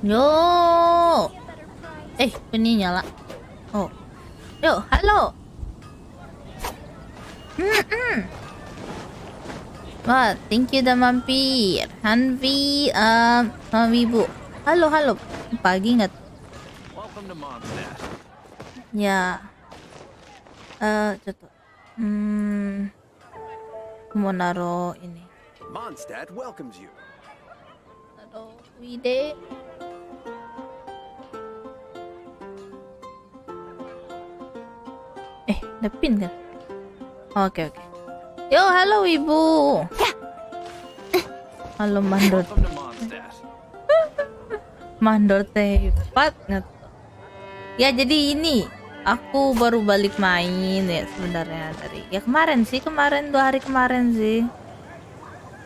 Yo, ini nyala. Oh, yo, halo. Wah, thank you udah mampir. Hanvi, Wibu. Halo, halo. Pagi nggak? Ya. Coba. Mau naro ini. Mondstadt welcomes you. Naro Wide. Ada pin kan? Oke. Yo, halo Ibu. Halo Mandor. Mandor teh nggak? Ya jadi ini aku baru balik main ya sebenarnya dari kemarin 2 hari kemarin sih.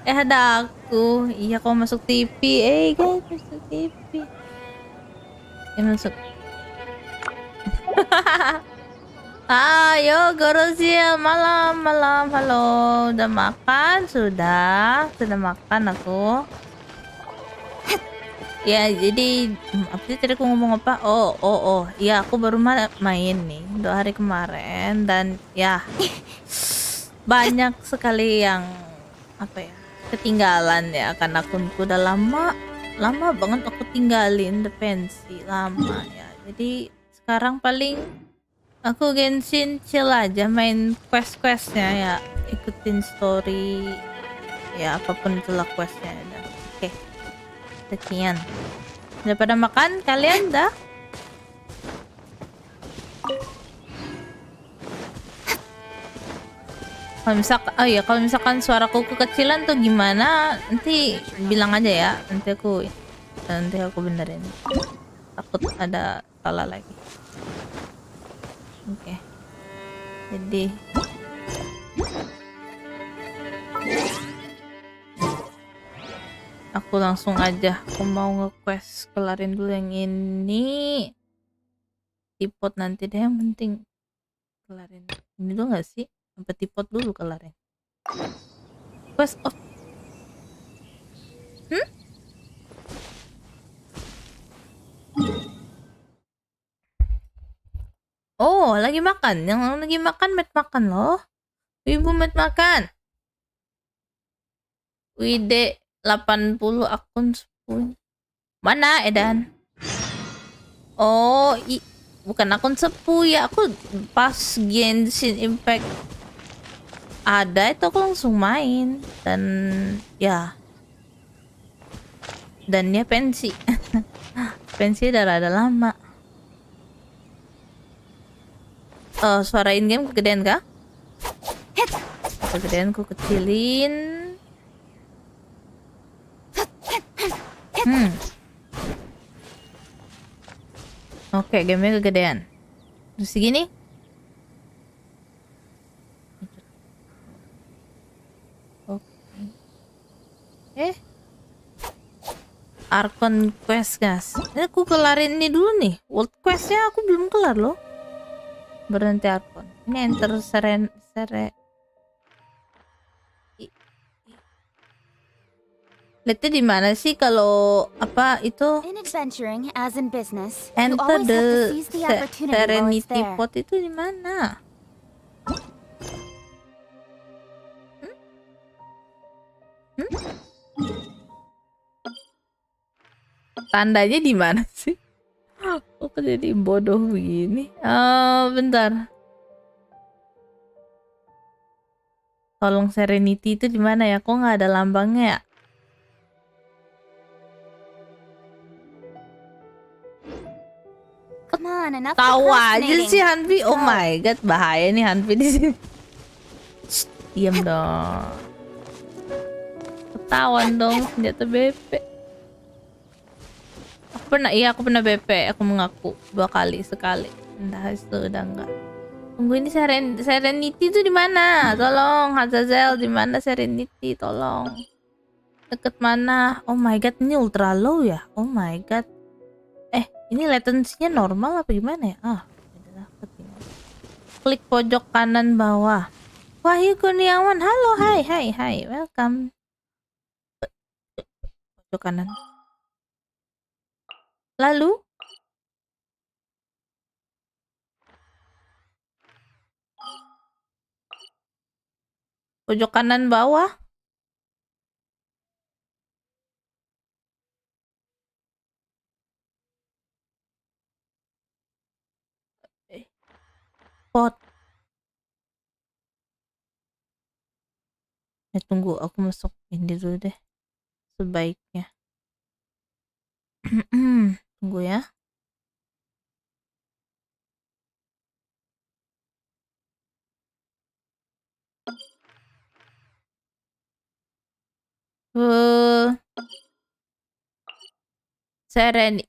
Ada aku. Iya, kau masuk TV. Guys, masuk TV. Masuk. Ayo Gorosil, malam. Halo, udah makan? Sudah makan aku. Ya, jadi apa sih tadi aku ngomong apa? Oh. Ya, aku baru main nih 2 hari kemarin dan ya banyak sekali yang ketinggalan ya, karena akunku udah lama banget aku tinggalin depensi lama ya. Jadi sekarang paling aku Genshin chill aja, main questnya ya, ikutin story ya, apapun itulah questnya ya. Oke. Sekian. Udah pada makan kalian dah? Kalau misalkan suaraku kekecilan tuh gimana? Nanti bilang aja ya. Nanti aku benerin. Takut ada salah lagi. Oke. Jadi aku langsung aja. Aku mau nge-quest, kelarin dulu yang ini. Tipot nanti deh, yang penting kelarin ini dulu gak sih? Sampai tipot dulu kelarin. Quest of Oh, lagi makan. Yang lagi makan met makan loh. Ibu met makan. Wide 80 akun 10. Mana Edan? Oh, bukan akun 10 ya. Aku pas Genshin Impact ada itu aku langsung main dan ya pensi. Pensi udah rada lama. Suara in-game kegedean kah? Kegedean, ku kecilin. Oke, gamenya kegedean. Terus segini? Oke. Arkon quest guys. Ini aku kelarin ini dulu nih. World questnya aku belum kelar loh. Berhenti Arkon. Ini enter Lihatnya di mana sih kalau apa itu? Enter the Serenity Pot itu di mana? Tandanya di mana sih? Kok jadi bodoh begini? Bentar. Tolong Serenity itu di mana ya? Kok nggak ada lambangnya ya? Tahu aja sih Hanfi. Oh my god, bahaya nih Hanfi di sini. Diam dong. Ketahuan dong senjata BP. Aku pernah BP. Aku mengaku 2 kali, sekali. Entah itu udah enggak. Tunggu, ini Serenity itu di mana? Tolong Hazazel, di mana Serenity? Tolong. Deket mana? Oh my god, ini ultra low ya? Oh my god. Ini latensinya normal apa gimana ya? Klik pojok kanan bawah. Wahyu Kurniawan, halo, hai, welcome. Pojok kanan. Lalu pojok kanan bawah. Pot. Tunggu, aku masuk ini dulu deh. Sebaiknya. Tunggu ya.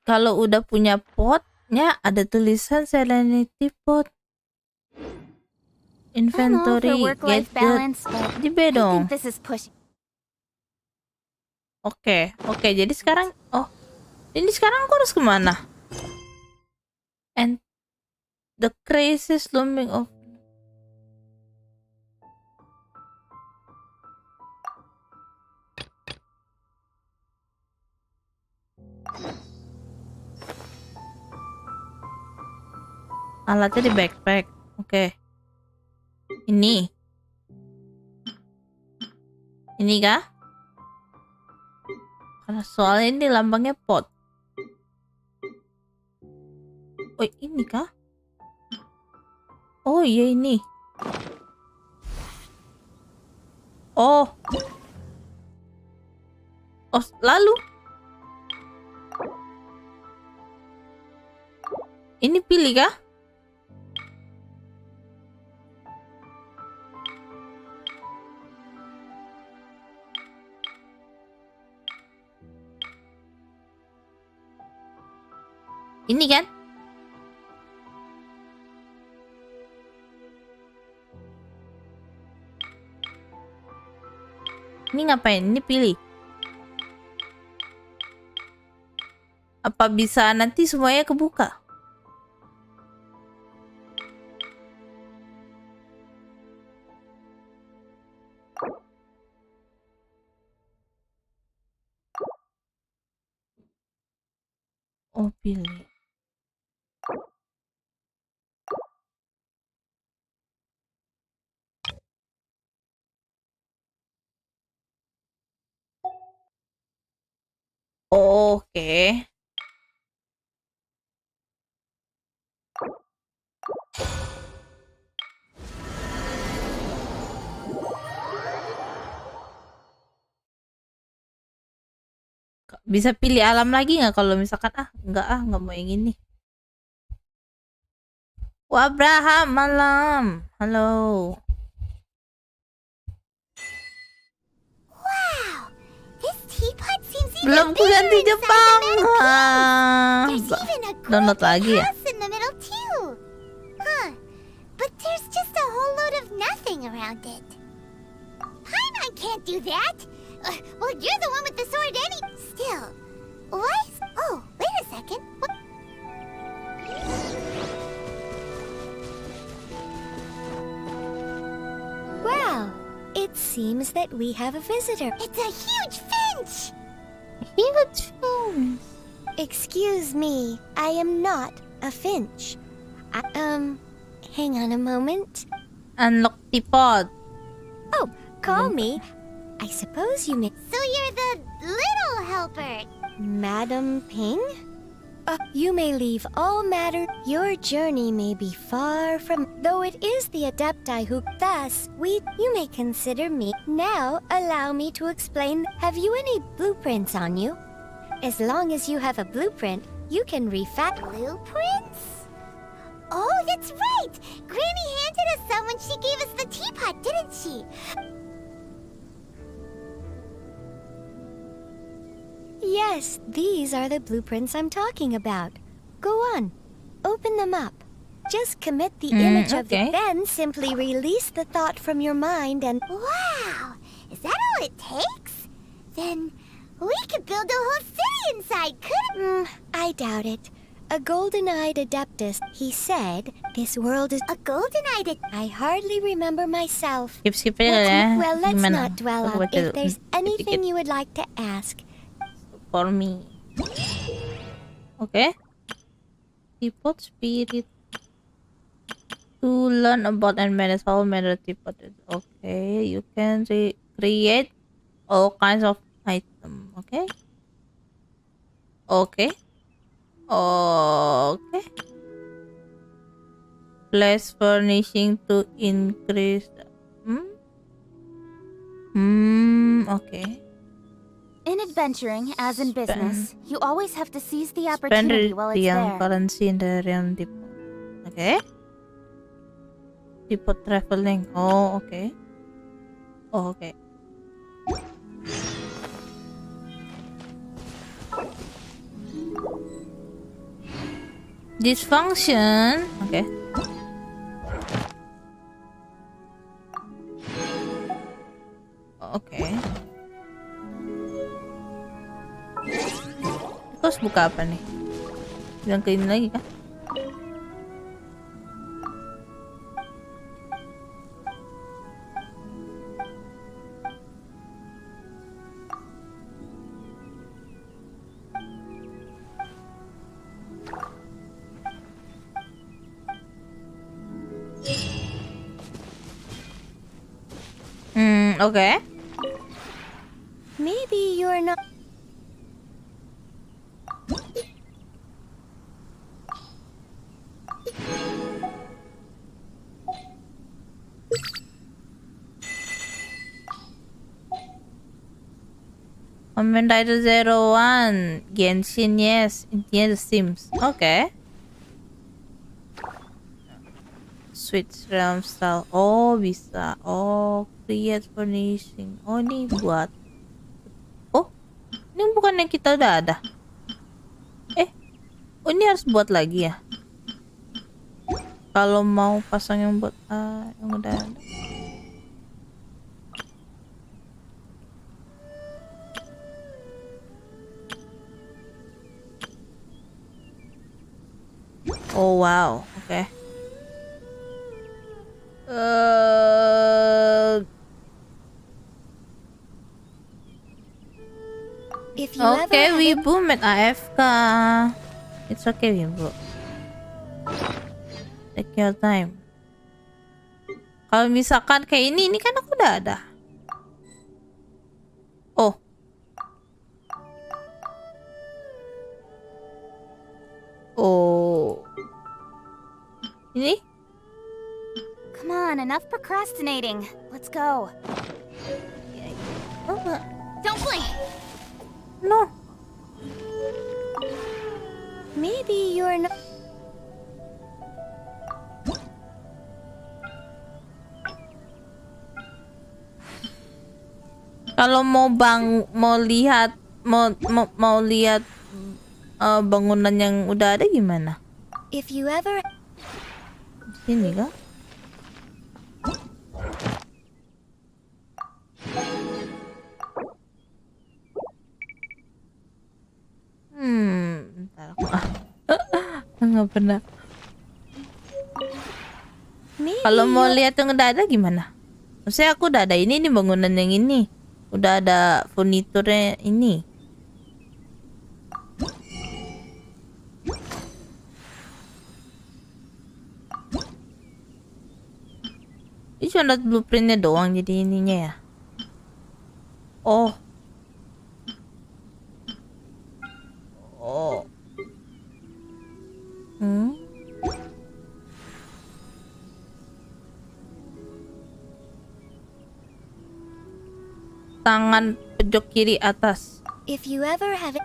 Kalau udah punya potnya ada tulisan serenity pot. Inventory gadget. Di B dong. Oke, jadi sekarang ini sekarang aku harus kemana? And the crisis looming of alatnya di backpack. Oke. Ini kah? Karena soalnya ini lambangnya pot. Oh, ini kah? Oh iya ini. Oh, lalu ini pilih kah? Ini kan? Ini ngapain? Ini pilih. Apa bisa nanti semuanya kebuka? Oh, pilih. Oke. Bisa pilih alam lagi nggak kalau misalkan nggak mau yang ini. Wah, Abraham, malam. Halo. Wow, this teapot seems even Belum ku bigger ganti inside Jepang. the There's even a Download gorgeous lagi ya. house in the middle too. Huh? But there's just a whole load of nothing around it. Paimon can't do that. Well, you're the one with the sword Still, why? Oh, wait a second. What? Well, it seems that we have a visitor. It's a huge finch! Huge finch. Excuse me, I am not a finch. Hang on a moment. Unlock teapot. Oh, call me. I suppose you may. So you're the little helper, Madam Ping? You may leave all matter. Your journey may be far from. Though it is the Adepti who. Thus, you may consider me. Now, allow me to explain. Have you any blueprints on you? As long as you have a blueprint, you can Blueprints? Oh, that's right! Granny handed us some when she gave us the teapot, didn't she? Yes, these are the blueprints I'm talking about. Go on, open them up. Just commit the image of okay. then simply release the thought from your mind and... Wow! Is that all it takes? Then we could build a whole city inside, couldn't... I doubt it. A golden-eyed adeptus, he said, this world is... A golden-eyed... I hardly remember myself. Skip aja ya. Well, let's Gimana? not dwell Aku on baca if there's anything dikit. you would like to ask. For me. Okay. Teapot spirit. To learn about and manage how matter teapot is. Okay. You can create all kinds of item. Okay. Okay. Okay. Place furnishing to increase. Okay. In adventuring, as in business, you always have to seize the Spend opportunity while it's yang there. currency in the realm depot. Okay. Depot traveling. Oh, okay. Oh, okay. Dysfunction. Okay. Oke. Terus buka apa nih? Bilang ke ini lagi kah? Okay. Maybe you're not. Commentator 01 Genshin, yes. Intinya The Sims. Okay. Switch realm style. Oh, bisa. Oh, create furnishing. Oh, ini buat. Oh, ini bukan yang kita udah ada. Oh, ini harus buat lagi ya. Kalau mau pasang yang buat yang udah ada. Oh wow, oke. If you Oke, ever have Wibu met AFK. It's okay, Wibu. Take your time. Kalau misalkan kayak ini kan aku udah ada. Oh. Oh. Ini? Come on, enough procrastinating. Let's go. Oh, Don't blink! no. maybe you're not. Kalau mau lihat bangunan yang udah ada gimana? If you ever. Di sini kah? Bentar aku nggak pernah. Maybe Kalau mau you- lihat yang udah ada gimana? Maksudnya aku udah ada ini nih bangunan yang ini. Udah ada furniturnya ini. Ini cuma lihat blueprintnya doang jadi ininya ya. Oh. Oh. Tangan pojok kiri atas. If you ever have it.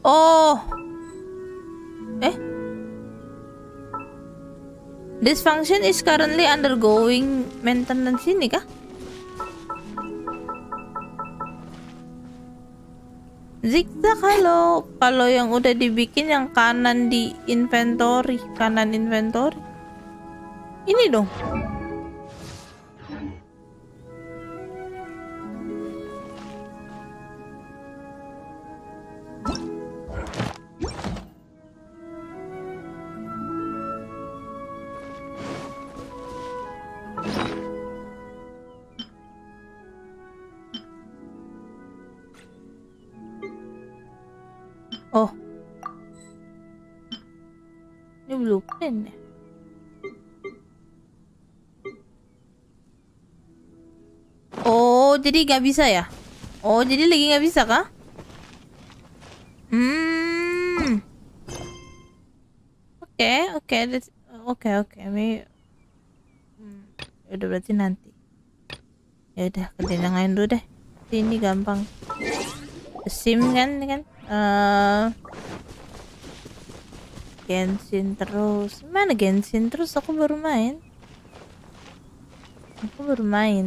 Oh. This function is currently undergoing maintenance ini kah? Zigzag kalau yang udah dibikin yang kanan di inventory, kanan inventory. Ini dong. Ini blueprint ya. Oh, jadi nggak bisa ya? Oh, jadi lagi nggak bisa kah? Oke. Udah berarti nanti. Ya udah, kerjain yang lain dulu deh. Ini gampang. SIM kan, ini kan. Genshin terus. Mana Genshin terus? Aku baru main.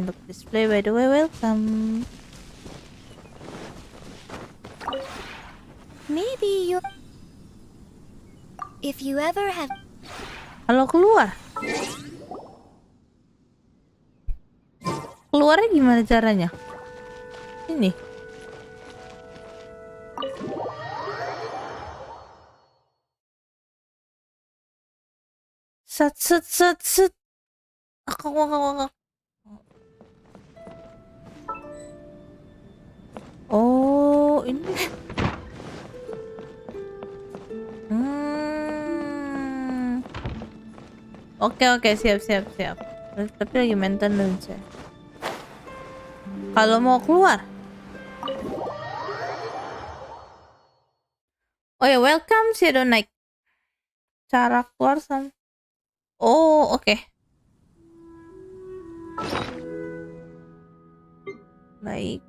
Look, display by the way, welcome. Maybe you. If you ever have. Kalau keluar. Keluarnya gimana caranya? Ini. Set. Aku. Oh, ini. Oke, siap. Tapi lagi maintenance ya. Kalau mau keluar. Oh ya, welcome Shadow Knight. Cara keluar sama. Oh, oke. Baik.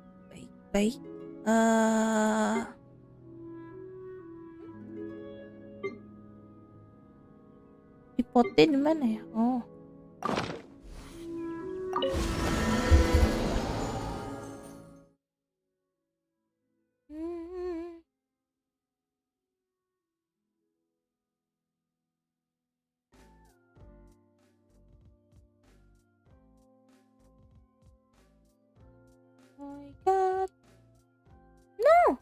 Hipotnya di mana ya? Oh. Oh my god. No.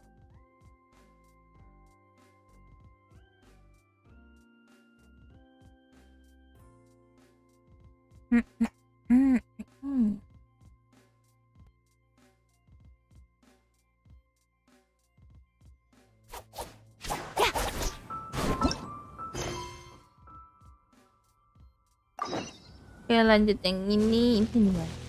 Oke, lanjut yang ini gimana?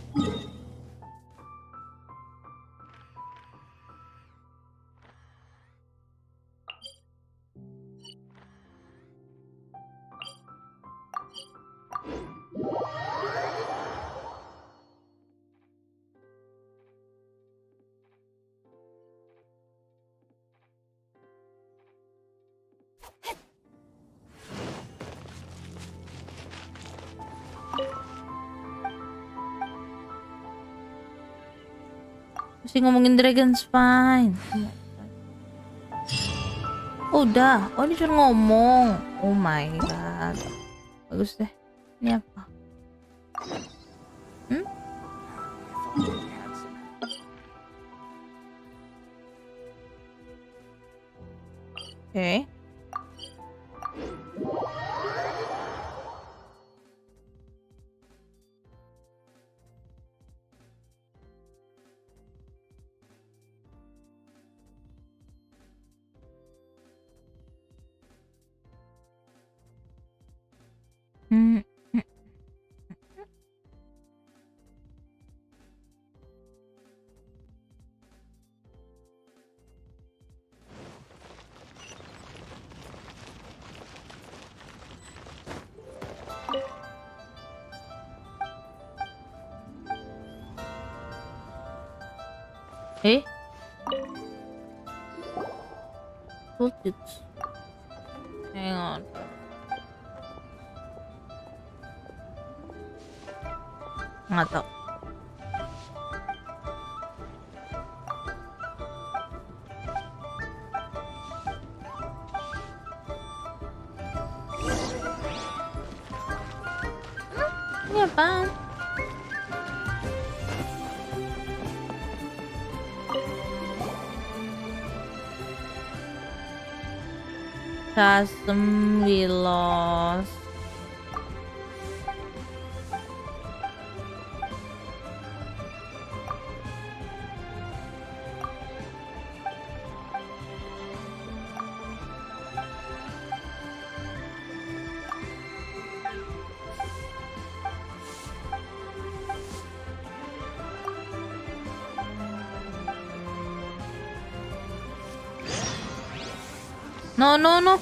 Masih ngomongin Dragon Spine. Oh, udah. Oh, ini cuma ngomong. Oh my god. Bagus deh. Ini apa? Oke. Voltage. Hang on. Nggak tahu. Ini apaan? Custom Willows. No, no, no.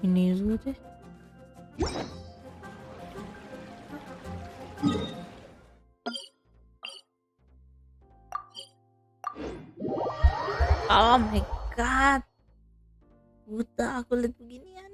Ini dulu deh. Oh my god. Buta aku lihat beginian.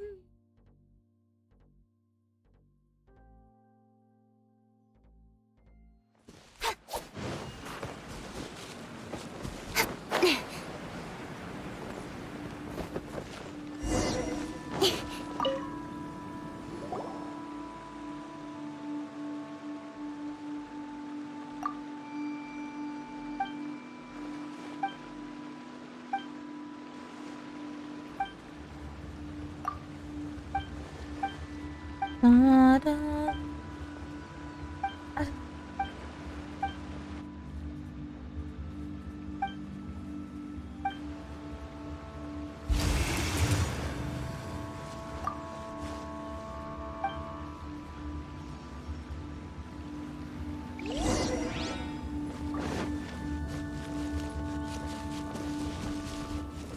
Ada.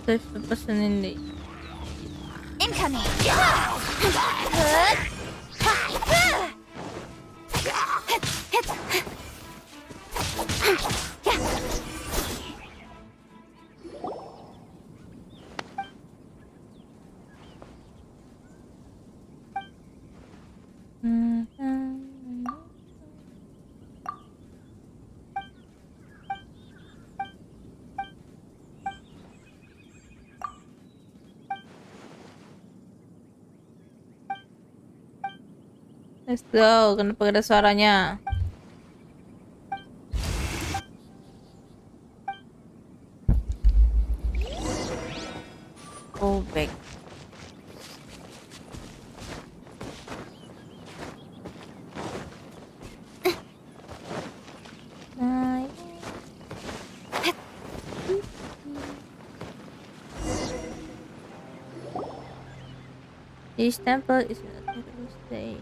There's the person in the Incoming. Let's go. Kenapa ada suaranya? Go back. This temple is not here to stay.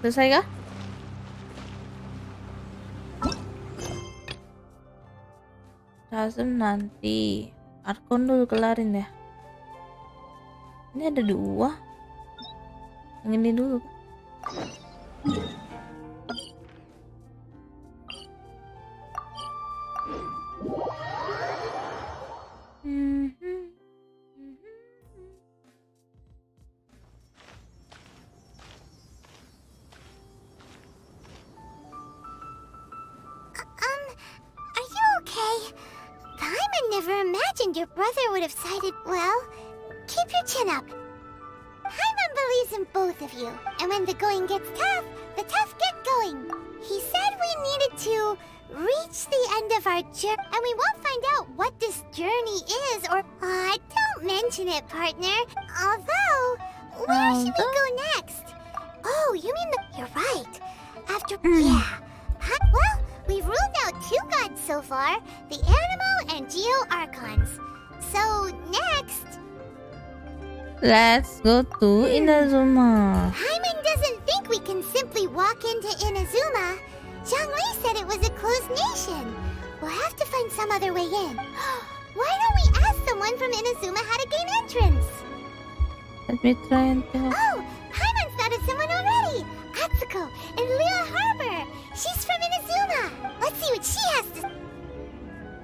Selesai kah? Razem nanti. Arkon dulu kelarin ya. Ini ada 2. Yang ini dulu. Are you okay? Paimon never imagined your brother would have sided. Well, keep your chin up. Paimon believes in both of you, and when the going gets tough, the tough get going. He said we needed to reach the end of our journey, and we won't find out what this journey is, or don't mention it, partner. Although, where should we go next? Oh, you mean you're right. After yeah. Well, we've ruled out 2 gods so far, the Animo and Geo Archons. So next, Let's go to Inazuma. Paimon doesn't think we can simply walk into Inazuma. Zhongli said it was a closed nation. We'll have to find some other way in. Why don't we ask someone from Inazuma how to gain entrance? Let me try and tell. Oh, Paimon thought of someone already. Atsuko in Lua Harbor. She's from Inazuma. Let's see what she has to.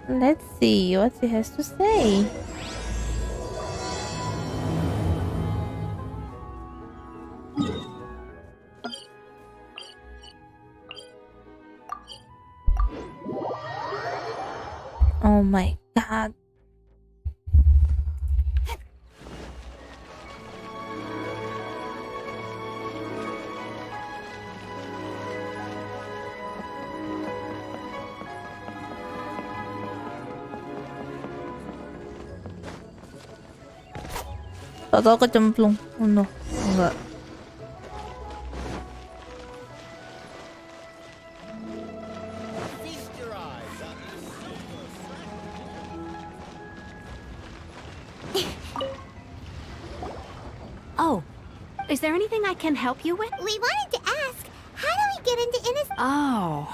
Let's see what he has to say. Oh my god. Tau-tau kecemplung. Oh no, enggak. Oh, is there anything I can help you with? We wanted to ask, how do we get into Innis? Oh,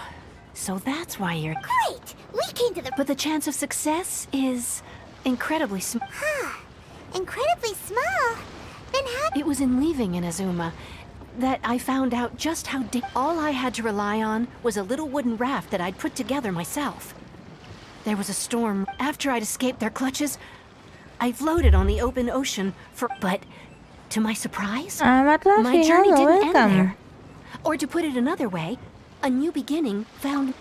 so that's why you're... Great! We came to the... But the chance of success is incredibly small. Incredibly small. Then how... It was in leaving Inazuma that I found out just how all I had to rely on was a little wooden raft that I'd put together myself. There was a storm. After I'd escaped their clutches, I floated on the open ocean for... But to my surprise, Amat lah my sih, journey halo, didn't welcome. end there. Or to put it another way, a new beginning found...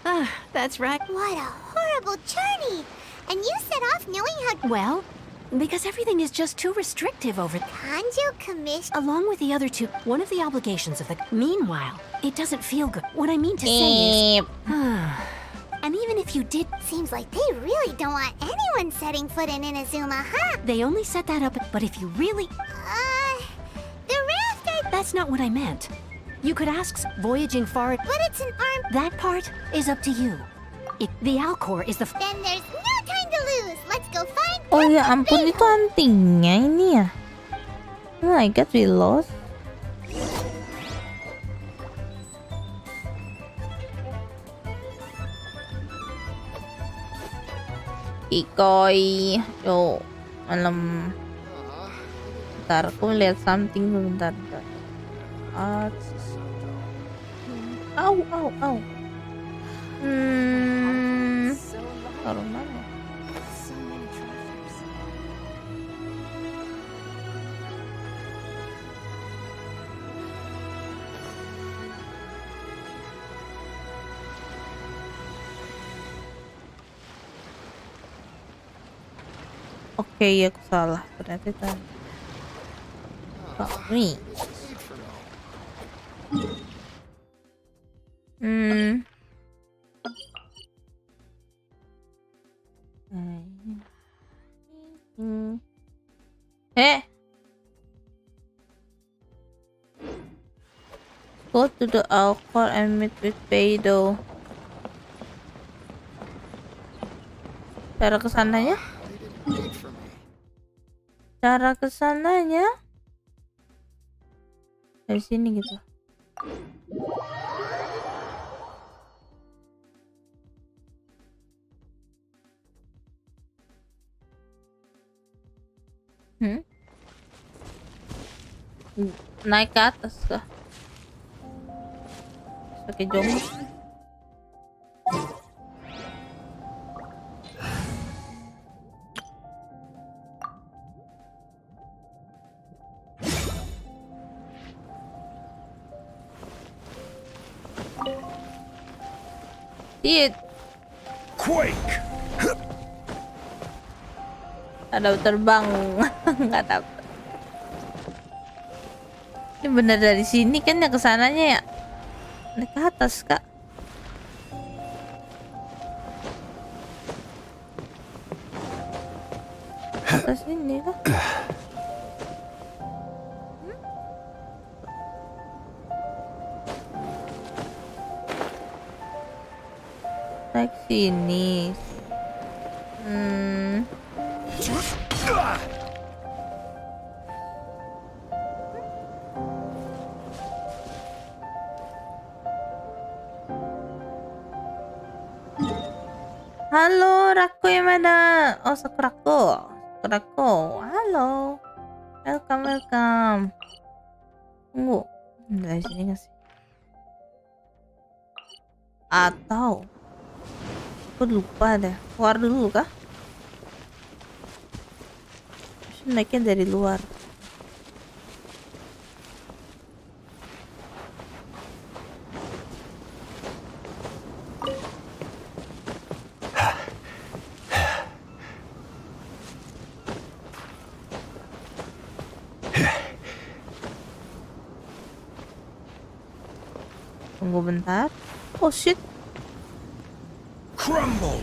that's right. What a horrible journey! And you set off knowing how... Well, because everything is just too restrictive over... Kanjo commission... Along with the other two, one of the obligations of the... Meanwhile, it doesn't feel good. What I mean to say is... And even if you did... Seems like they really don't want anyone setting foot in Inazuma, huh? They only set that up, but if you really... The raft I... That's not what I meant. You could ask voyaging far... But it's an arm... That part is up to you. The Alcor is the... Then there's no time to lose. Let's go find... Oh ya ampun, itu antingnya ini ya. Oh my god, we lost. Ikoi, yo, malam. Bentar, aku lihat something dulu, bentar. Au. Taruh mana? Oke, ya aku salah. Berarti tadi. Sorry. Go to the Alcor and meet with Peido. Cara kesananya? Cara kesananya dari sini gitu. Naik ke atas kah? Pakai jongkok. Quake! Ada terbang. Nggak dapet. Ini bener dari sini kan ya kesananya ya? Naik ke atas kak. Atas ini lah. Naik sini. Halo, Rako Yamada. Oh, Sakurako. Halo. Welcome. Tunggu. Dari sini nggak sih? Atau aku lupa deh. Keluar dulu kah? Naiknya dari luar. Tunggu bentar. Oh shit. Crumble!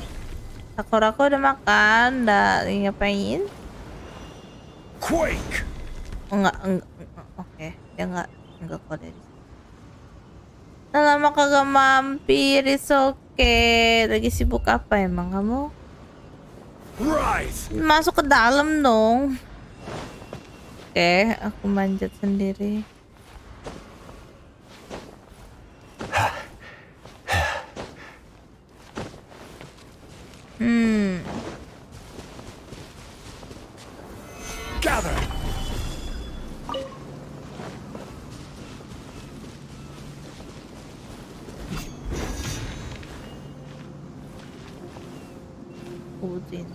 Sakurako udah makan, udah ngapain? Quake! enggak. Oke, dia enggak kode di sini. Udah lama kagak mampir, it's okay. Lagi sibuk apa emang kamu? Rise! Masuk ke dalam dong. Oke, aku manjat sendiri. Gather! Udin.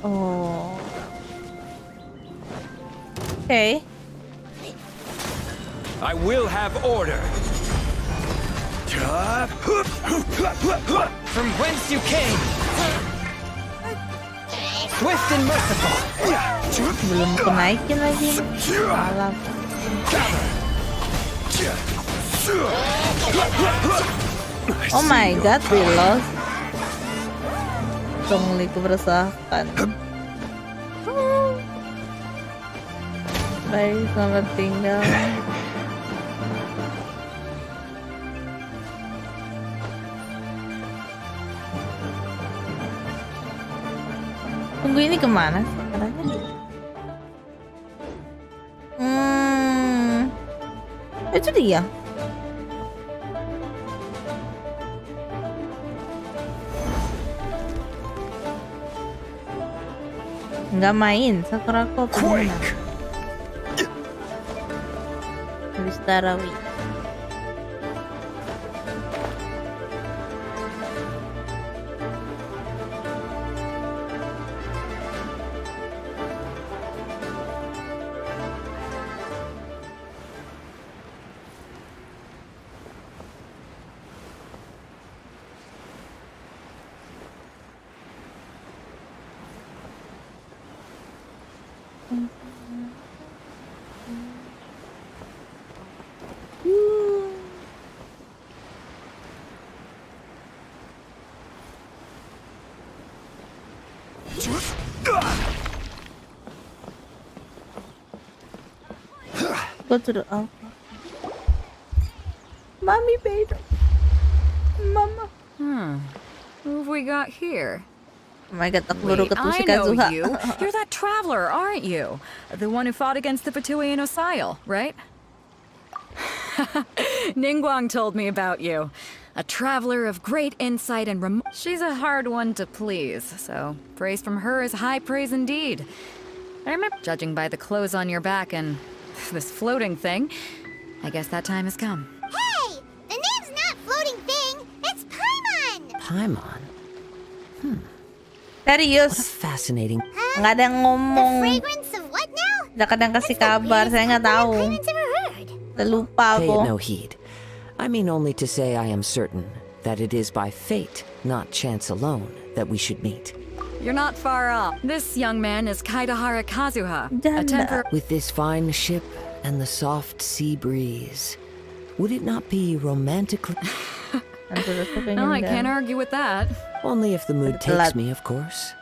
Oh. Okay. I will have order. From whence you came, swift and merciful. Belum aku naikin lagi. Salah. Oh my god, we lost. Tungli kebersahan. Baik, selamat tinggal. Tunggu, ini kemana sih caranya? Itu dia. Nggak main, Sakura kok pernah. Habis tarawih. Go to the Mommy, baby. Mama. Who have we got here? Oh my god, aku baru Wait, ketemu si I know Kazuha. you. You're that traveler, aren't you? The one who fought against the Fatui and Osile, right? Ningguang told me about you. A traveler of great insight and she's a hard one to please, so praise from her is high praise indeed. I remember judging by the clothes on your back and this floating thing. I guess that time has come. Hey! The name's not Floating Thing! It's Paimon! Paimon. Serius, Fascinating. nggak ada yang The ngomong. fragrance of what now? Nggak kadang kasih That's the kabar, saya weirdest nggak tahu. compliment Paimon's ever heard. Udah lupa Pay aku. it no heed. I mean only to say I am certain that it is by fate, not chance alone, that we should meet. You're not far off. This young man is Kaidahara Kazuha, a Janda. temporary. With this fine ship and the soft sea breeze, would it not be romantically? No, I can't argue with that. Only if the mood Telat. takes me, of course.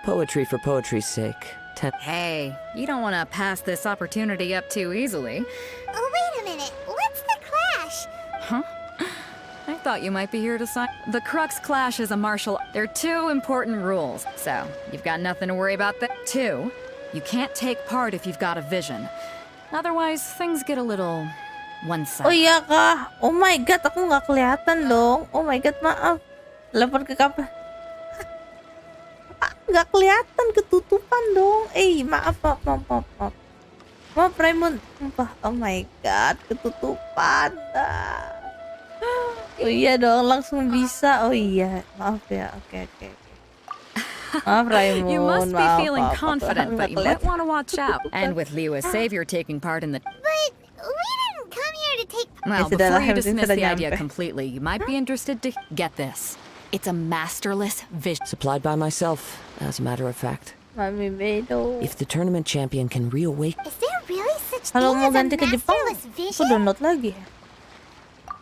Poetry for poetry's sake. Hey, you don't want to pass this opportunity up too easily. Oh, wait a minute. What's the clash? I thought you might be here to sign. The Crux Clash is a martial. There are two important rules, so you've got nothing to worry about that. Two, you can't take part if you've got a vision. Otherwise, things get a little Oh one-sided. iya kah? Oh my god, aku nggak kelihatan dong. Oh my god, maaf. Telepon ke kapan? Nggak kelihatan, ketutupan dong. Maaf. Maaf, Raymond. Sumpah. Oh my god, ketutupan. Oh iya dong, langsung bisa. Oh iya, maaf ya. Oke. Maaf Raymond. You must be maaf, feeling maaf. confident, Nggak but you might kelihatan. want to watch out. And with Liu as savior taking part in the... But we didn't come here to take... Well, sudah before lah, you yang penting dismiss sudah the idea nyampe. completely, you might be interested to get this. It's a masterless vision. Supplied by myself, as a matter of fact. Mami Bedo. If the tournament champion can reawaken Is there really such Kalau thing mau as a ganti ke Jepang, masterless aku vision? download lagi.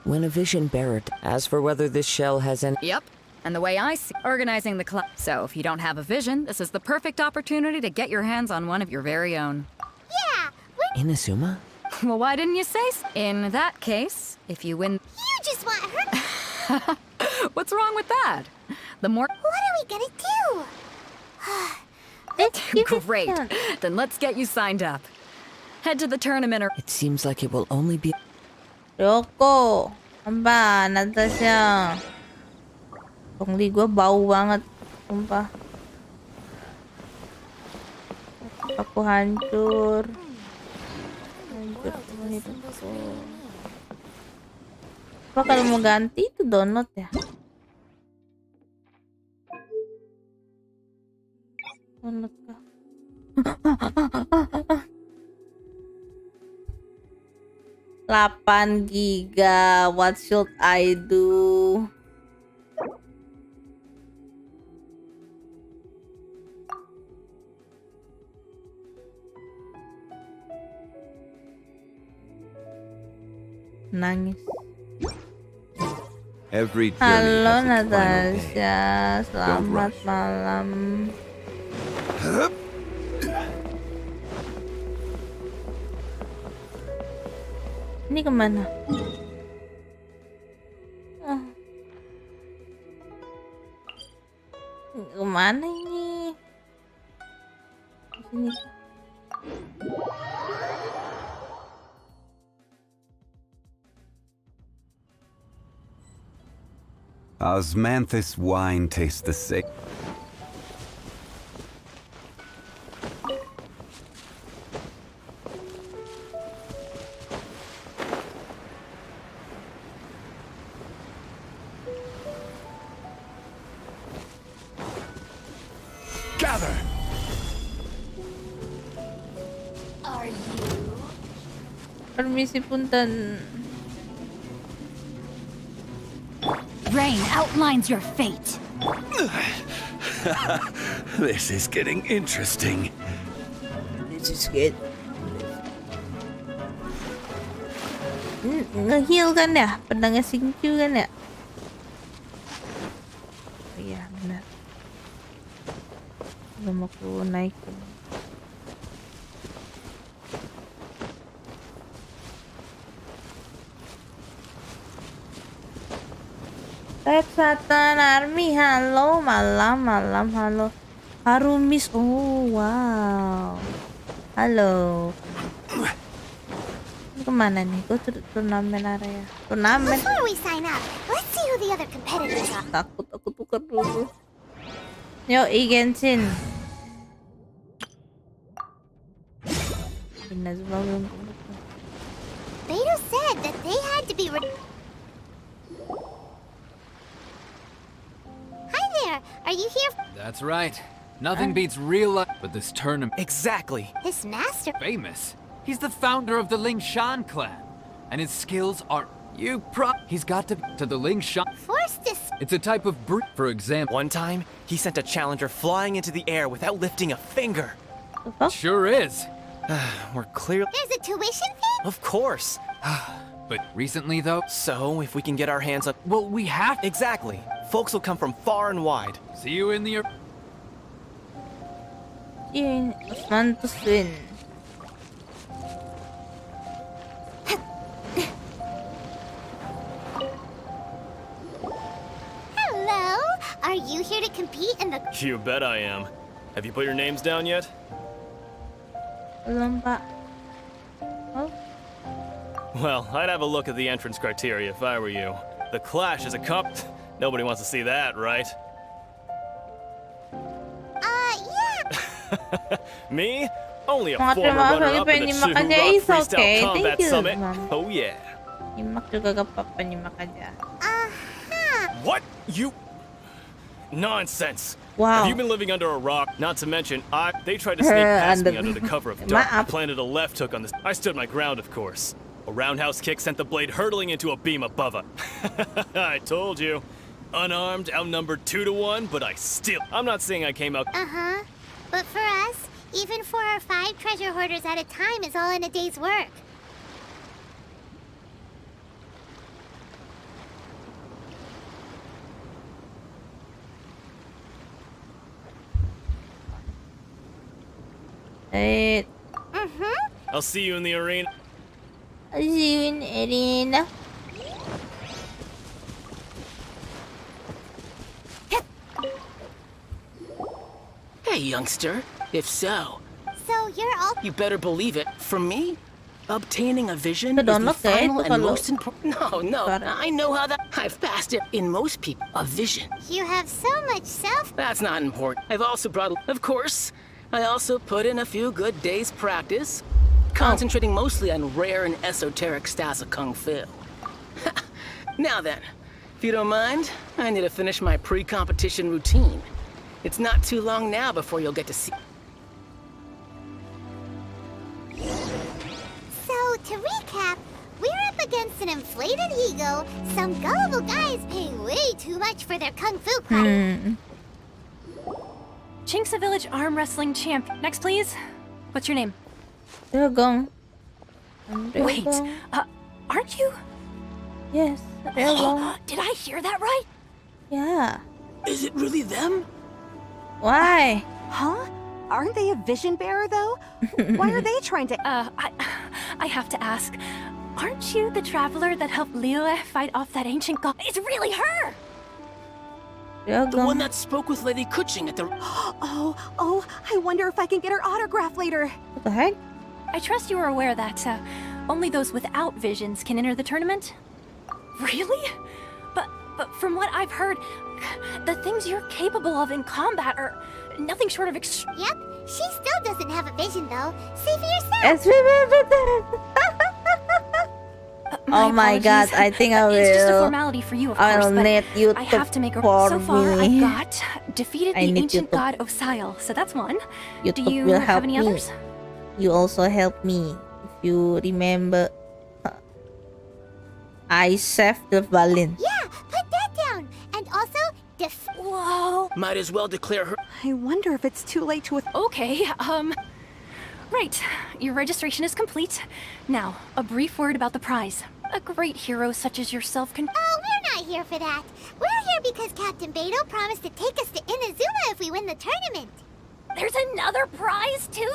when a vision bearer. As for whether this shell has any, Yep. And the way I see organizing the club. So if you don't have a vision, this is the perfect opportunity to get your hands on one of your very own. Yeah, we're... Inazuma? Well, why didn't you say so? In that case, if you win... You just want her... What's wrong with that? The more... What are we gonna do? Great. Then let's get you signed up. Head to the tournament or... It seems like it will only be... Ryouko, amba, nada siya. Tongli gua bau banget, sumpah. Aku hancur. Hancur semua hidupku. Apa kalau mau ganti itu download ya? Download kah? 8 giga, what should I do? Nangis. Every journey Halo has its final day. Natasha, selamat rush. malam. Ini kemana? Ah. Kemana ini? Di sini. Osmanthus wine tastes the same. Gather! Permisi punten. Rain outlines your fate. This is getting interesting. This is good. Nge-heal kan ya? Pedangnya Singkyu kan ya? Oh iya benar. Belum aku naikin. Red Satan Army, halo malam, halo. Harumis, oh wow. Halo. Ini kemana nih? Go to the turnamen area. Turnamen. Before we sign up, let's see who the other competitors are. Takut aku tukar dulu. Yo, Genshin. Inazuma belum kebuka. Beto said that they had to be... Hi there, are you here? That's right. Nothing beats real life, but this tournament. Exactly. This master... Famous. He's the founder of the Ling Shan clan, and his skills are He's got to the Ling Shan. Forced this... It's a type of brute, for example. One time, he sent a challenger flying into the air without lifting a finger. Sure is. We're clear. There's a tuition fee? Of course. But recently, though, So, if we can get our hands on... well, we have to. Exactly. Folks will come from far and wide. See you in the. Yun, Osmanthus win. Hello? Are you here to compete in the... You bet I am. Have you put your names down yet? Belum, Pak. Oh, Well, I'd have a look at the entrance criteria if I were you. The Clash is a cup. Nobody wants to see that, right? yeah. Me? Only a Mga former terima kasih runner-up in the penyimak Chuhu aja, Rock is Freestyle okay. Thank Combat you, Summit. man. Oh yeah. nyimak juga gak apa-apa, nyimak aja. What? You... Nonsense. Wow. Have you been living under a rock? Not to mention, they tried to sneak past me under the cover of dark. Maaf. Planted a left hook on this. I stood my ground, of course. A roundhouse kick sent the blade hurtling into a beam above her. I told you. Unarmed, outnumbered 2-1, but I still... I'm not saying I came out... Uh-huh. But for us, even 4 or 5 treasure hoarders at a time is all in a day's work. Wait. I'll see you in the arena. I'll see you in arena. Hey, youngster. If so, you're all. you better believe it. For me, obtaining a vision Sa is the download eh, final itu and kalau most important. No, I know how that. I've passed it. In most people, a vision. You have so much self. That's not important. I've also brought. Of course, I also put in a few good days' practice, concentrating mostly on rare and esoteric styles of kung fu. Now then, if you don't mind, I need to finish my pre-competition routine. It's not too long now before you'll get to see. So, to recap, we're up against an inflated ego, some gullible guys paying way too much for their kung fu class. Chinksa Village arm wrestling champ. Next, please. What's your name? Ryouko. Wait, aren't you? Yes, Ryouko. Did I hear that right? Yeah. Is it really them? Why? Huh? Aren't they a vision bearer, though? Why are they trying to... I have to ask. Aren't you the traveler that helped Liyue fight off that ancient god? It's really her! The one that spoke with Lady Kuching at the... Oh, I wonder if I can get her autograph later. What the heck? I trust you are aware that only those without visions can enter the tournament? Really? But from what I've heard, the things you're capable of in combat are nothing short of Yep, she still doesn't have a vision though. See for yourself. Oh my god, I think I will. It's just a formality for you, of course, I'll but need you I to have to make a... for So far, me. I've got defeated I the need ancient you to- god Osile, so that's one. Do YouTube you will have help any me. others? You also help me. If you remember, I saved the violin. Yeah, put that down. And also, Whoa. Might as well declare her... I wonder if it's too late to... Okay, right. Your registration is complete. Now, a brief word about the prize. A great hero such as yourself can... Oh, we're not here for that. We're here because Captain Beto promised to take us to Inazuma if we win the tournament. There's another prize, too?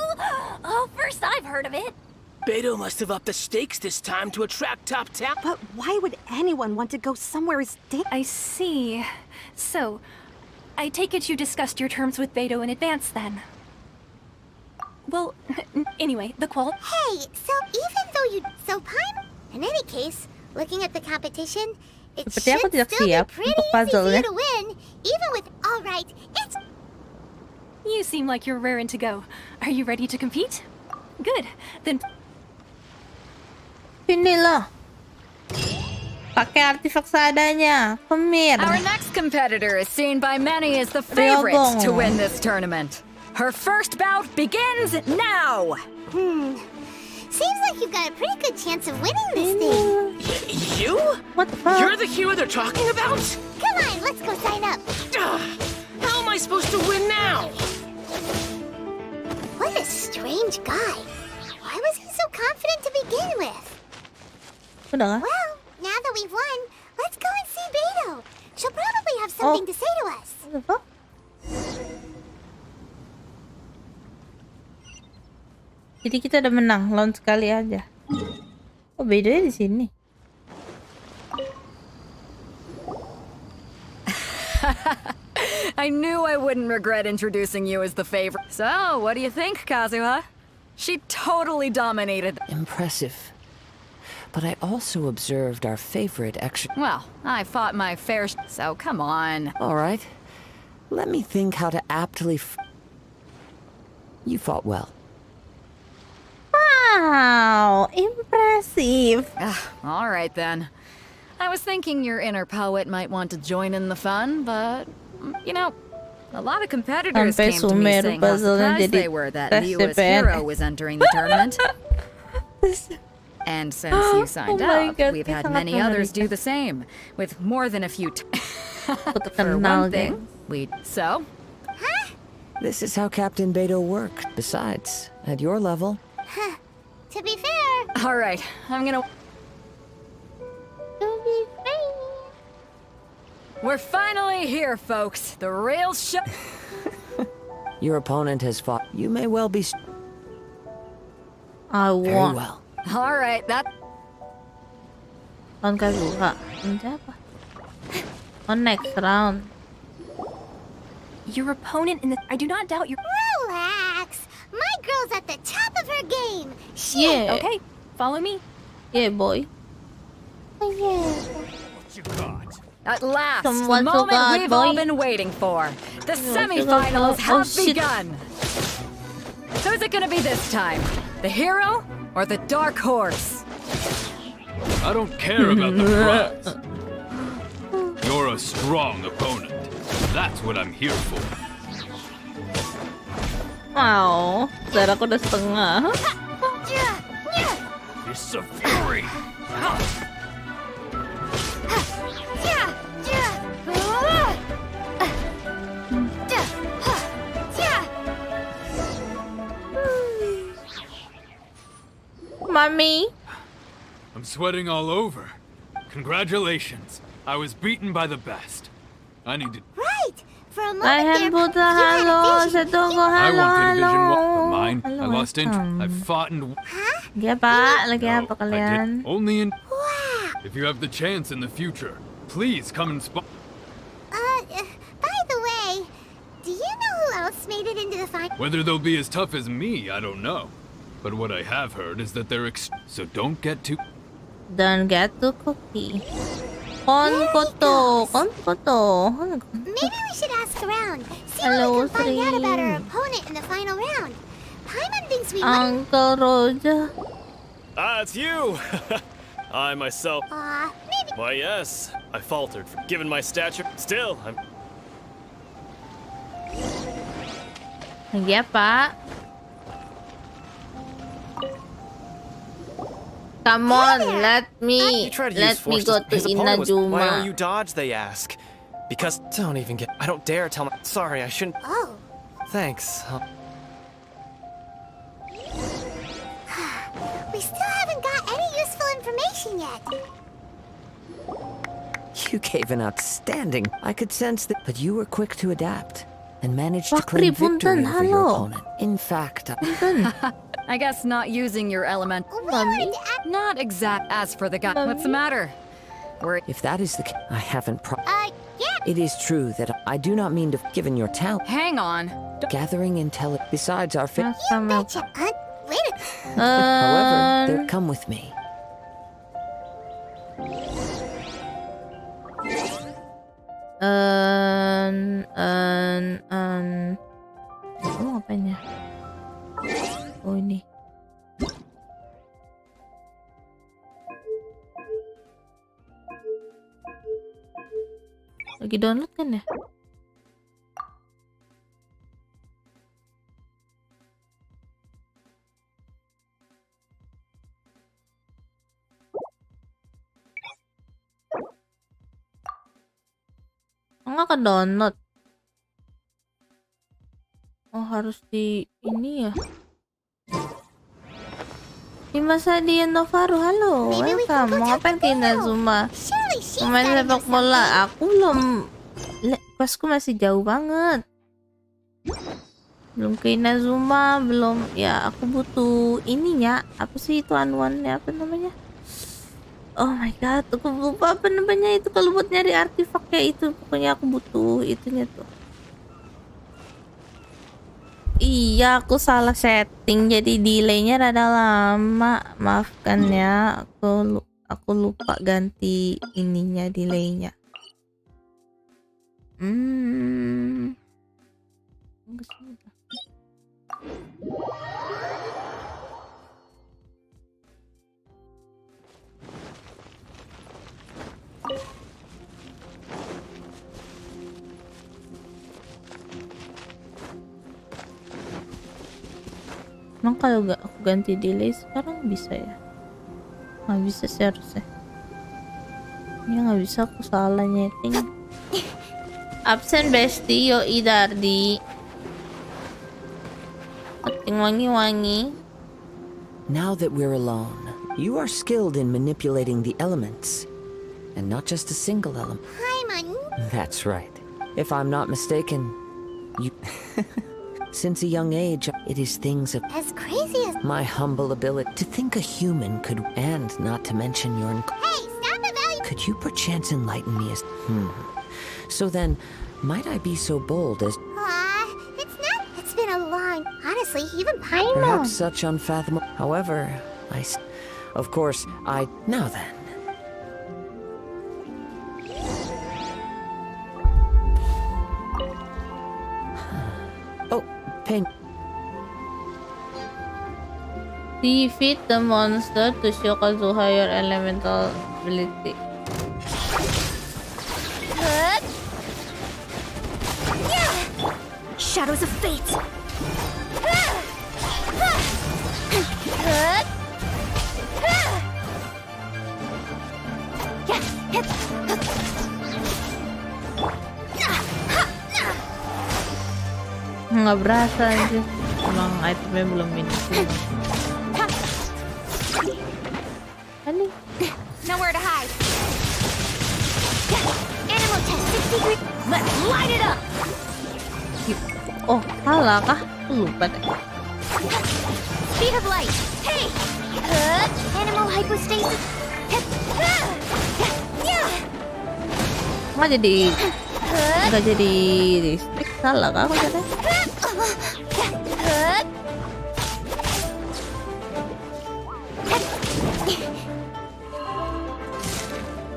Oh, first I've heard of it. Beto must have upped the stakes this time to attract top talent. But why would anyone want to go somewhere as I see. So, I take it you discussed your terms with Beto in advance, then? Well, anyway, the qual... Hey, so even though you... So, Pine? In any case, looking at the competition, it Seperti aku should tidak still be siap pretty untuk easy for puzzle you ya. to win. Even with... Alright, it's... You seem like you're raring to go. Are you ready to compete? Good. Then... Inilah. Pakai artefak seadanya. Pemir. Our next competitor is seen by many as the favorite Ryouko. to win this tournament. Her first bout begins now! Seems like you've got a pretty good chance of winning this thing. You? What the fuck? You're the hero they're talking about? Come on, let's go sign up. How am I supposed to win now? What a strange guy. Why was he so confident to begin with? Udah kah? Well, now that we've won, let's go and see Beto. She'll probably have something to say to us. What the fuck? Jadi kita udah menang, lawan sekali aja. Oh, bedanya di sini. I knew I wouldn't regret introducing you as the favorite. So, what do you think, Kazuha? She totally dominated. Impressive. But I also observed our favorite Well, I fought my fair so come on. All right. Let me think how to aptly You fought well. Wow, impressive. All right then. I was thinking your inner poet might want to join in the fun, but, you know, a lot of competitors Sampai came to me Sumer saying how puzzle-nya surprised jadi they were that tes Liyue's CPNS. hero was entering the tournament. And since you signed Oh my up, God, we've dia had sangat many others do mengerikan. the same, with more than a few Aku For terkenal, one thing, So? This is how Captain Beto worked. Besides, at your level, To be fair, All right, I'm gonna... We're finally here, folks. The real show... your opponent has fought. You may well be. I Very want. well. All right, that. Round kedua. Ini apa? Oh, next round. Your opponent in the... I do not doubt your... Relax. My girl's at the top of her game. She Yeah. Okay, follow me. Yeah, boy. At last, Someone the moment forgot, we've all boy. been waiting for. The Someone semifinals forgot. Oh, have shit. begun. Who's it gonna be this time? The hero or the dark horse? I don't care about the prize. You're a strong opponent. That's what I'm here for. Wow, darahku udah setengah. It's a fury. Mommy. I'm sweating all over. Congratulations. I was beaten by the best. I need to... Right. For a moment Lahan there, buta, you had a halo. vision. Setugo, I halo, wanted a vision halo. but mine. I Halo, lost interest. I welcome. fought and... Ya, Pak. Lagi No, apa I kalian? did. Only in... Wow. If you have the chance in the future, please come and spot... By the way, do you know who else made it into the final? Whether they'll be as tough as me, I don't know. But what I have heard is that they're so don't get too... Don't get too cocky. Kon ko to. Kon ko to. Maybe we should ask around. See Hello, what we can find out about our Sri. opponent in the final round. Paimon thinks we might. Uncle Roja. Ah, it's you! I myself... Maybe. Why, yes. I faltered. Given my stature, still, I'm... Ya, Pak. Come on, let me You try to use force go to his opponent was, why don't you Inajuma. dodge, they ask. Because, don't even get... I don't dare tell my... Sorry, I shouldn't... Oh. Thanks. We still haven't got any useful information yet. You gave an outstanding... I could sense that... But you were quick to adapt and managed to Bakri, claim victory punten, over your halo. opponent. In fact, I guess not using your element. Mommy. Not exact. As for the guy, what's the matter? We're... if that is the case, I haven't Yeah. It is true that I do not mean to... Given your talent, Hang on. gathering intelligence... Besides our... Betcha, Aunt. Wait a... However, come with me. Kamu ngapain ya? Oh, ini. Lagi download kan ya? Enggak ke download. Oh, harus di ini ya. Dimas Hadian Novaru, halo, welcome. Mau ngapain ke Inazuma? Main sepak bola. Aku belum, questku masih jauh banget. Belum ke Inazuma, belum. Ya, aku butuh ininya. Apa sih itu anuannya? Apa namanya? Oh my god, aku lupa apa namanya itu kalau buat nyari artefak kayak itu. Pokoknya aku butuh itunya tuh. Iya, aku salah setting jadi delaynya rada lama. Maafkan ya, aku lupa ganti ininya delaynya. Emang kalau gak aku ganti delay sekarang bisa ya? Nggak bisa sih harusnya. Ini nggak bisa, aku salah nyeting. Absen bestie, yoi Dardi. Keting wangi-wangi. Now that we're alone, you are skilled in manipulating the elements. And not just a single element. Paimon. That's right. If I'm not mistaken, you... Since a young age, it is things of As crazy as. my humble ability to think a human could, and not to mention your. Hey, stop evaluating. Could you perchance enlighten me as? So then, might I be so bold as? It's not. It's been a long. Honestly, even Paimon. Perhaps such unfathomable. However, of course, Now then. Oh, pain. Defeat the monster to show Kazuha your elemental ability. Shadows of fate. Nggak berasa aja. Emang itemnya belum ini. Ani. Nowhere to hide. Animal test 6 degrees. Let's light it up. Oh, salah kah? Lupa deh. Speed of light. Hey. Animal hypostasis. Nggak jadi listrik. Salah kah aku tadi?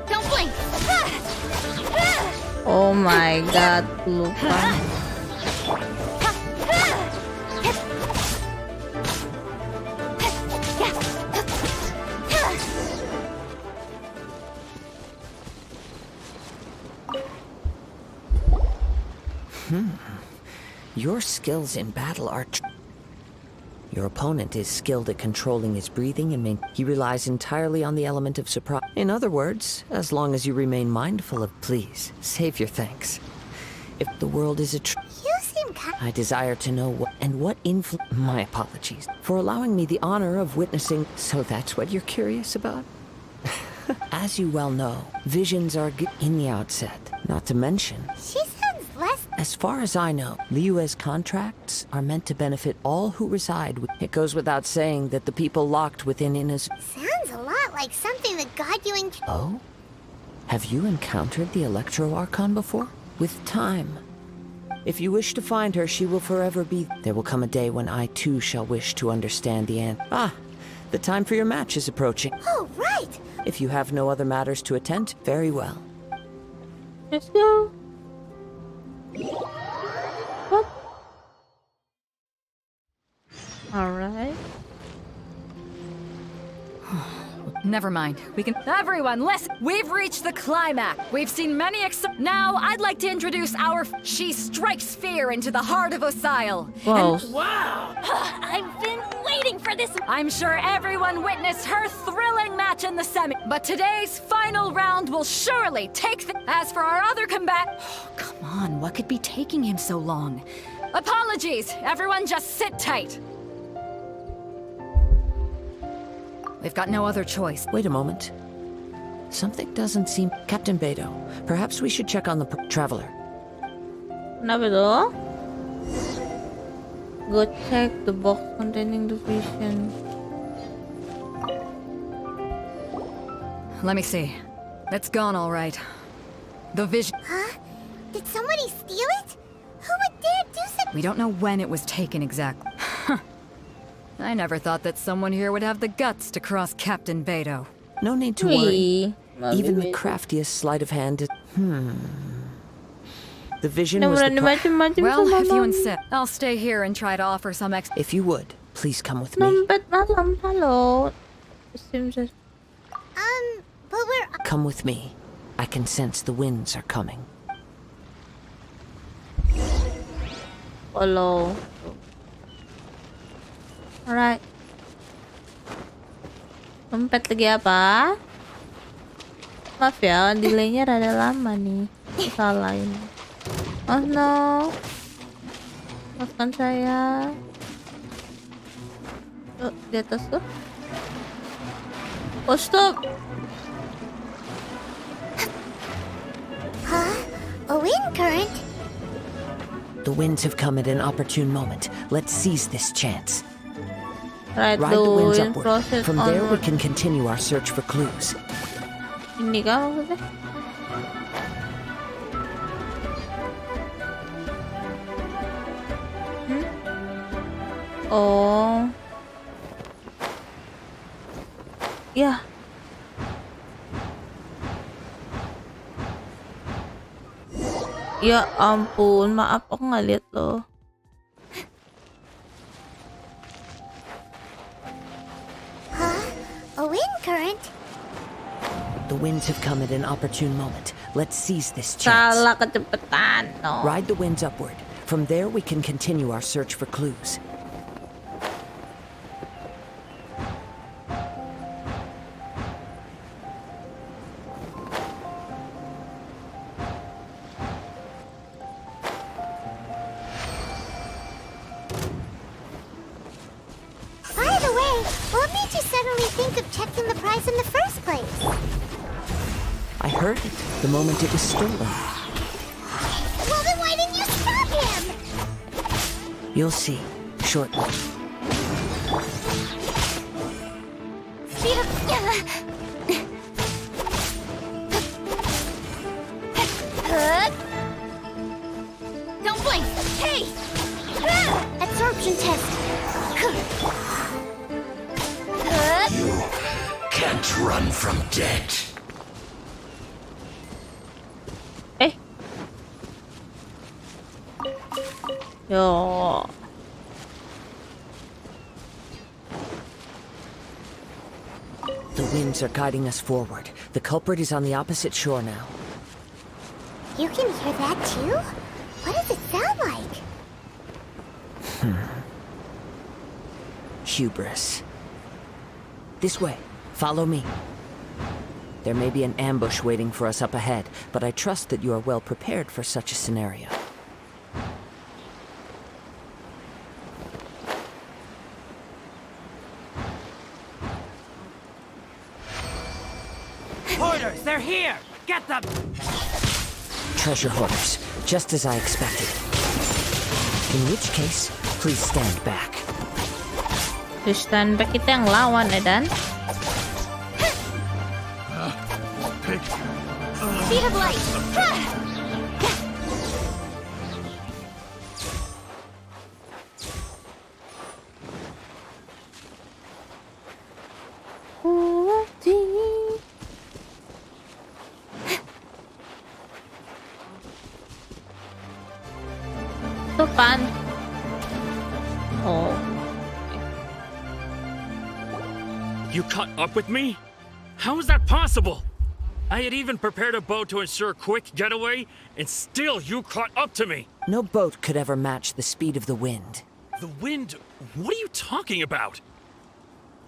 Don't blink. Oh my god, lupa. Your skills in battle are. Your opponent is skilled at controlling his breathing and he relies entirely on the element of surprise. In other words, as long as you remain mindful of, please save your thanks. If the world is a You seem kind. I desire to know what influence. My apologies for allowing me the honor of witnessing. So that's what you're curious about? As you well know, visions are in the outset. Not to mention, She sounds less. as far as I know, Liyue's contracts are meant to benefit all who reside. It goes without saying that the people locked within Ina's. Sounds a lot like something that got you in. Oh? Have you encountered the Electro Archon before? With time. If you wish to find her, she will forever be. There will come a day when I too shall wish to understand the end. The time for your match is approaching. Oh, right. If you have no other matters to attend, very well. Let's go. What? Alright. Never mind. We can. Everyone, listen! We've reached the climax. We've seen many Now, I'd like to introduce our. She strikes fear into the heart of Osile. Wow. Wow. I've been waiting for this. I'm sure everyone witnessed her thrilling match in the semi. But today's final round will surely take the. As for our other combat. Come on, what could be taking him so long? Apologies! Everyone just sit tight. We've got no other choice. Wait a moment. Something doesn't seem. Captain Beto, perhaps we should check on the traveler. Kenapa tuh? Go check the box containing the vision. Let me see. It's gone all right. The vision. Huh? Did somebody steal it? Who would dare do such? We don't know when it was taken exactly. I never thought that someone here would have the guts to cross Captain Beto. No need to worry. Even the craftiest sleight of hand is. The vision was the. Well, if you insist, I'll stay here and try to offer some If you would, please come with me. Dompet malam, halo. But we're. Come with me. I can sense the winds are coming. Follow. Alright. Dompet lagi apa? Maaf ya, delaynya rada lama nih. Salah ini. Oh no. Maafkan saya. Oh, di atas tuh. Oh, stop. Huh? A wind current? The winds have come at an opportune moment. Let's seize this chance. Ride Ride the winds in upward. process From there, we onward. can continue our search for clues. Ini kah maksudnya? Oh. Ya. Ya ampun, maaf aku nggak lihat loh. A wind current? The winds have come at an opportune moment. Let's seize this chance. Salah kecepatan. No. Ride the winds upward. From there, we can continue our search for clues. By the way, what made you suddenly think of checking the prize in the first place? I heard it the moment it was stolen. Well, then why didn't you stop him? You'll see shortly. Speed up. Don't blink! Hey! Absorption test. Can't run from death. Yo. The winds are guiding us forward. The culprit is on the opposite shore now. You can hear that too? What does it sound like? Hubris. This way. Follow me. There may be an ambush waiting for us up ahead, but I trust that you are well prepared for such a scenario. Hoarders, they're here! Get them! Treasure hoarders, just as I expected. In which case, please stand back. Terus stand back kita yang lawan ya Dan. Speed of light. Tuh kan. Oh. You caught up with me? How is that possible? I had even prepared a boat to ensure a quick getaway, and still you caught up to me. No boat could ever match the speed of the wind. The wind? What are you talking about?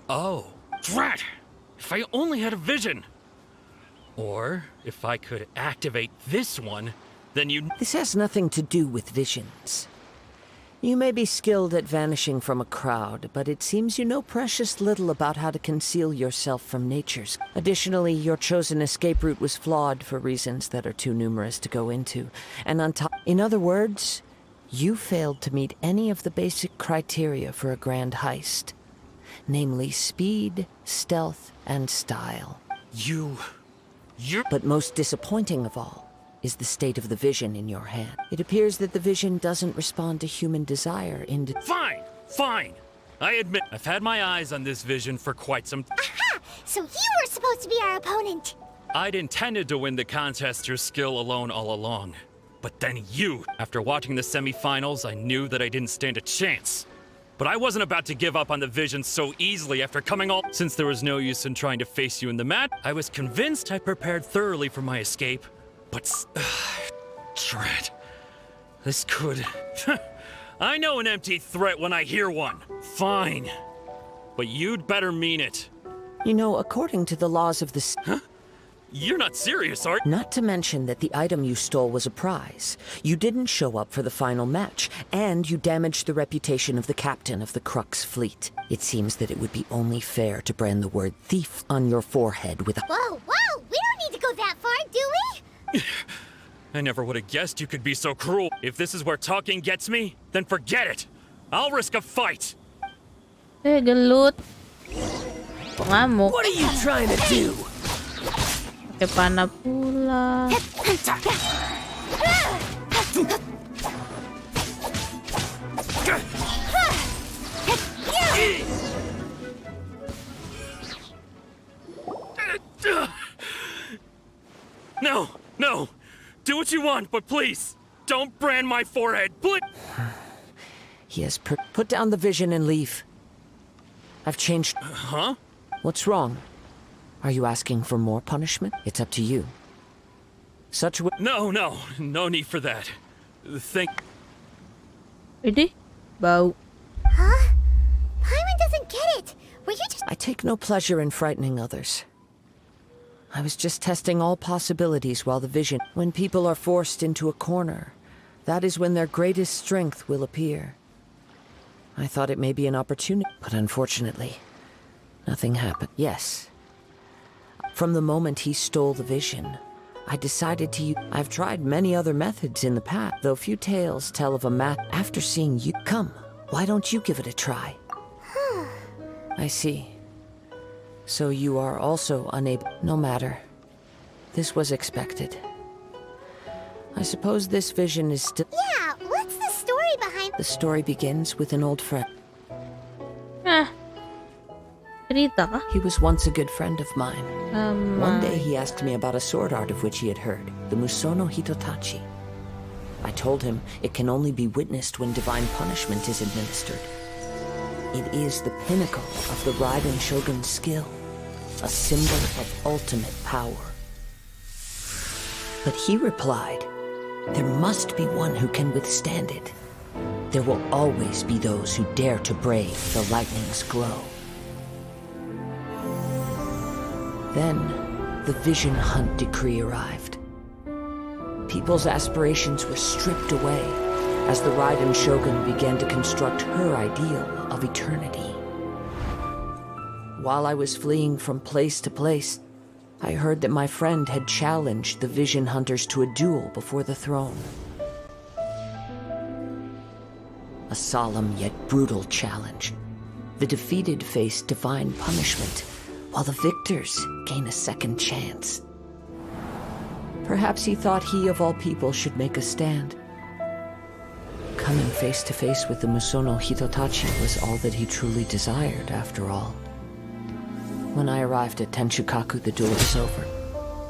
Oh, drat! If I only had a vision. Or if I could activate this one, then you... This has nothing to do with visions. You may be skilled at vanishing from a crowd, but it seems you know precious little about how to conceal yourself from nature's. Additionally, your chosen escape route was flawed for reasons that are too numerous to go into. And on top... In other words, you failed to meet any of the basic criteria for a grand heist. Namely, speed, stealth, and style. You're... But most disappointing of all is the state of the vision in your hand. It appears that the vision doesn't respond to human desire in... Fine, fine. I admit, I've had my eyes on this vision for quite some... Aha! So you were supposed to be our opponent. I'd intended to win the contest through skill alone all along. But then you, after watching the semifinals, I knew that I didn't stand a chance. But I wasn't about to give up on the vision so easily after coming all... Since there was no use in trying to face you in the mat, I was convinced I prepared thoroughly for my escape. But... Dread. This could... I know an empty threat when I hear one. Fine. But you'd better mean it. You know, according to the laws of the... Huh? You're not serious, are you? Not to mention that the item you stole was a prize. You didn't show up for the final match, and you damaged the reputation of the captain of the Crux fleet. It seems that it would be only fair to brand the word thief on your forehead with a... Whoa, whoa! We don't need to go that far, do we? I never would have guessed you could be so cruel. If this is where talking gets me, then forget it. I'll risk a fight. Gelut. Pengamuk. What are you trying to do? Pakai panah pula. No, no. Do what you want, but please, don't brand my forehead, please. He has put down the vision and leave. I've changed. Huh? What's wrong? Are you asking for more punishment? It's up to you. No need for that. Ini bau. Huh? Paimon doesn't get it. Were you just... I take no pleasure in frightening others. I was just testing all possibilities while the vision... When people are forced into a corner, that is when their greatest strength will appear. I thought it may be an opportunity, but unfortunately, nothing happened. Yes. From the moment he stole the vision, I decided to use... I've tried many other methods in the past, though few tales tell of a After seeing you... Come, why don't you give it a try? I see. So you are also unable... No matter. This was expected. I suppose this vision is still... Yeah, what's the story behind... The story begins with an old friend. Cerita kah? He was once a good friend of mine. One day he asked me about a sword art of which he had heard, the Musono Hitotachi. I told him it can only be witnessed when divine punishment is administered. It is the pinnacle of the Raiden Shogun's skill, a symbol of ultimate power. But he replied, there must be one who can withstand it. There will always be those who dare to brave the lightning's glow. Then, the Vision Hunt decree arrived. People's aspirations were stripped away as the Raiden Shogun began to construct her ideal of eternity. While I was fleeing from place to place, I heard that my friend had challenged the Vision Hunters to a duel before the throne. A solemn yet brutal challenge. The defeated face divine punishment, while the victors gain a second chance. Perhaps he thought he of all people should make a stand. Coming face to face with the Musono Hitotachi was all that he truly desired, after all. When I arrived at Tenchukaku, the duel was over.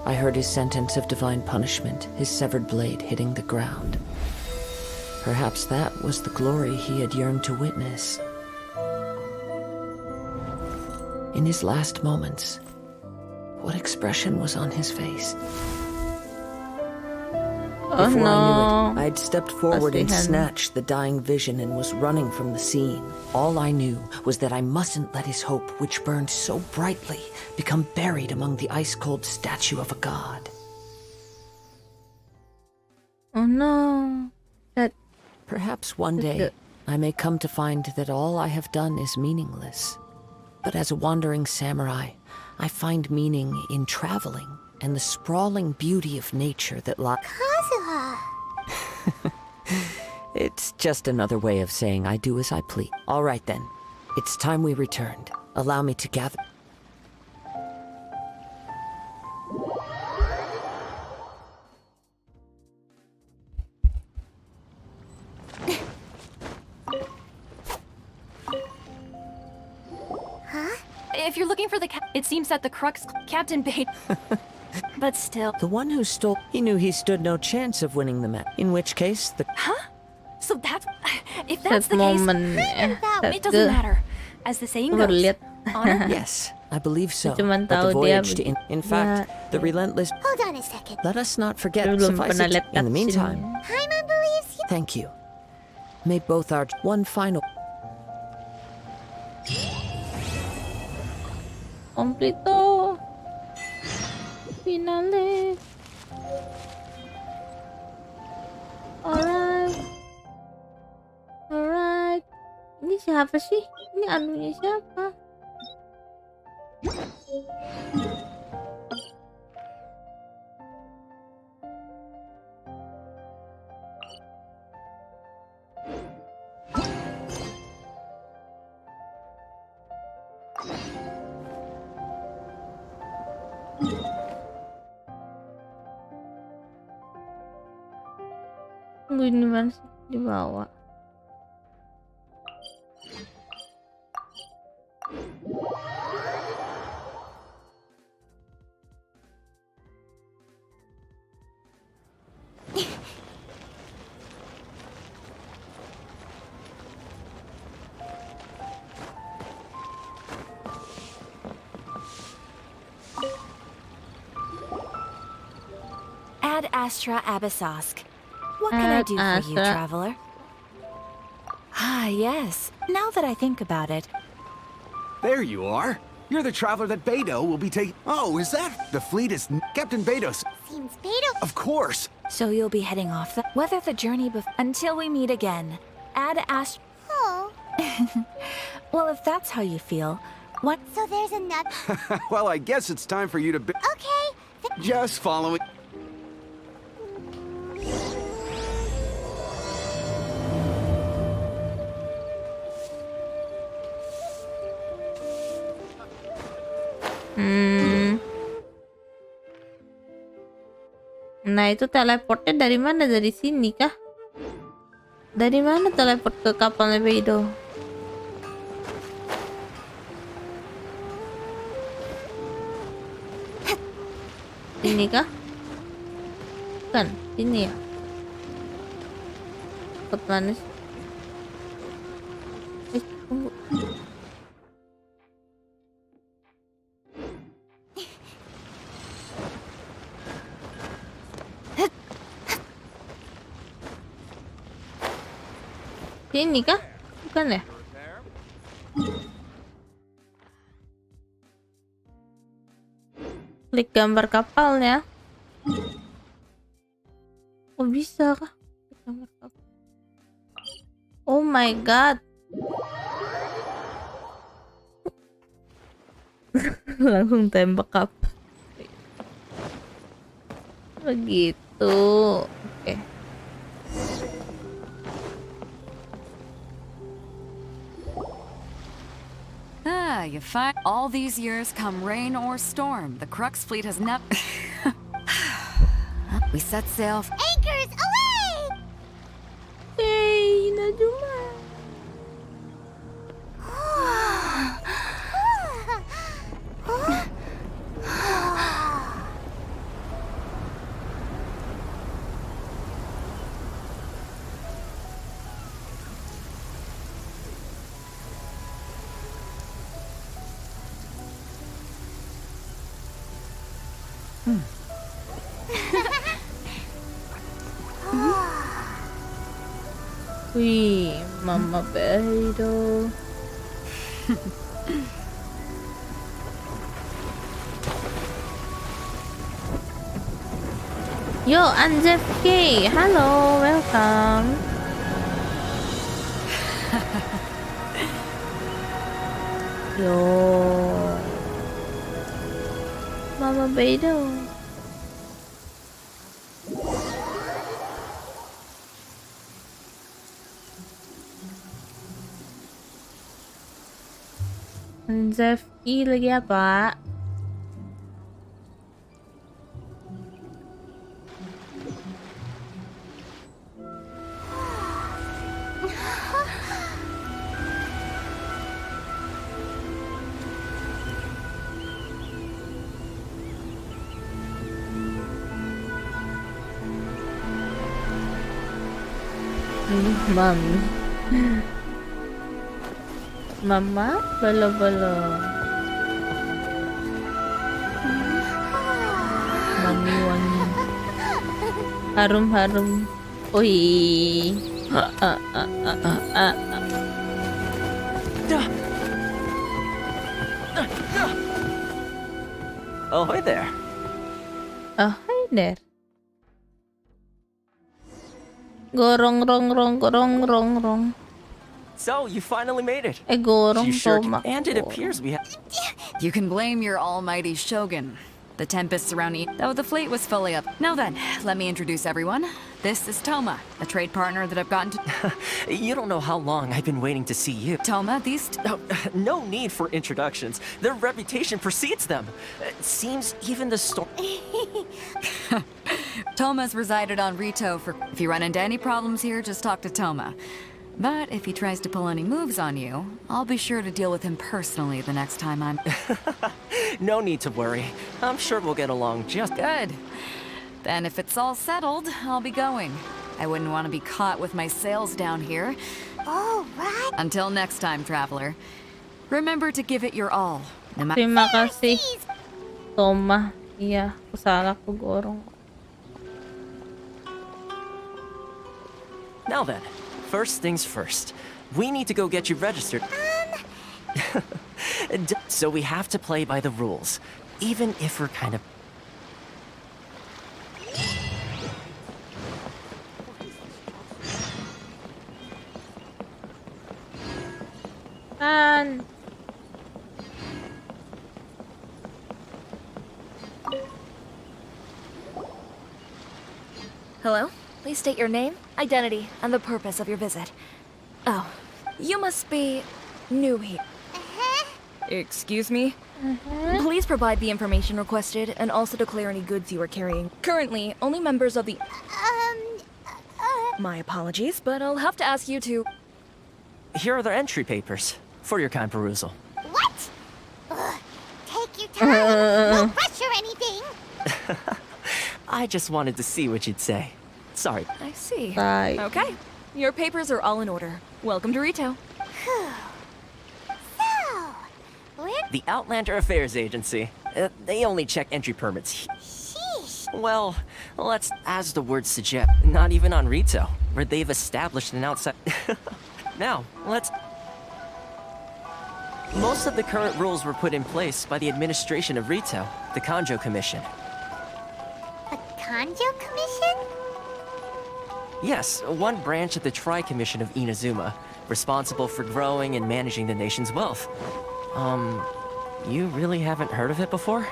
I heard his sentence of divine punishment, his severed blade hitting the ground. Perhaps that was the glory he had yearned to witness. In his last moments, what expression was on his face? Oh Before no. I knew it, I'd stepped forward and Kasihan. snatched the dying vision and was running from the scene. All I knew was that I mustn't let his hope, which burned so brightly, become buried among the ice-cold statue of a god. Oh no. Perhaps one day I may come to find that all I have done is meaningless. But as a wandering samurai, I find meaning in traveling and the sprawling beauty of nature that lies. Kazuha! It's just another way of saying I do as I please. All right then, it's time we returned. Allow me to gather. If you're looking for the it seems that the crux Captain Bait. But still. The one who stole, he knew he stood no chance of winning the match. In which case, the... Huh? So that's... If that's the momen case, it doesn't matter. As the saying goes. Honor? Yes, I believe so. Cuman But the tahu voyage dia in fact, the relentless... Hold on a second. Let us not forget, Belum suffice pernah it, lihat in the cutscene. meantime, Paimon believes you. thank you. May both our... One final... Completo. Finale. Alright. Alright. Ini siapa sih? Ini anunya siapa? Tunggu, ini mana sih? Di bawah. Ad Astra Abyssosque. What can I do for you, traveler? Ah, yes. Now that I think about it. There you are. You're the traveler that Beto will be taking. Oh, is that? The fleet is Captain Beto's. Seems Beto. Of course. So you'll be heading off weather the journey until we meet again. Ad Astra. Oh. Well, if that's how you feel, what? So there's another. Well, I guess it's time for you to. Okay. Just follow it. Nah, itu teleportnya dari mana? Dari sini kah? Dari mana teleport ke kapalnya Beidou? Sini kah? Bukan, sini ya. Ke mana sih? Tunggu. Sini kah? Bukan ya? Klik gambar kapalnya. Oh, bisa kah? Klik gambar kapal. Oh my god. Langsung tembak kapal. Begitu. Oke. You find all these years, come rain or storm, the Crux fleet has never. We set sail. Anchors away! Hey, Najuma. Wih, Mama Beidou. Yo, NSFW, halo, welcome. Yo, Mama Beidou. NSFW lagi apa? Mami. Mama, bolo-bolo. Wangi wangi. Harum-harum. Wih. Oh, hi there. Oh, hi there. Gorong rong rong gorong rong rong. So, you finally made it. Gorong You sure tomak. and it appears we have. You can blame your almighty shogun. The tempests around though the fleet was fully up. Now then, let me introduce everyone. This is Toma, a trade partner that I've gotten to. You don't know how long I've been waiting to see you. Toma, these. Oh, no need for introductions. Their reputation precedes them. It seems even the storm. Toma's resided on Rito for... If you run into any problems here, just talk to Toma. But if he tries to pull any moves on you, I'll be sure to deal with him personally the next time I'm... No need to worry. I'm sure we'll get along just... Good. Then if it's all settled, I'll be going. I wouldn't want to be caught with my sails down here. All right. Until next time, traveler. Remember to give it your all. No Terima kasih. Toma. Iya, kusala ko gorong. Now then, first things first. We need to go get you registered. So we have to play by the rules, even if we're kind of... Hello? Please state your name, identity, and the purpose of your visit. Oh, you must be new here. Excuse me? Please provide the information requested and also declare any goods you are carrying. Currently, only members of the... My apologies, but I'll have to ask you to... Here are the entry papers for your kind perusal. What? Ugh, take your time. No rush or anything. I just wanted to see what you'd say. Sorry. I see. Bye. Okay. Your papers are all in order. Welcome to Rito. The Outlander Affairs Agency. They only check entry permits. Sheesh. Well, let's, as the word suggests, not even on Rito, where they've established an outside... Now, let's... Most of the current rules were put in place by the administration of Rito, the Kanjo Commission. The Kanjo Commission? Yes, one branch of the Tri-Commission of Inazuma, responsible for growing and managing the nation's wealth. You really haven't heard of it before?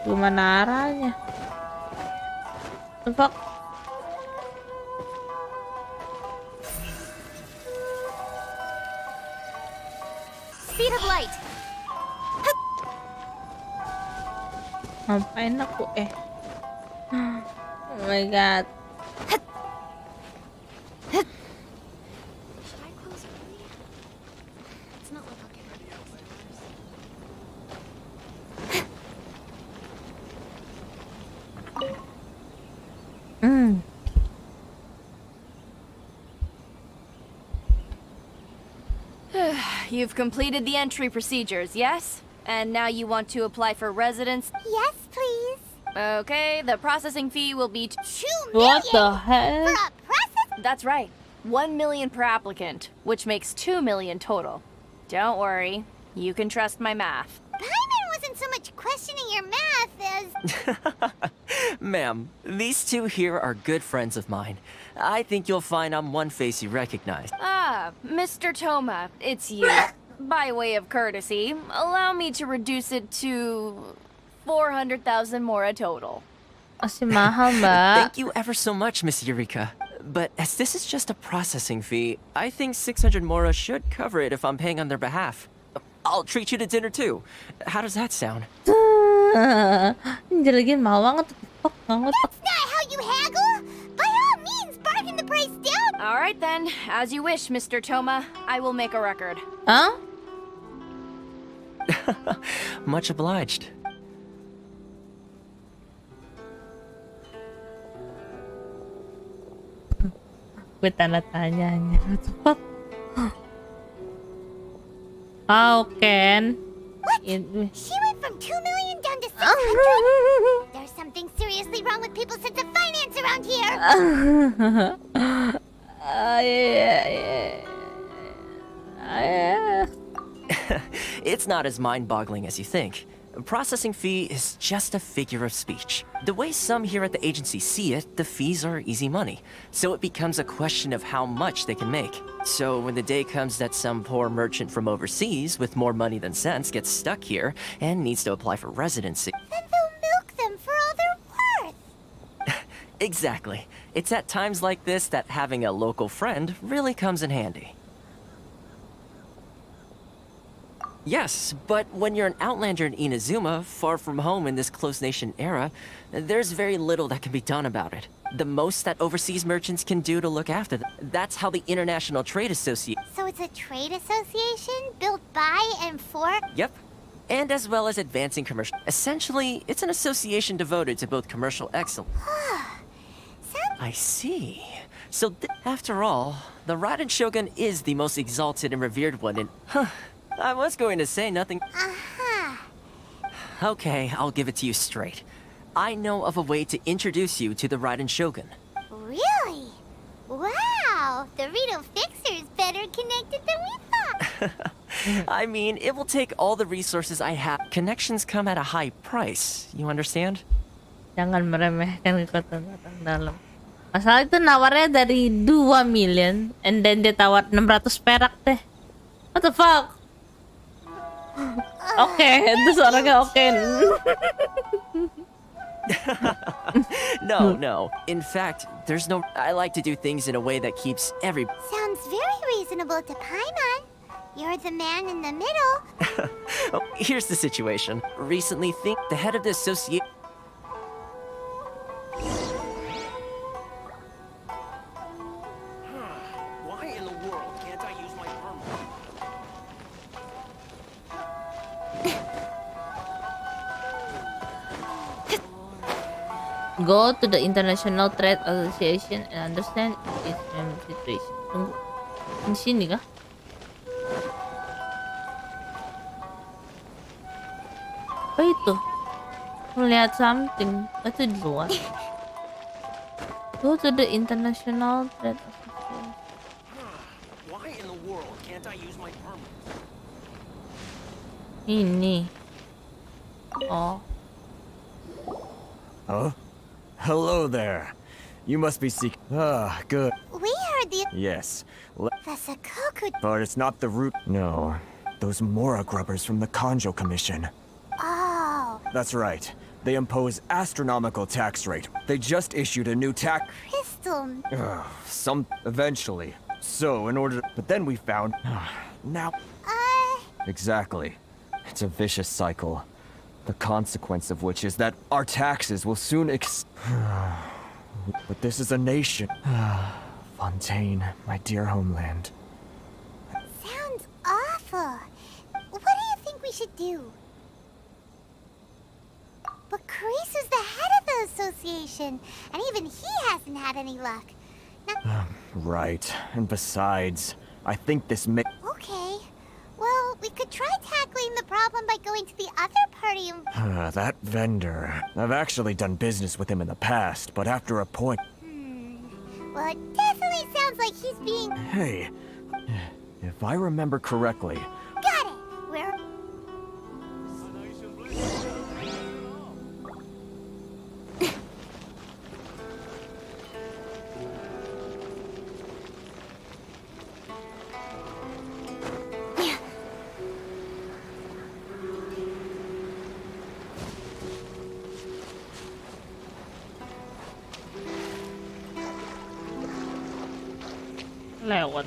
Gimana arahnya? The fuck? Speed of light. Ngapain aku Oh my god. Should I close early? It's not like I'll get any hours. You've completed the entry procedures, yes? And now you want to apply for residence? Yes, please. Okay, the processing fee will be 2 million. What the heck? For a process? That's right. 1 million per applicant, which makes 2 million total. Don't worry, you can trust my math. Paimon wasn't so much questioning your math as... Ma'am, these two here are good friends of mine. I think you'll find I'm one face you recognize. Ah, Mr. Toma, it's you. By way of courtesy, allow me to reduce it to 400,000 mora total. Kasi mahal ba? Thank you ever so much, Miss Eureka. But as this is just a processing fee, I think 600 mora should cover it if I'm paying on their behalf. I'll treat you to dinner too. How does that sound? Hindi lagi mahal banget. That's not how you haggle! By all means, bargain the price down! All right then, as you wish, Mr. Toma. I will make a record. Huh? Much obliged. Gue tanda tanyanya. What the fuck? How can... What? She went from 2 million down to 600? There's something seriously wrong with people's sense of finance around here! It's not as mind-boggling as you think. A processing fee is just a figure of speech. The way some here at the agency see it, the fees are easy money. So it becomes a question of how much they can make. So when the day comes that some poor merchant from overseas with more money than sense gets stuck here and needs to apply for residency... Then they'll milk them for all they're worth! Exactly. It's at times like this that having a local friend really comes in handy. Yes, but when you're an outlander in Inazuma, far from home in this closed nation era, there's very little that can be done about it. The most that overseas merchants can do to look after them. That's how the International Trade Association... So it's a trade association built by and for? Yep. And as well as advancing commercial... Essentially, it's an association devoted to both commercial excellence... I see. So after all, the Raiden Shogun is the most exalted and revered one in... I was going to say nothing... Okay, I'll give it to you straight. I know of a way to introduce you to the Raiden Shogun. Really? Wow! The Rito Fixer is better connected than we thought! I mean, it will take all the resources I have. Connections come at a high price, you understand? Jangan meremehkan kekuatan datang dalam. Masalah itu nawarnya dari 2 million, and then dia tawar 600 perak deh. What the fuck? Oke, itu suaranya oke. No. In fact, there's no... I like to do things in a way that keeps every... Sounds very reasonable to Paimon. You're the man in the middle. Here's the situation. Recently, the head of the association... Why in the world can't I use my permit? Go to the International Trade Association and understand its member situation. Tunggu. Di sini kah? Apa itu? Melihat something. Itu di luar. Go to the International Trade Association. Why in the world can't I use my permit? Ini. Oh. Huh? Hello there. You must be seeking... Ah, good. We heard the... Yes. The Sakoku... But it's not the root... No. Those Mora grubbers from the Kanjo Commission. Oh. That's right. They impose astronomical tax rate. They just issued a new tax... Crystal... Eventually. So, in order... But then we found... Now... Exactly. It's a vicious cycle. The consequence of which is that our taxes will soon But this is a nation. Fontaine, my dear homeland. Sounds awful. What do you think we should do? But Carisu's the head of the association, and even he hasn't had any luck. Now... Right. And besides, I think this may... Okay. Well, we could try tackling the problem by going to the other party and... That vendor. I've actually done business with him in the past, but after a point... Well, it definitely sounds like he's being... Hey, if I remember correctly... Got it! Where... Lewat.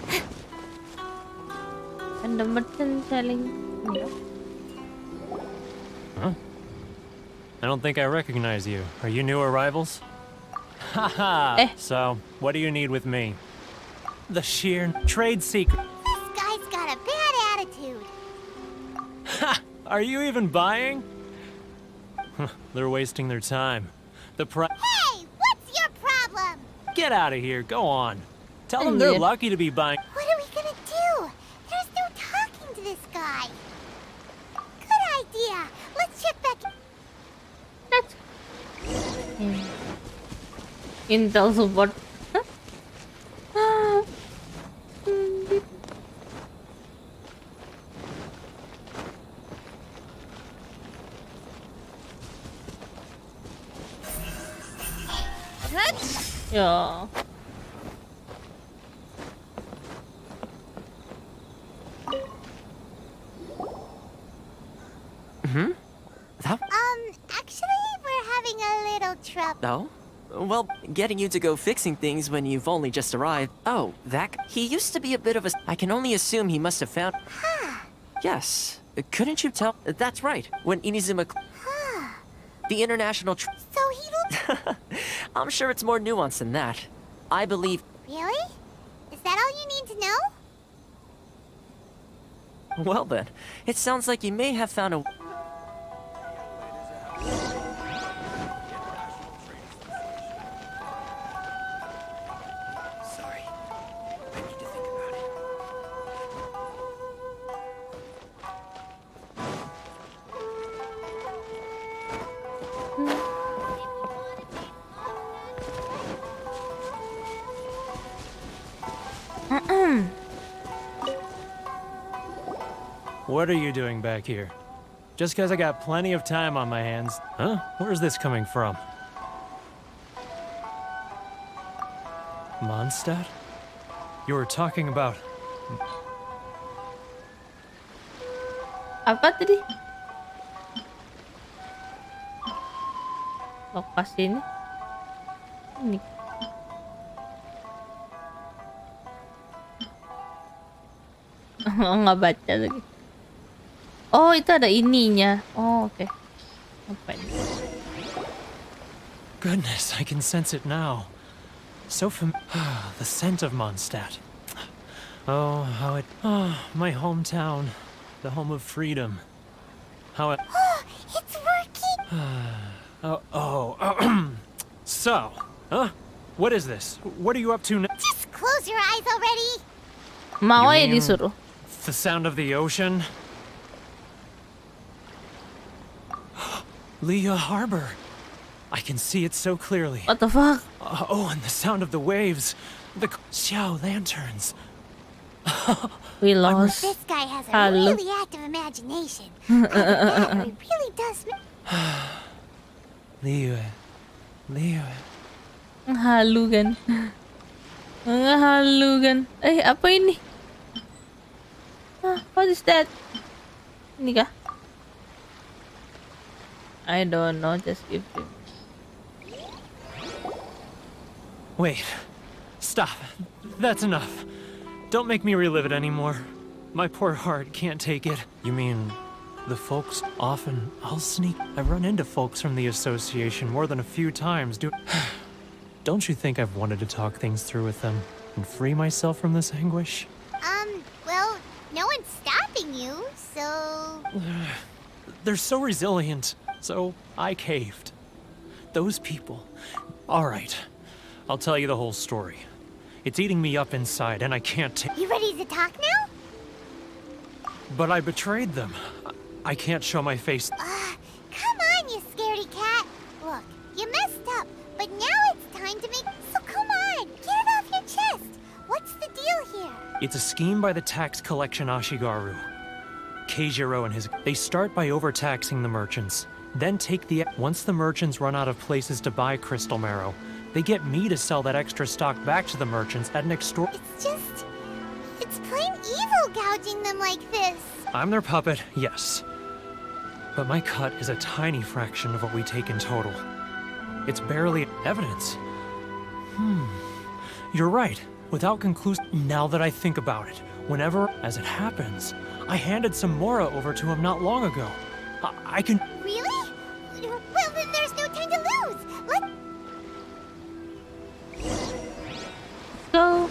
And the merchant selling... Huh? I don't think I recognize you. Are you new arrivals? Haha! So, what do you need with me? The sheer trade secret. This guy's got a bad attitude. Ha! Are you even buying? They're wasting their time. The price... Hey! What's your problem? Get out of here. Go on. Tell them they're lucky to be buying... What are we gonna do? There's no talking to this guy. Good idea. Let's check back... That's... Intel support. Yeah. That... Actually, we're having a little trouble. Oh? Well, getting you to go fixing things when you've only just arrived. Oh, he used to be a bit of a... I can only assume he must have found... Yes. Couldn't you tell? That's right. When Inizuma... The international... So he... I'm sure it's more nuanced than that. I believe... Really? Is that all you need to know? Well then, it sounds like you may have found a... Sorry. I need to think about it. What are you doing back here? Just because I got plenty of time on my hands. Huh? Where's this coming from? Mondstadt? You were talking about... Apa tadi? Lokasi ini? Ini. Nggak baca lagi. Oh, itu ada ininya. Oh, oke. Apa ini? Goodness, I can sense it now. So the scent of Mondstadt. Oh, how it... Oh, my hometown. The home of freedom. How it... It's working! So, huh? What is this? What are you up to now? Just close your eyes already! Mau aja disuruh. The sound of the ocean? Leah Harbor. I can see it so clearly. What the fuck? Oh, and the sound of the waves. The Xiao lanterns. We lost. This guy has a Hello. really active imagination. It really does. Leah. Halu kan. Halu kan. Apa ini? What is that? Ini kah? I don't know, just give him. Wait. Stop. That's enough. Don't make me relive it anymore. My poor heart can't take it. You mean the folks often... I'll sneak... I run into folks from the association more than a few times. Don't you think I've wanted to talk things through with them and free myself from this anguish? Well, no one's stopping you, so... They're so resilient. So I caved. Those people... Alright. I'll tell you the whole story. It's eating me up inside and I can't take... You ready to talk now? But I betrayed them. I can't show my face. Come on, you scaredy cat. Look, you messed up, but now it's time to make... So come on, get it off your chest. What's the deal here? It's a scheme by the tax collection Ashigaru. Keijiro and his... They start by overtaxing the merchants. Then take the... Once the merchants run out of places to buy crystal marrow, they get me to sell that extra stock back to the merchants at an extra... It's plain evil gouging them like this. I'm their puppet, yes. But my cut is a tiny fraction of what we take in total. It's barely evidence. You're right. Without conclusive... Now that I think about it, whenever, as it happens, I handed some Mora over to him not long ago. I can... Really? Well, then there's no time to lose. Let's go.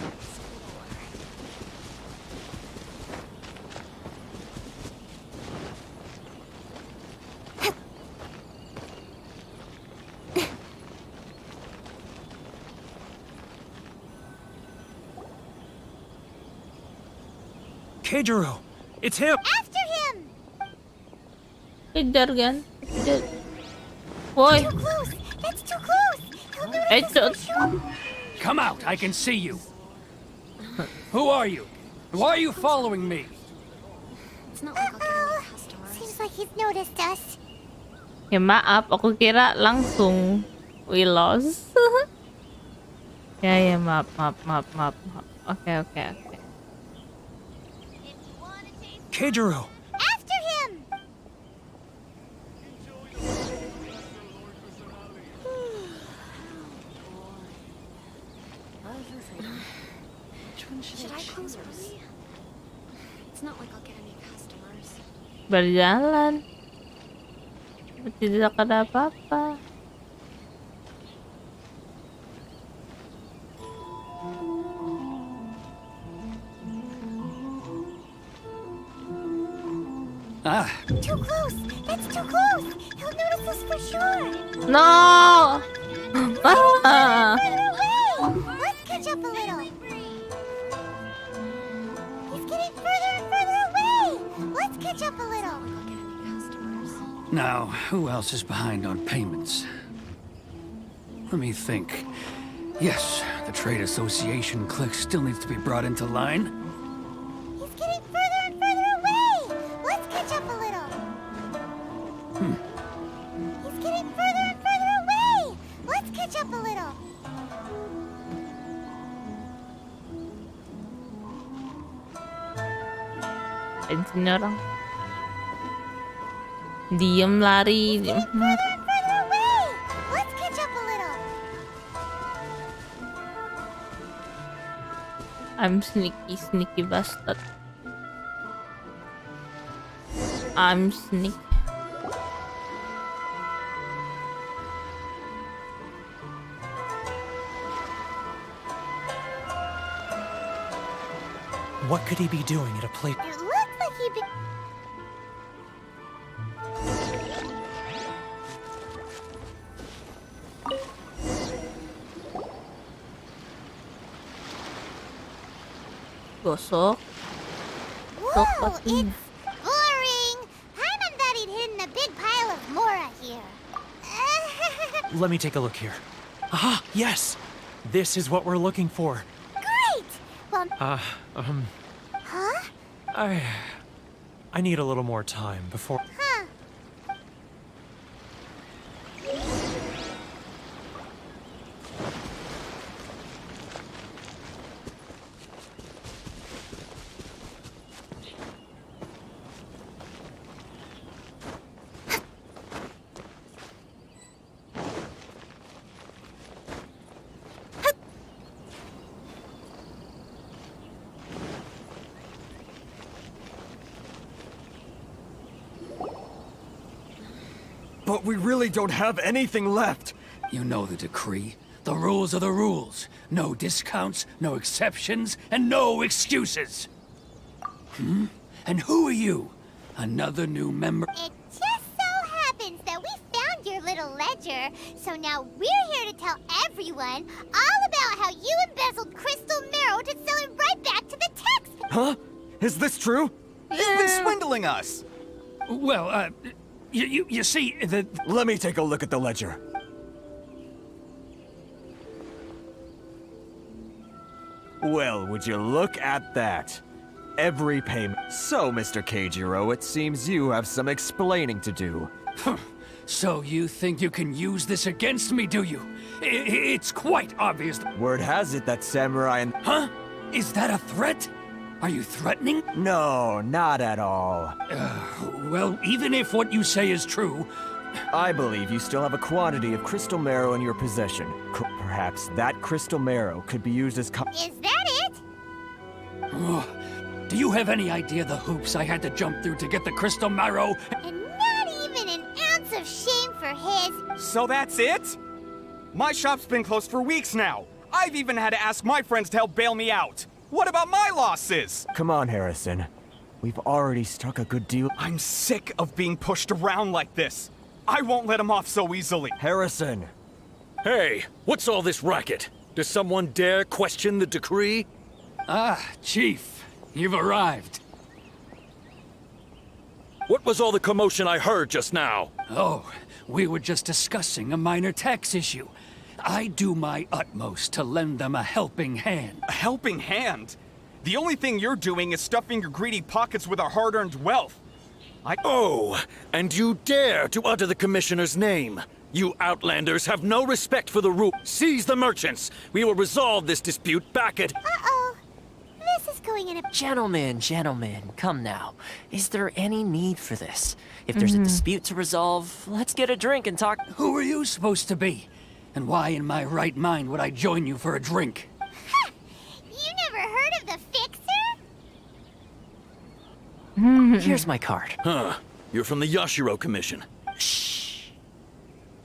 Keijiro! It's him! After him! Kejar kan? Kejar. Woi. Too close! That's too close! He'll do it for sure. Come out, I can see you. Who are you? Why are you following me? It's not like seems like he's noticed us. Ya maaf, aku kira langsung we lost. Ya maaf. Oke. Keijiro! After him! It's not like I'll get any customers. Berjalan. Tidak ada apa-apa. Too close! That's too close! He'll notice us for sure! No! Let's catch up a little! He's getting further and further away! Let's catch up a little! Now, who else is behind on payments? Let me think. Yes, the trade association clique still needs to be brought into line. He's getting further and further away! Let's catch up a little! He's getting further and further away! Let's catch up a little! Ini orang. Diem lari. Further and further away! Let's catch up a little! I'm sneaky bastard. I'm sneaky. What could he be doing at a place? It looks like he'd be... Gosok. Whoa, it's boring! Hyman thought he'd hidden a big pile of Mora here. Let me take a look here. Ah, yes! This is what we're looking for. Great! Well... Huh? I need a little more time before... Huh. But we really don't have anything left. You know the decree. The rules are the rules. No discounts, no exceptions, and no excuses. And who are you? Another new member? It just so happens that we found your little ledger, so now we're here to tell everyone all about how you embezzled crystal marrow to sell it right back to the tax... Huh? Is this true? You've been swindling us! Well, you see, Let me take a look at the ledger. Well, would you look at that? Every payment. So, Mr. Keijiro, it seems you have some explaining to do. So you think you can use this against me, do you? It's quite obvious. Word has it that Samurai and... Huh? Is that a threat? Are you threatening? No, not at all. Well, even if what you say is true... I believe you still have a quantity of crystal marrow in your possession. Perhaps that crystal marrow could be used as... Is that it? Do you have any idea the hoops I had to jump through to get the crystal marrow? And not even an ounce of shame for his... So that's it? My shop's been closed for weeks now. I've even had to ask my friends to help bail me out. What about my losses? Come on, Harrison. We've already struck a good deal. I'm sick of being pushed around like this. I won't let him off so easily. Harrison! Hey, what's all this racket? Does someone dare question the decree? Ah, Chief, you've arrived. What was all the commotion I heard just now? Oh, we were just discussing a minor tax issue. I do my utmost to lend them a helping hand. A helping hand? The only thing you're doing is stuffing your greedy pockets with our hard-earned wealth. Oh, and you dare to utter the Commissioner's name. You Outlanders have no respect for the rule. Seize the merchants. We will resolve this dispute back at... Uh-oh. This is going in a... Gentlemen, come now. Is there any need for this? If there's a dispute to resolve, let's get a drink and talk... Who are you supposed to be? And why in my right mind would I join you for a drink? You never heard of the Fixer? Here's my card. Huh. You're from the Yashiro Commission. Shh.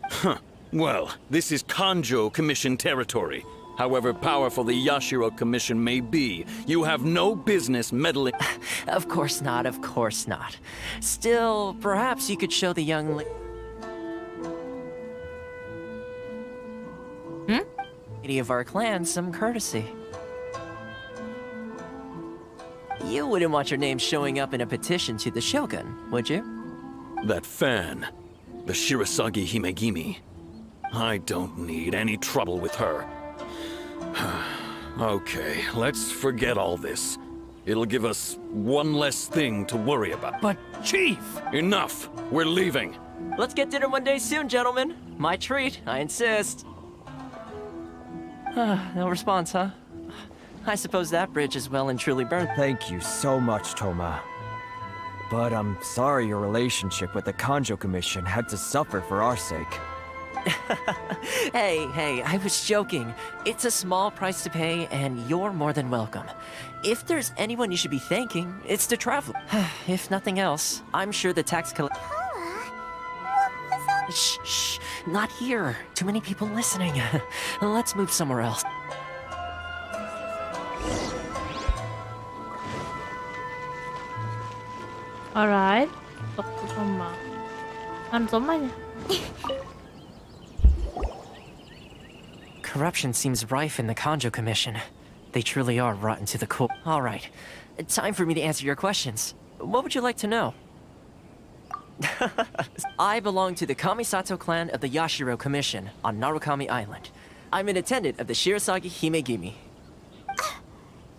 Huh. Well, this is Kanjo Commission territory. However powerful the Yashiro Commission may be, you have no business meddling. Of course not, of course not. Still, perhaps you could show the young lady of our clan some courtesy. You wouldn't want your name showing up in a petition to the Shogun, would you? That fan, the Shirasagi Himegimi. I don't need any trouble with her. Okay, let's forget all this. It'll give us one less thing to worry about. But, Chief! Enough! We're leaving. Let's get dinner one day soon, gentlemen. My treat, I insist. No response, huh? I suppose that bridge is well and truly burned. Thank you so much, Toma. But I'm sorry your relationship with the Kanjo Commission had to suffer for our sake. Hey, I was joking. It's a small price to pay, and you're more than welcome. If there's anyone you should be thanking, it's the traveler. If nothing else, I'm sure the tax collector. Shh, not here. Too many people listening. Let's move somewhere else. Alright. Dokter Toma. Kan Tomanya. Corruption seems rife in the Kanjo Commission. They truly are rotten to the core. All right, time for me to answer your questions. What would you like to know? I belong to the Kamisato clan of the Yashiro Commission on Narukami Island. I'm an attendant of the Shirasagi Himegimi.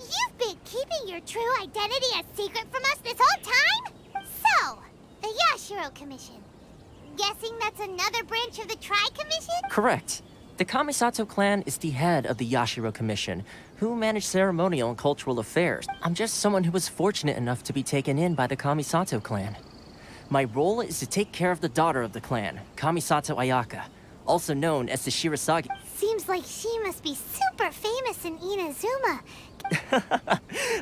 You've been keeping your true identity a secret from us this whole time? So, the Yashiro Commission. Guessing that's another branch of the Tri-Commission? Correct. The Kamisato clan is the head of the Yashiro Commission, who manage ceremonial and cultural affairs. I'm just someone who was fortunate enough to be taken in by the Kamisato clan. My role is to take care of the daughter of the clan, Kamisato Ayaka, also known as the Shirasagi. Seems like she must be super famous in Inazuma.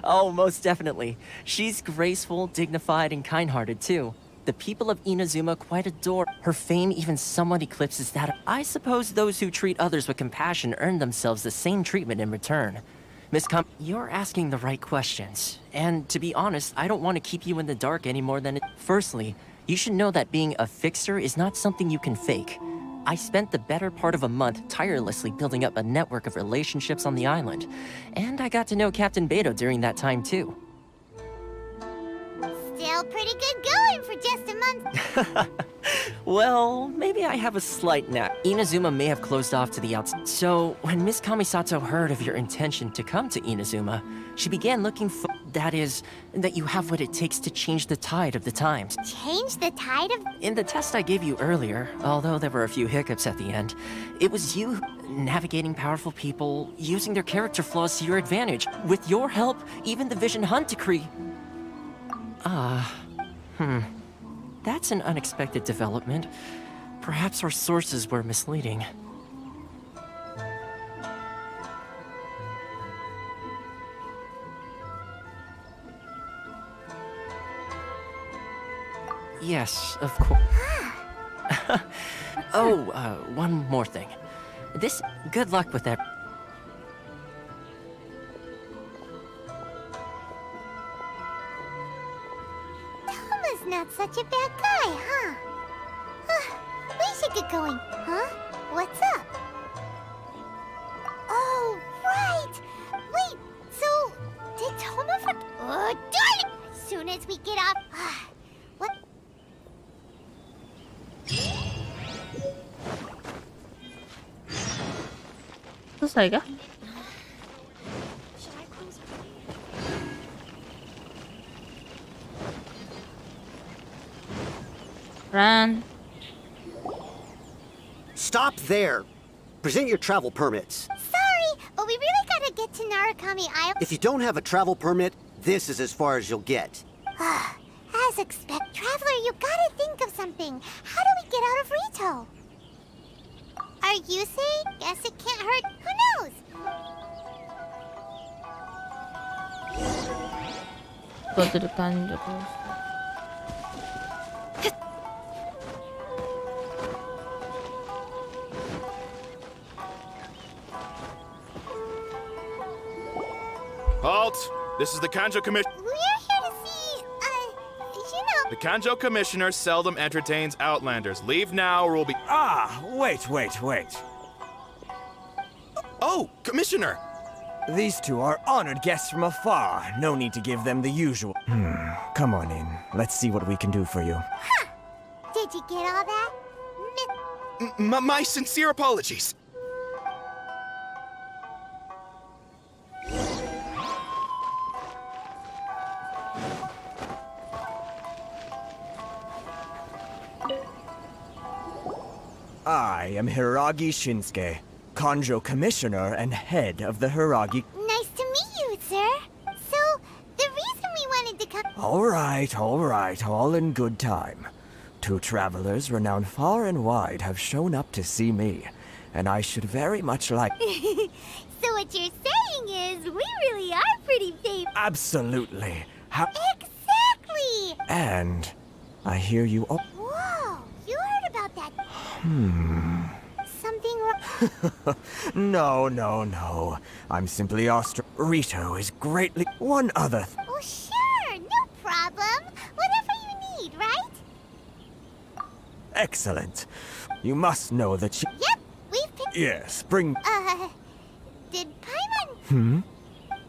Oh, most definitely. She's graceful, dignified, and kind-hearted, too. The people of Inazuma quite adore her. Fame even somewhat eclipses that of... I suppose those who treat others with compassion earn themselves the same treatment in return. Miss you're asking the right questions. And to be honest, I don't want to keep you in the dark any more than... Firstly, you should know that being a fixer is not something you can fake. I spent the better part of a month tirelessly building up a network of relationships on the island. And I got to know Captain Beto during that time, too. Still pretty good going for just a month. Well, maybe I have a slight knack. Inazuma may have closed off to the outside. So, when Miss Kamisato heard of your intention to come to Inazuma, she began looking for... That is, that you have what it takes to change the tide of the times. Change the tide of... In the test I gave you earlier, although there were a few hiccups at the end, it was you navigating powerful people, using their character flaws to your advantage. With your help, even the Vision Hunt decree... That's an unexpected development. Perhaps our sources were misleading. Yes, of course. One more thing. Good luck with that. Toma's not such a bad guy, huh? We should get going. Huh? What's up? Oh, right! Wait, so... Did Toma Oh, darn it! As soon as we get off... What? Selesai kah? Run. Stop there! Present your travel permits. Sorry, but we really gotta get to Narukami Island. If you don't have a travel permit, this is as far as you'll get. As expect, Traveler, you gotta think of something. How do we get out of Rito? Are you saying? Guess it can't hurt. Who knows? Go to the kanjo coaster. Halt! This is the Kanjo Commission. We're here to see, you know. The Kanjo Commissioner seldom entertains Outlanders. Leave now or we'll be. Ah, wait. Oh, Commissioner! These two are honored guests from afar. No need to give them the usual. Come on in. Let's see what we can do for you. Huh. Did you get all that? My sincere apologies. I am Hiragi Shinsuke, Kanjo Commissioner and head of the Hiragi. Nice to meet you, sir. So, the reason we wanted to come... All right, all in good time. Two travelers renowned far and wide have shown up to see me, and I should very much like... So what you're saying is, we really are pretty famous. Absolutely. Exactly! And I hear you... Whoa, you heard about that... Something wrong? No. I'm simply Rito is greatly... One other... Oh, sure, no problem. Whatever you need, right? Excellent. You must know that she... Yep, we've picked... Yes, bring... Did Paimon...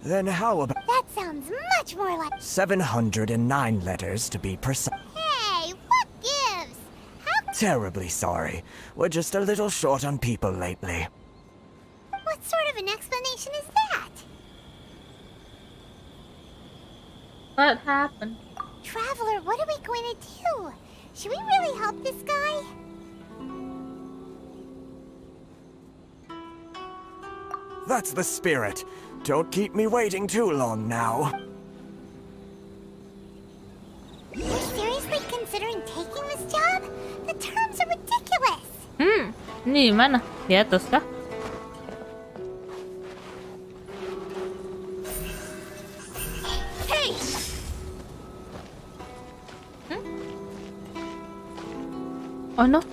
Then how about... That sounds much more like... 709 letters to be precise. Hey, what gives? Terribly sorry. We're just a little short on people lately. What sort of an explanation is that? What happened? Traveler, what are we going to do? Should we really help this guy? That's the spirit. Don't keep me waiting too long now. You're seriously considering taking this job? The terms are ridiculous. Ini di mana? Di atas kah? Hey! Oh no.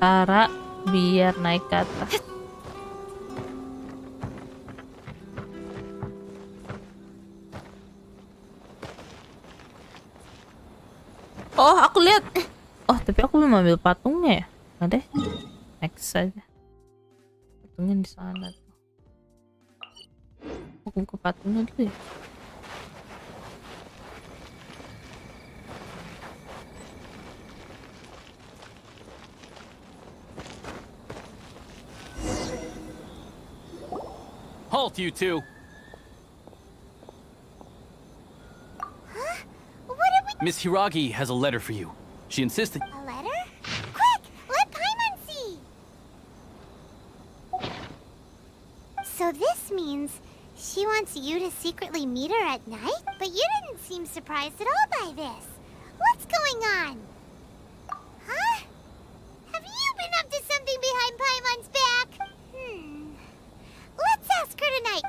SARA biar naik ke atas. Oh, aku lihat. Oh, tapi aku belum ambil patungnya ya. Nggak deh. Next saja. Patungnya di sana tuh. Aku buka patungnya dulu ya. Halt, you two! Huh? What are we... Miss Hiragi has a letter for you. She insisted... A letter? Quick! Let Paimon see! So this means she wants you to secretly meet her at night? But you didn't seem surprised at all by this. What's going on? Huh? Have you been up to something behind Paimon's back? Let's ask her tonight.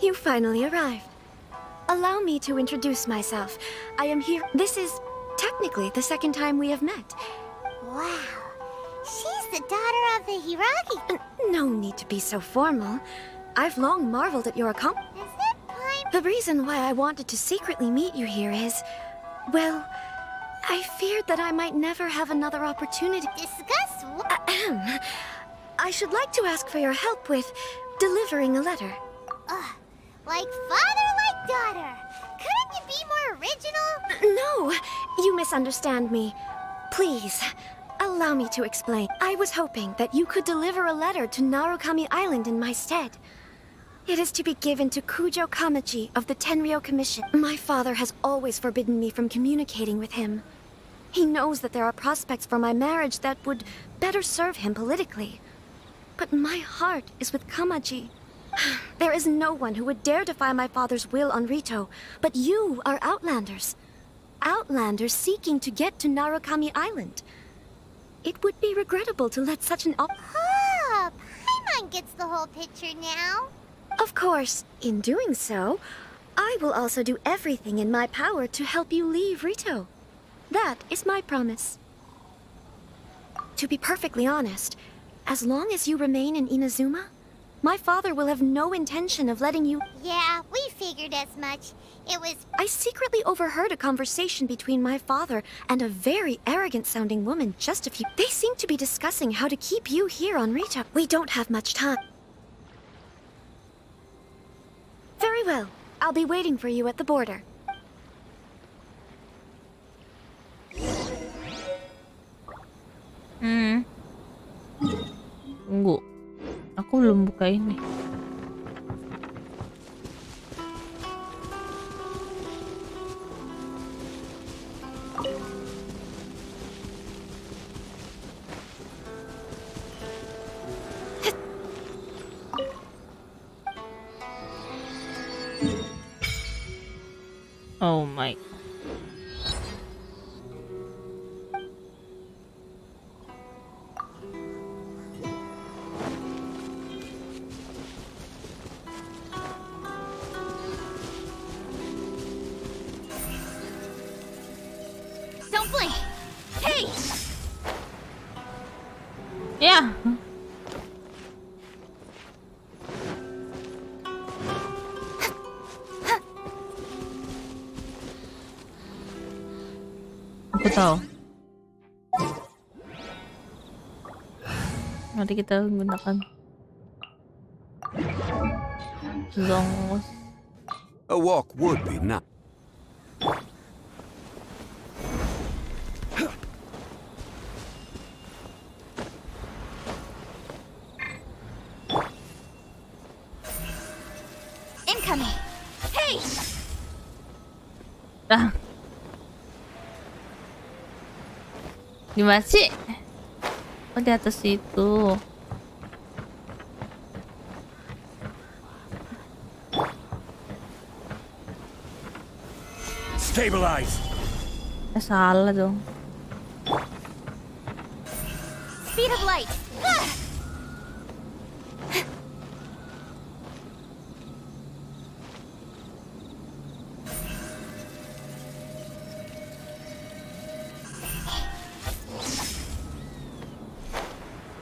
You finally arrived. Allow me to introduce myself. I am here. This is technically the second time we have met. Wow. She's the daughter of the Hiragi. No need to be so formal. I've long marveled at your accomplishment. Is that Paimon? The reason why I wanted to secretly meet you here is, well, I feared that I might never have another opportunity. Discuss what? I should like to ask for your help with delivering a letter. Like father, like daughter. Couldn't you be more original? No, you misunderstand me. Please, allow me to explain. I was hoping that you could deliver a letter to Narukami Island in my stead. It is to be given to Kujo Kamaji of the Tenryou Commission. My father has always forbidden me from communicating with him. He knows that there are prospects for my marriage that would better serve him politically. But my heart is with Kamaji. There is no one who would dare defy my father's will on Rito, but you are outlanders. Outlanders seeking to get to Narukami Island. It would be regrettable to let such an Paimon gets the whole picture now. Of course, in doing so, I will also do everything in my power to help you leave Rito. That is my promise. To be perfectly honest, as long as you remain in Inazuma, my father will have no intention of letting you... Yeah, we figured as much. I secretly overheard a conversation between my father and a very arrogant-sounding woman just a few... They seem to be discussing how to keep you here on Rito. We don't have much time. Very well. I'll be waiting for you at the border. Tunggu. Aku belum buka ini. Oh my. Don't blink. Hey. Yeah. Aku tahu. Mari kita gunakan zongos. A walk would be nice. Incoming. Hey. Di mana sih? Oh, di atas itu. Stabilize. Salah dong. Speed of light.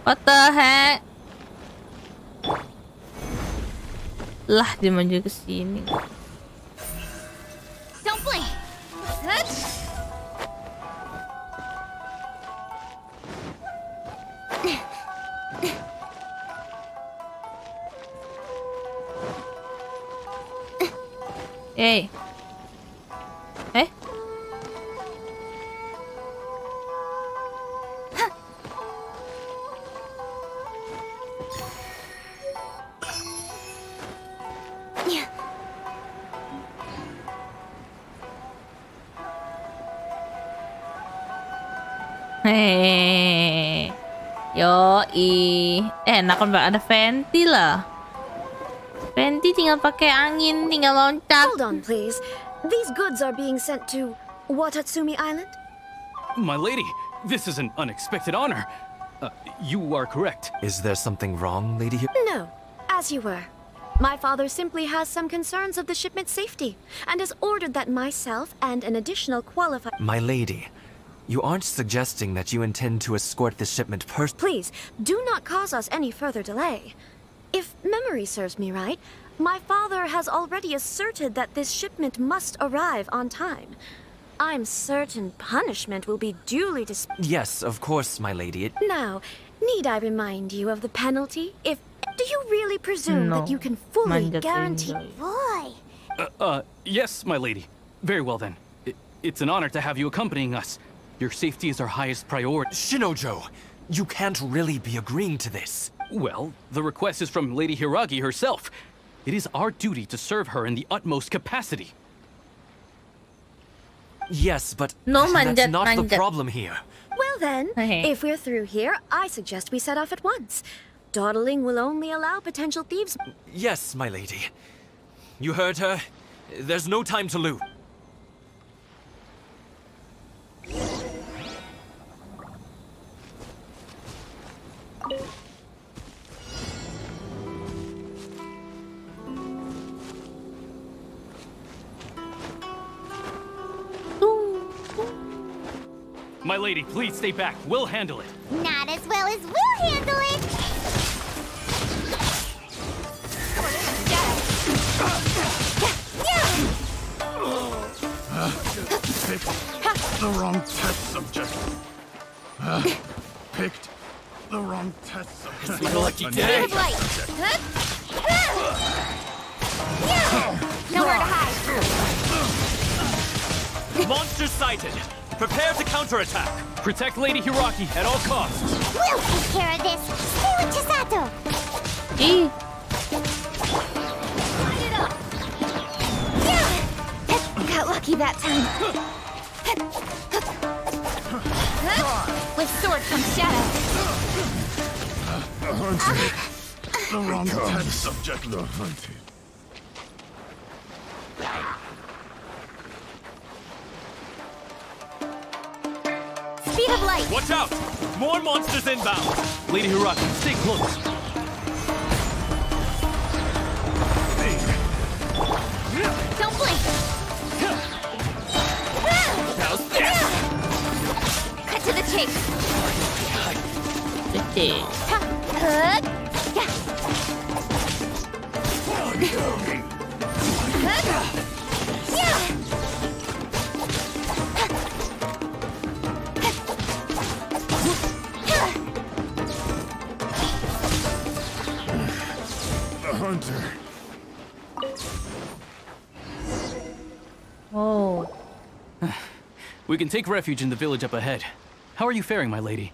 What the heck? Lah, dia maju ke sini. Don't blink. Hey. Hehehe. Yoi. Enak kan Mbak, ada Venti lah. Venti tinggal pakai angin, tinggal loncat. Hold on, please. These goods are being sent to Watatsumi Island? My lady, this is an unexpected honor. You are correct. Is there something wrong, Lady? No, as you were. My father simply has some concerns of the shipment's safety, and has ordered that myself and an additional qualified... My lady, you aren't suggesting that you intend to escort the shipment Please, do not cause us any further delay. If memory serves me right, my father has already asserted that this shipment must arrive on time. I'm certain punishment will be duly Yes, of course, my lady. Now, need I remind you of the penalty if... Do you really presume No. that you can fully Manjat guarantee... enjoy. Boy. Yes, my lady. Very well then. It's an honor to have you accompanying us. Your safety is our highest priority. Shinojo, you can't really be agreeing to this. Well, the request is from Lady Hiragi herself. It is our duty to serve her in the utmost capacity. Yes, but No, that's not the manjat. problem here. Well then, if we're through here, I suggest we set off at once. Dawdling will only allow potential thieves. Yes, my lady. You heard her. There's no time to lose. My lady, please stay back. We'll handle it. Not as well as we'll handle it. Picked the wrong test subject. Picked the wrong test subject. It's my lucky day. Nowhere to hide. Monster sighted. Prepare to counterattack. Protect Lady Hiragi at all costs. We'll take care of this. Stay with Chisato. Line it up. Got lucky that time. With sword from shadow. The wrong test subject. Speed of light. Watch out! More monsters inbound. Lady Hiragi, stay close. Don't blink. How's this? Cut to the chase. The hunter. Oh. We can take refuge in the village up ahead. How are you faring, my lady?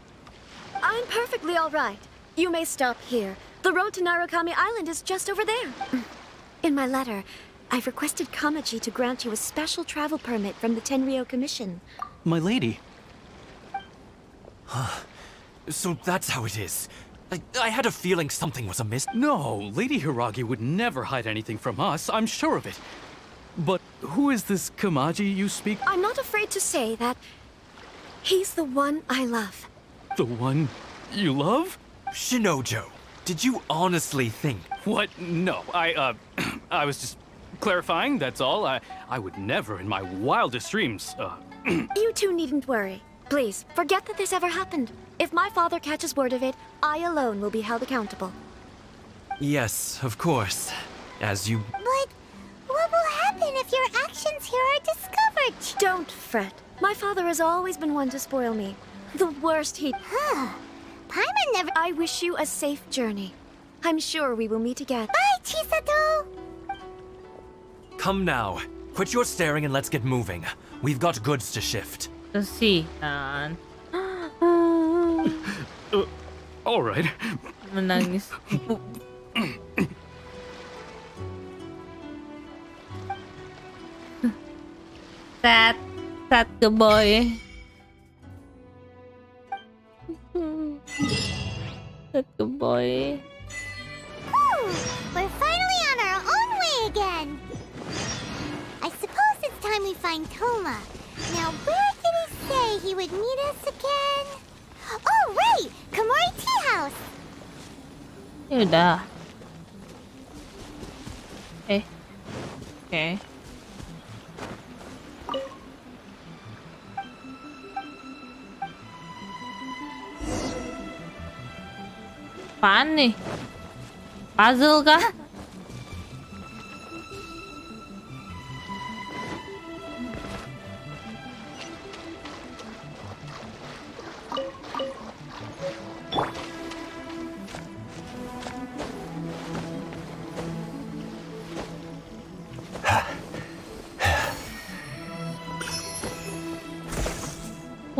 I'm perfectly all right. You may stop here. The road to Narukami Island is just over there. In my letter, I've requested Kamaji to grant you a special travel permit from the Tenryou Commission. My lady. So that's how it is. I had a feeling something was amiss. No, Lady Hiragi would never hide anything from us, I'm sure of it. But who is this Kamaji you speak? I'm not afraid to say that he's the one I love. The one you love? Shinojo, did you honestly think? What? No, I was just clarifying, that's all. I would never in my wildest dreams, You two needn't worry. Please, forget that this ever happened. If my father catches word of it, I alone will be held accountable. Yes, of course. As you... But what will happen if your actions here are discovered? Don't fret. My father has always been one to spoil me. The worst he... Paimon never... I wish you a safe journey. I'm sure we will meet again. Bye, Chisato! Come now. Quit your staring and let's get moving. We've got goods to shift. Kasihan. All right. Menangis. Sad ke boy. Sad ke boy. We're finally on our own way again. I suppose it's time we find Toma. Now, where did he say he would meet us again? Oh, right! Komori Tea House! Yaudah. Oke. Apaan nih? Puzzle kah?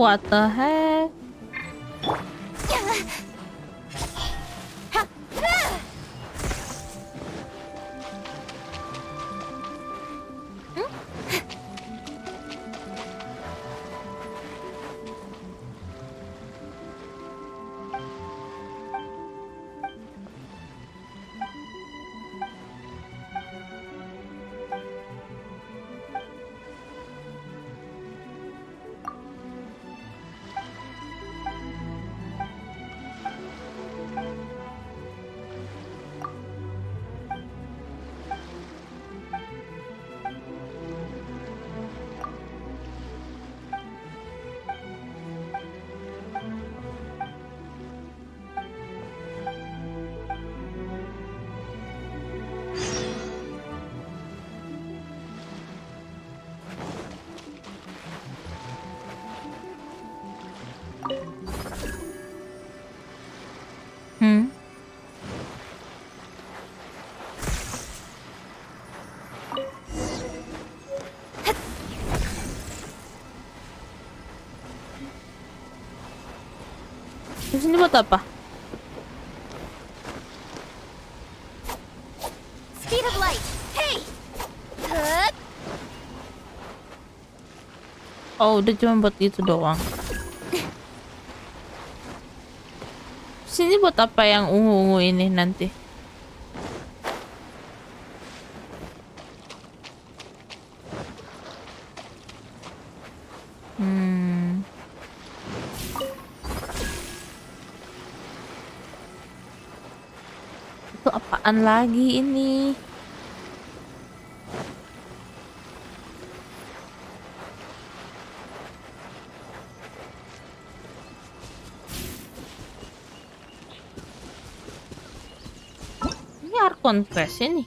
What the heck? Terus ini buat apa? Speed of light. Hey. Oh, udah cuma buat itu doang. Sini buat apa yang ungu-ungu ini nanti? Itu apaan lagi ini? Confess ini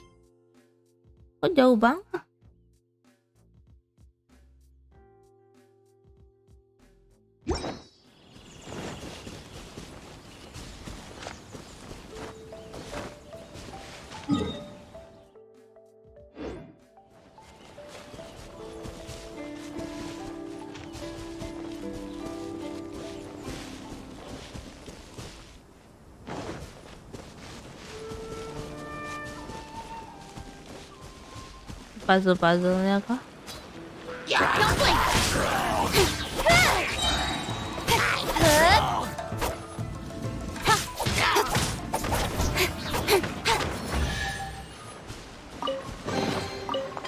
kok jauh banget. Puzzle-puzzlenya kah?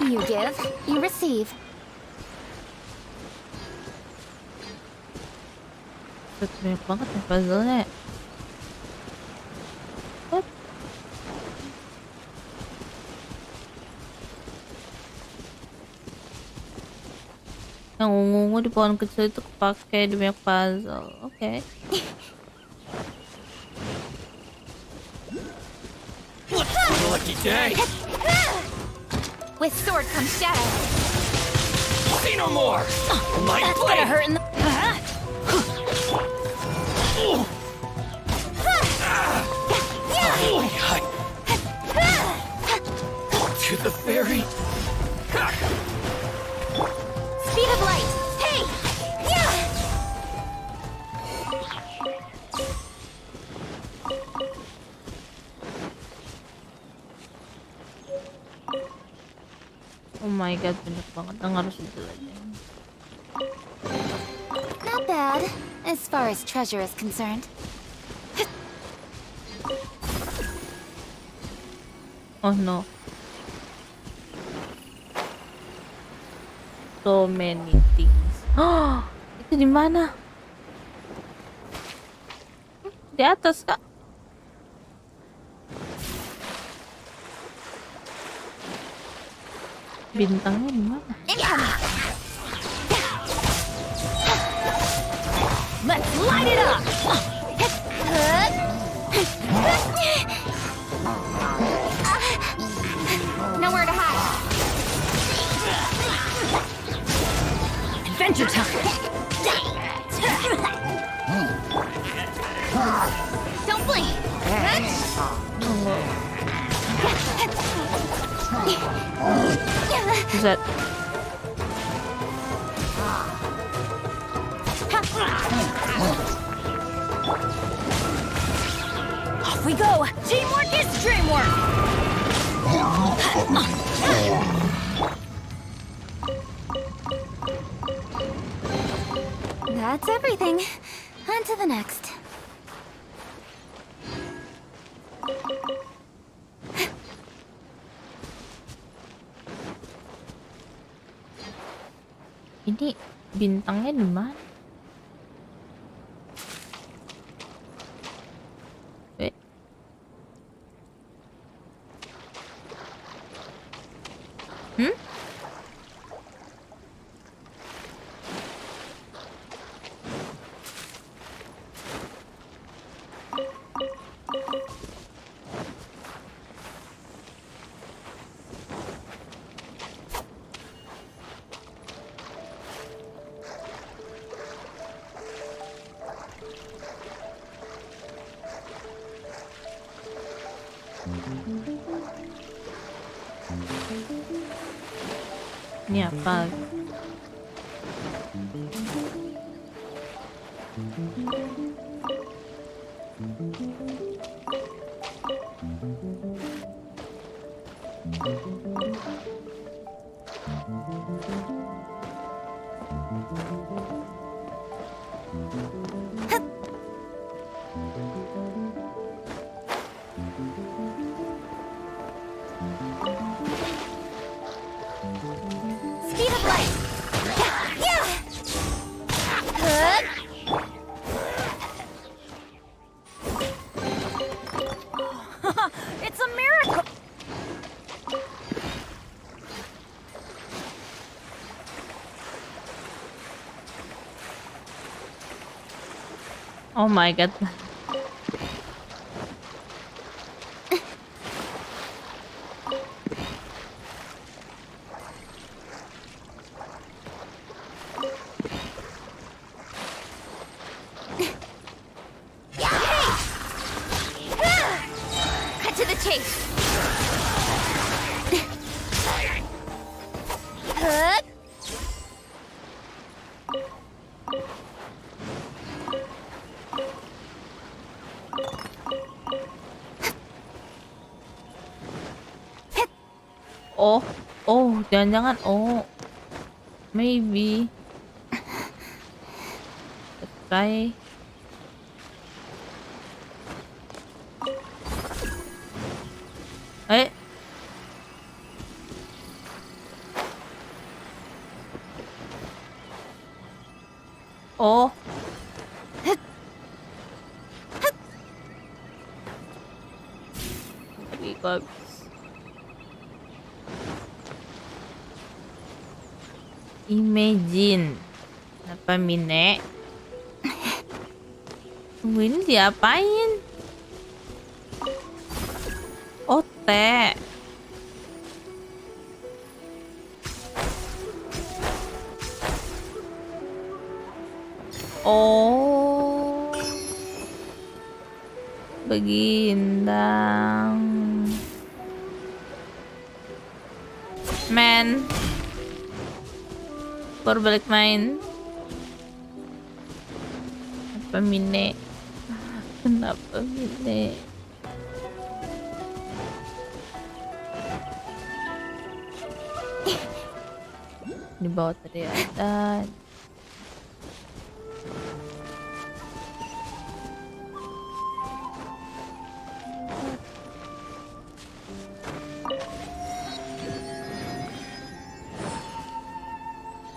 You give, you receive. Banyak banget nih puzzle-nya. Yang ungu-ungu di pohon kecil itu kepake di banyak puzzle. Oke. Lucky day. With sword comes shadow. See no more. My That's blade. gonna hurt in the. To the fairy. Speed of light. Hey. Yeah. Oh my god, banyak banget yang harus dijelajahin. Not bad, as far as treasure is concerned. Oh no. So many things. Oh, itu di mana? Di atas, Kak. Bintangnya di mana? Let's light it up. Nowhere to hide. Adventure time. Don't blink. Is that? Off we go! Teamwork is dreamwork! That's everything. On to the next. Ini bintangnya di mana? Ini apa? Speed of light. It's a miracle! Oh my god. Cut to the chase. Oh, jangan-jangan, maybe. Let's try. Oh. Tapi kok imagine apa Mine? Tunggu, ini diapain? Ote. Oh, begindang. Man, baru balik main. Apa Mine? Kenapa Mine? Di bawah tadi ada.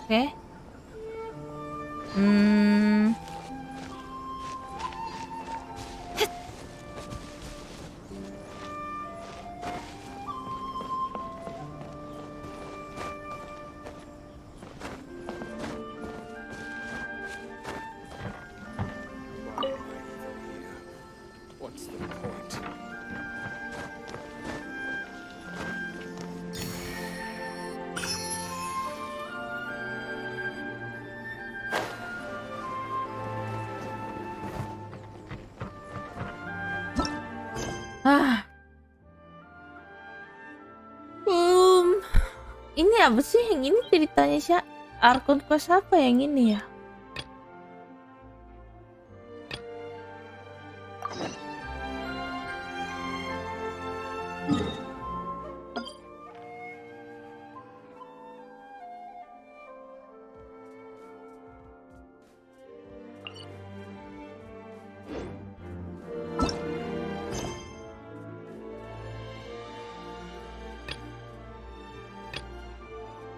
Oke. What's the point? Ini apa sih yang ini ceritanya sih? Arkon Quest apa yang ini ya?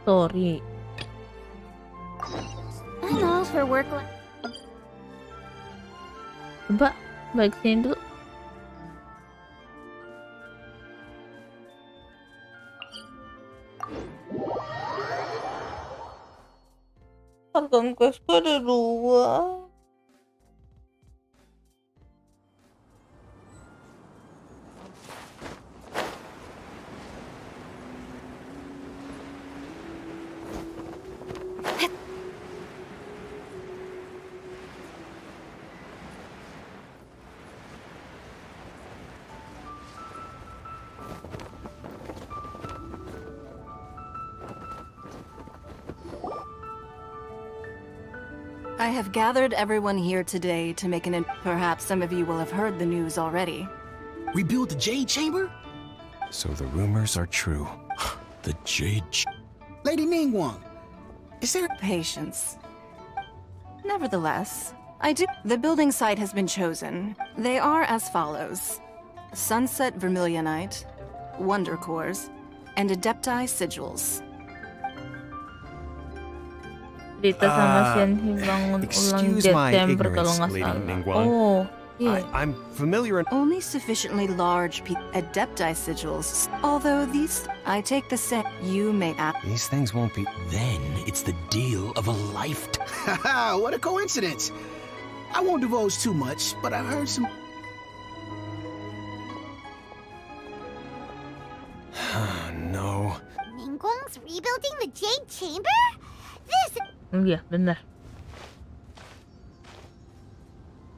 story. I'm all for work life. Coba balik sini dulu. Akan questku ada 2. I have gathered everyone here today to make perhaps some of you will have heard the news already. Rebuild the Jade Chamber? So the rumors are true. The Lady Ningguang, is there patience? Nevertheless, the building site has been chosen. They are as follows: Sunset Vermilionite, Wonder Cores, and Adepti Sigils. Cerita sama Shenhe bangun ulang Desember kalau nggak salah. Oh, yeah. I'm familiar. Only sufficiently large Adepti Sigils. Although these, I take the set. You may ask. These things won't be. Then it's the deal of a lifetime. Haha, what a coincidence. I won't divulge too much, but I heard some. No. Ningguang's rebuilding the Jade Chamber? This. Iya, benar.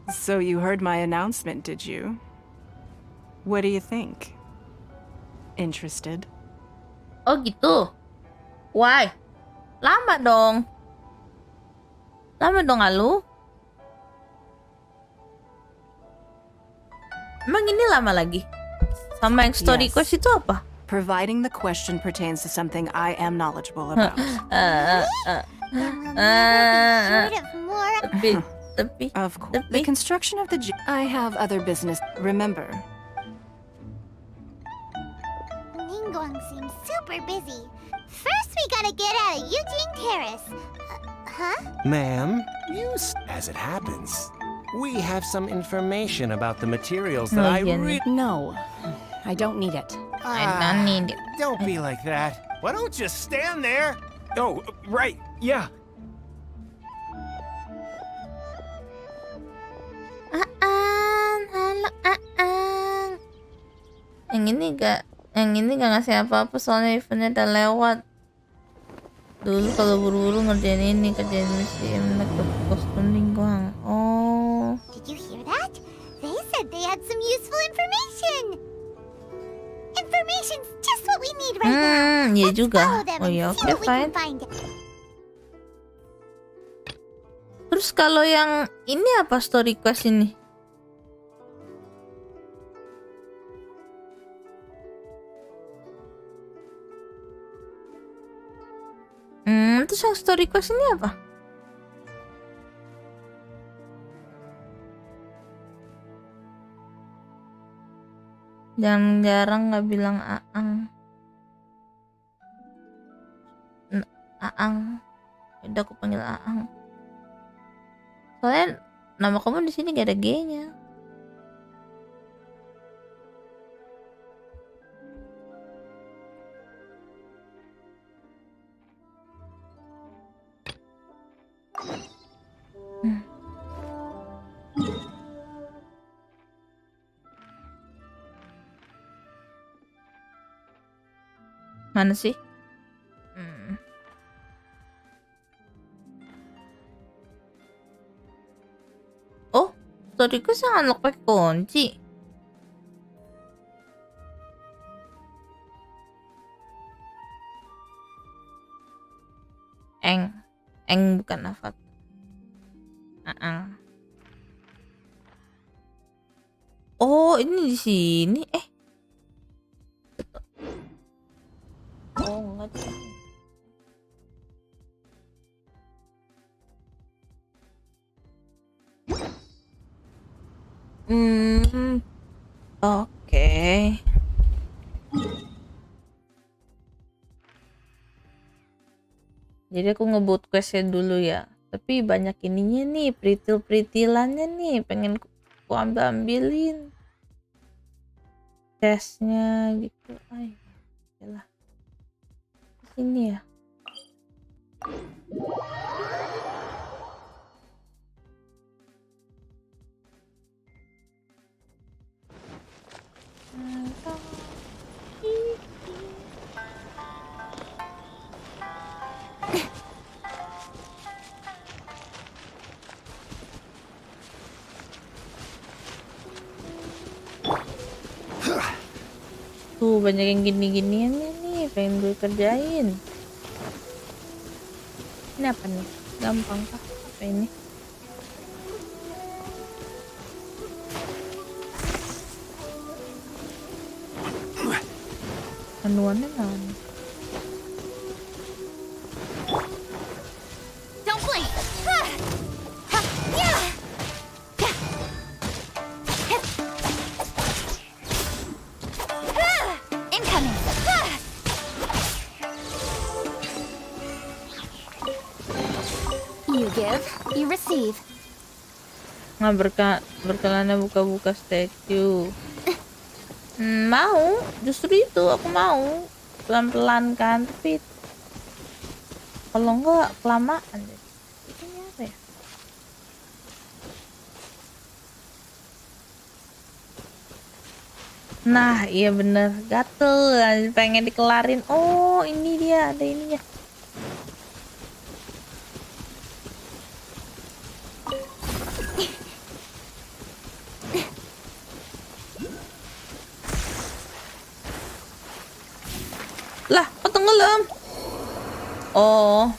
So you heard my announcement, did you? What do you think? Interested? Oh gitu. Why? Lama dong. Lama dong Alu. Emang ini lama lagi? Sama yang story quest itu apa? Providing the question pertains to something I am knowledgeable about. Of course. The construction of the I have other business. Remember. Ningguang seems super busy. First, we gotta get out of Eugene Terrace. Huh? Ma'am, as it happens, we have some information about the materials that I No, I don't need it. I don't need it. Don't be like that. Why don't you stand there? Oh, right, yeah. Halo Aan. Yang ini gak ngasih apa-apa soalnya eventnya udah lewat. Dulu kalau buru-buru ngerjain ini, kerjain si make up kostum Ningguang. Oh. Did you hear that? They said they had some useful information. Information's just what we need right now. Iya juga. Oh ya, oke, fine. Terus kalau yang ini apa story quest ini? Terus yang story quest ini apa? Jangan jarang nggak bilang Aang. Aang. Udah aku panggil Aang. Soalnya nama kamu di sini gak ada G-nya. Mana sih? Oh, storyku saya unlock pakai kunci. Eng bukan Nafat. Oh, ini di sini. Oh, enggak deh. Oke. Jadi aku ngebut questnya dulu ya. Tapi banyak ininya nih, peritil-peritilannya nih, pengen aku ambilin tesnya gitu. Ay, yalah. Sini ya. Tuh banyak yang gini-giniannya nih, pengen gue kerjain. Ini apa nih? Gampang kah? Apa ini? Anuannya mana? Don't blink! Incoming! You give, you receive. Nggak berkelana buka-buka statue. Mau, justru itu aku mau pelan-pelan kan, tapi kalau enggak kelamaan deh. Ini apa ya? Nah, iya bener, gatel, pengen dikelarin. Oh, ini dia, ada ininya. Lah, kok tenggelam? Oh,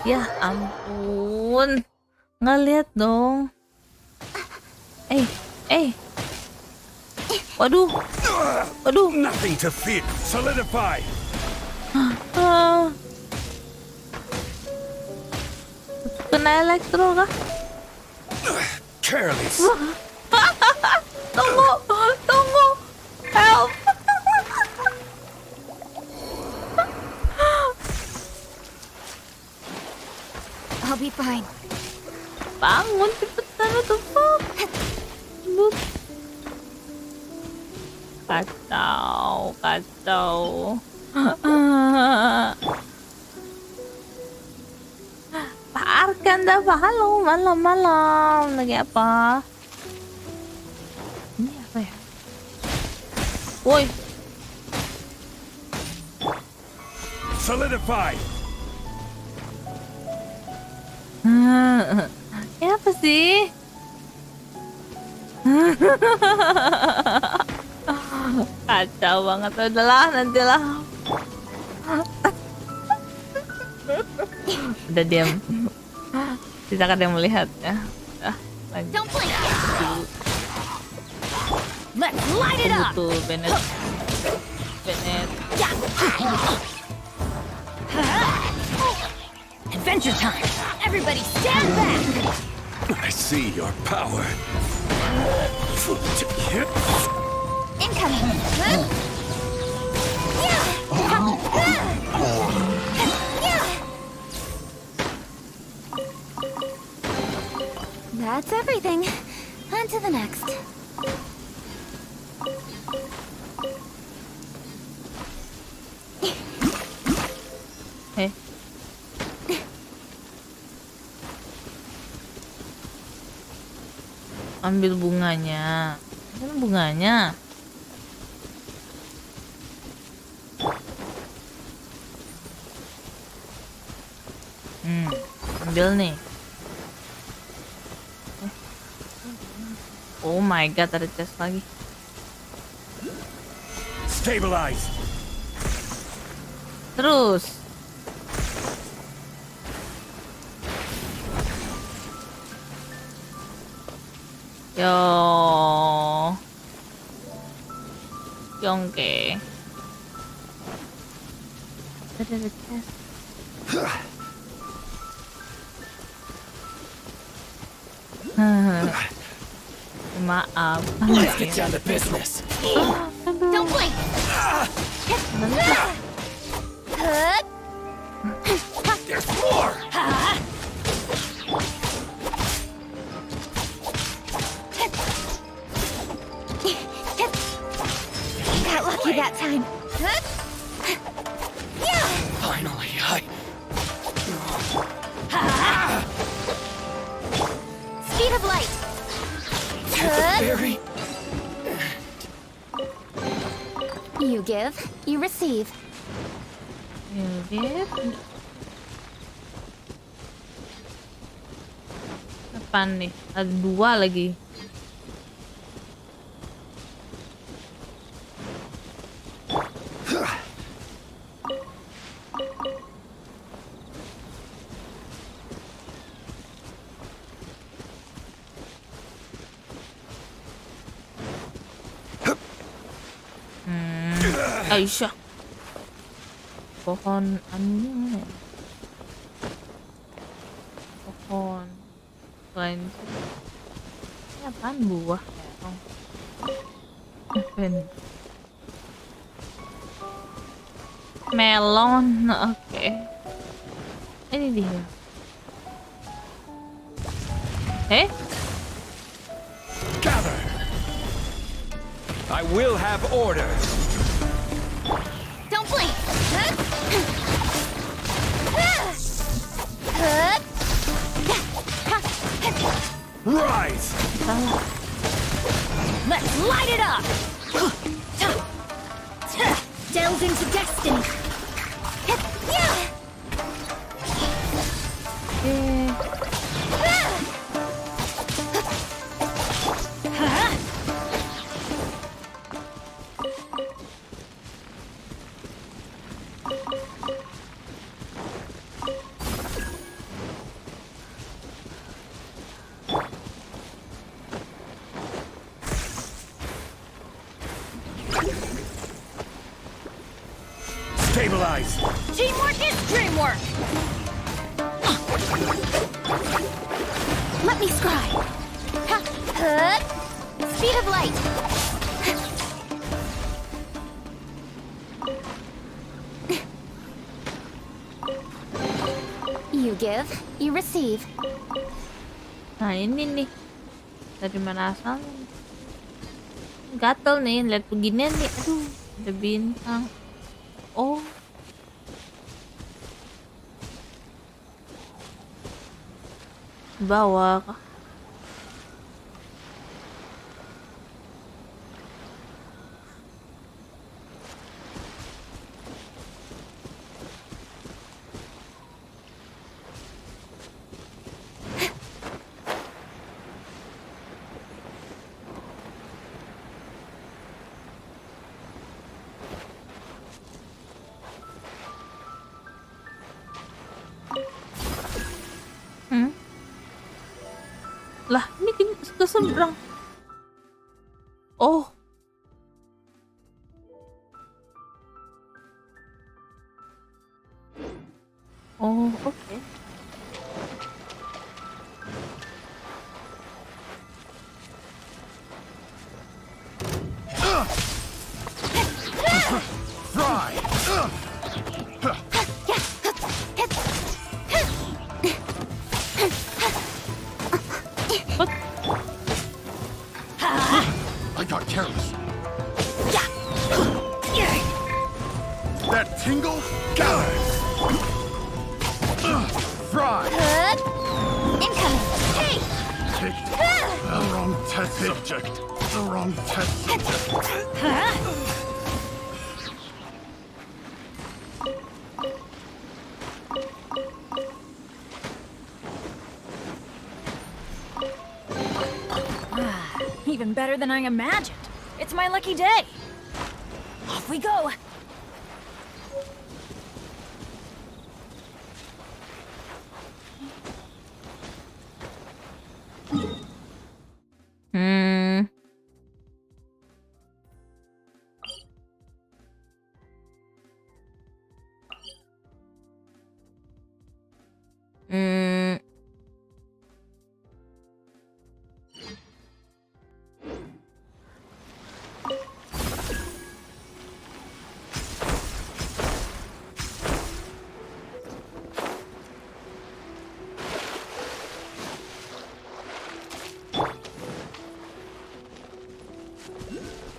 ya ampun, nggak lihat dong. Waduh. Nothing to fear. Solidify. Kena elektro kah? Careless. Tunggu, help. I'll be fine. Bangun cepetan, what the fuck? Kacau. Pak Arkan dah, halo, malam. Lagi apa? Ini apa ya? Woi. Solidify. Ini apa sih? Kacau banget. Udahlah, nantilah. Udah diam. Tidak ada yang melihat ya. Lanjut. Let's light it up. Tuh, Bennett. Adventure time. Everybody stand back. I see your power. Incoming. That's everything. On to the next. Hey. Ambil bunganya. Ambil bunganya. Ambil nih. Oh my god, ada chest lagi. Stabilize. Terus. Yo. Yongke. Ada chest. Maaf. Let's get down to business. Don't blink. There's more! Got lucky that time. Finally, Speed of light. Very... You give, you receive. You give. Apaan nih? Ada 2 lagi. Aisyah. Pohon anunya mana ya? Pohon. Selain itu. Ini apaan buah? Apaan? Melon. Oke. Ini dia. Gather! I will have order! Don't blink. Rise! Let's light it up. Delve into destiny. Stabilize! Teamwork is dreamwork. Let me scribe. Speed of light. You give, you receive. Nah ini nih. Dari mana asalnya? Gatel nih, lihat beginian nih. Aduh, ada bintang. Oh. Bawah kah? Lah, ini ke seberang. Oh. Oh, oke. Fry! I got careless. That tingle? Got it! Fry! Incoming. Hey! Picked the wrong test subject. The wrong test subject. Even better than I imagined. It's my lucky day. Off we go.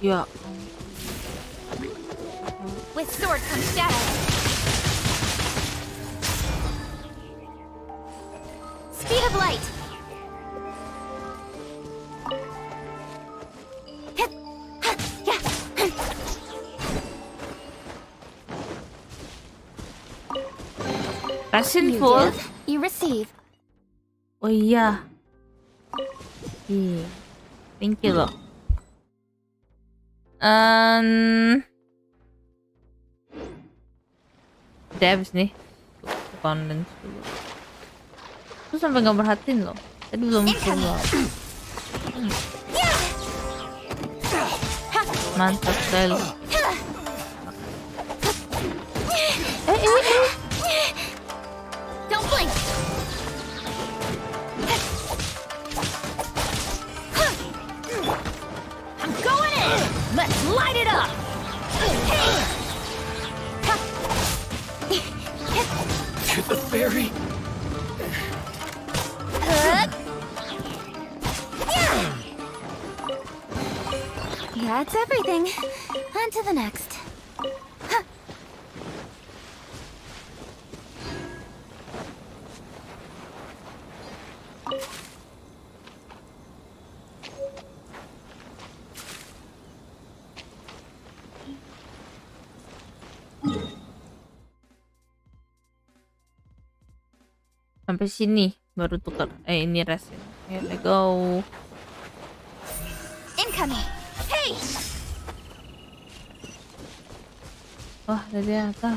Ya. With sword comes shadow. Speed of light. Passion You full. give, you receive. Oh iya. Iya. Thank you loh. Udah habis nih. Abundance dulu. Terus sampai nggak perhatiin loh. Tadi belum full. Mantap sekali. Don't blink. I'm going in. Let's light it up. To the ferry. That's everything. On to the next. Sampai sini baru tukar. Ini resin. Here we go. Incoming. Hey. Wah, dari atas.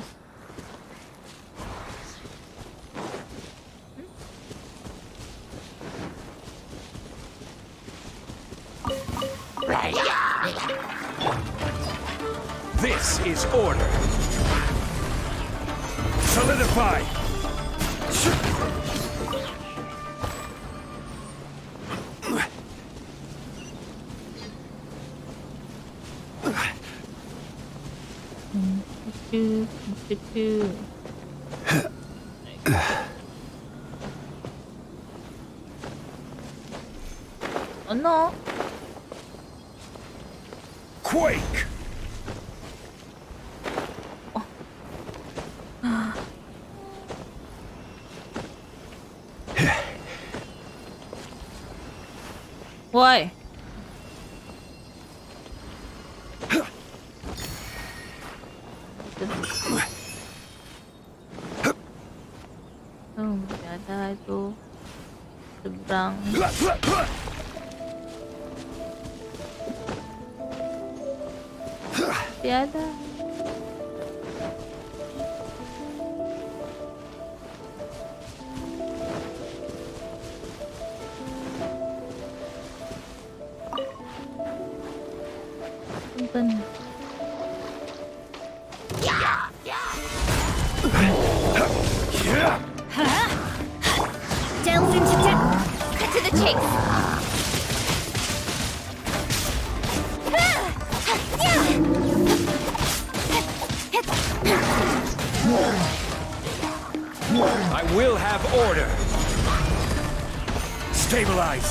This is order. Solidify. Oh no. Quake. Why? Oh, tidak ada itu seberang. Tiada. Punten. Delve into depth. Cut to the chase. I will have order. Stabilize.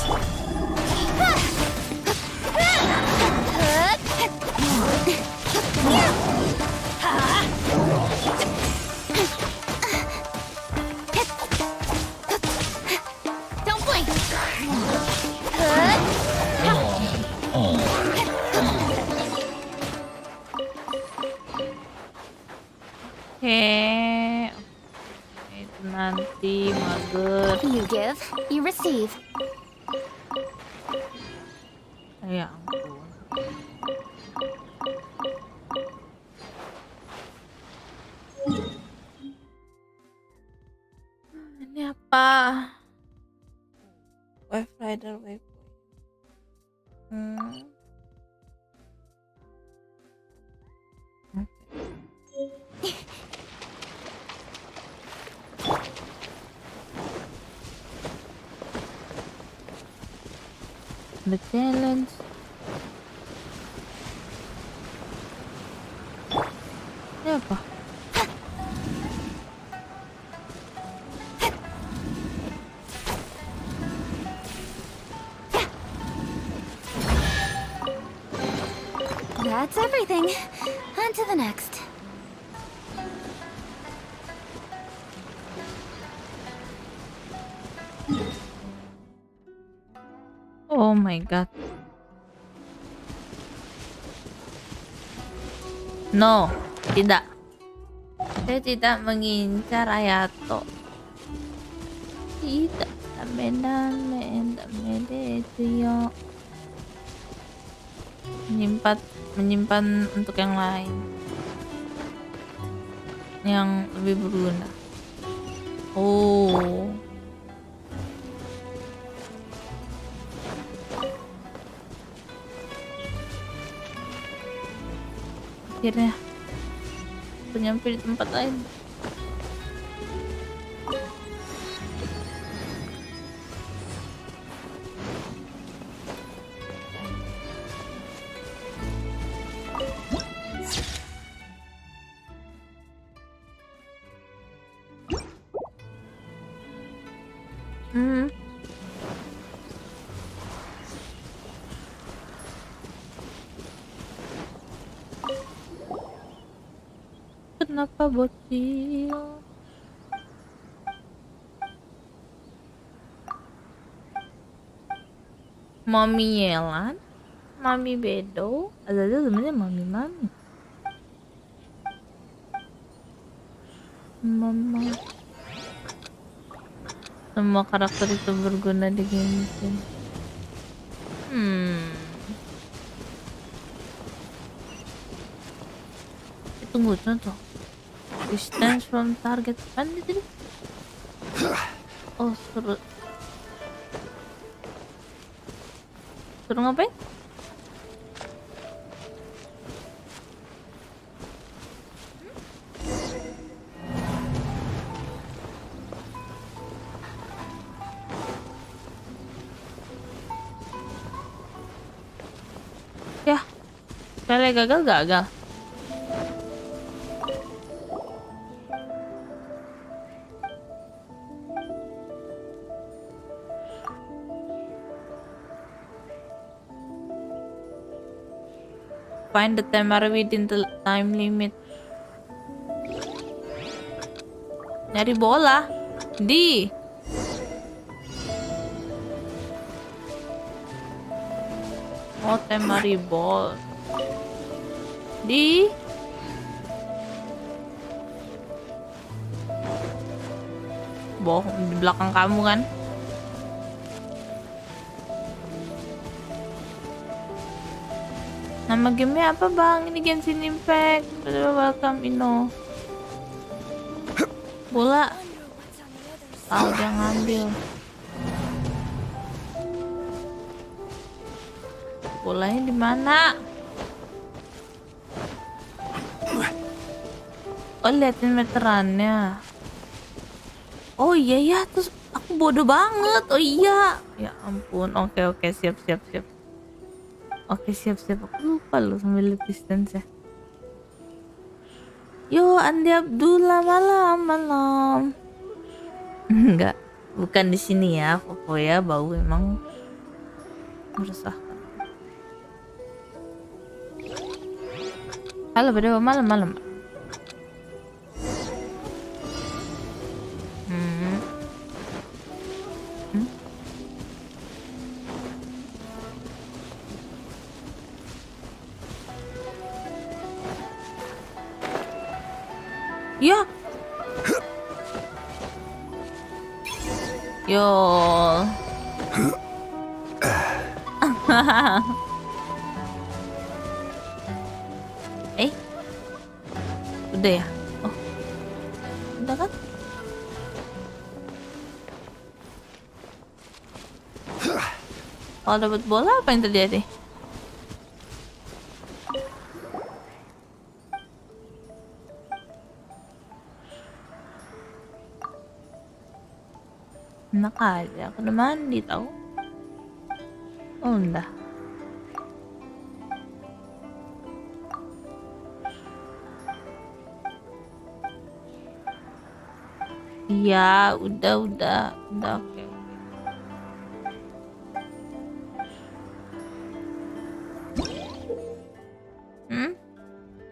Don't blink. Oke. Itu nanti mager. You give, you receive. Ya ampun. Ini apa? Wave Rider Wave. The challenge. Ini apa? That's everything. On to the next. Oh my god. No, tidak. Saya tidak mengincar Ayato. Tidak, dame itu yo. Menyimpan untuk yang lain, yang lebih berguna. Oh. Akhirnya aku nyampe di tempat lain. Kenapa bocil? Mami Yelan, Mami Bedo, ada sebenarnya mami. Mama. Semua karakter itu berguna di game ini. Tunggu contoh. Distance from target. Apa tadi? Oh, suruh ngapain? Ya, sekali gagal. Find the timer within the time limit. Nyari bola di temari ball di bohong, di belakang kamu kan. Nama gamenya apa bang? Ini Genshin Impact. Welcome Ino. Bola. Tahu dia ngambil. Bolanya di mana? Oh, liatin meterannya. Oh iya ya, terus aku bodoh banget. Oh iya. Ya ampun. Oke, siap. Oke, siap. Aku lupa loh sambil lihat distance ya. Yo, Andi Abdullah, malam. Enggak, bukan di sini ya. Foto ya, bau emang meresahkan. Halo, berdua malam. Ya. Yo. Udah ya? Oh. Udah kan? Kalau dapat bola apa yang terjadi? Enak aja, aku udah mandi tau. Oh udah. Iya, udah oke.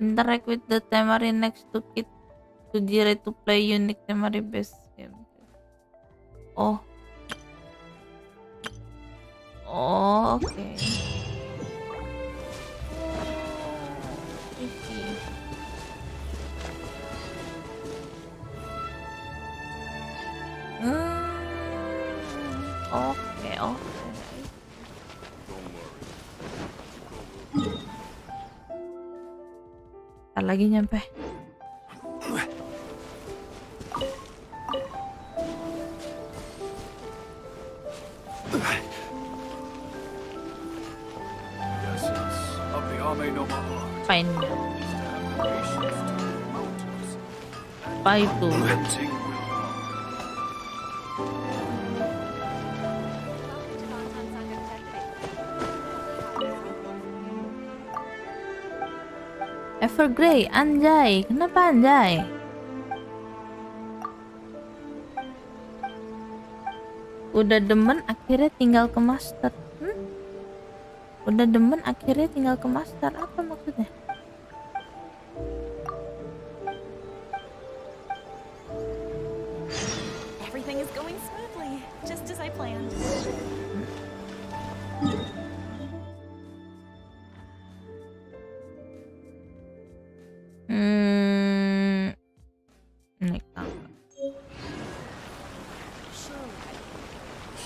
Interact with the Temari next to kit to dire to play unique Temari based game. Oh. Oh, oke. Oke, oke. Ntar lagi nyampe. Fine. Apa itu? Evergrey, anjay. Kenapa anjay? Udah demen akhirnya tinggal ke master. Udah demen akhirnya tinggal ke master. Apa maksudnya? Everything is going smoothly, just as I planned. Naik tangga.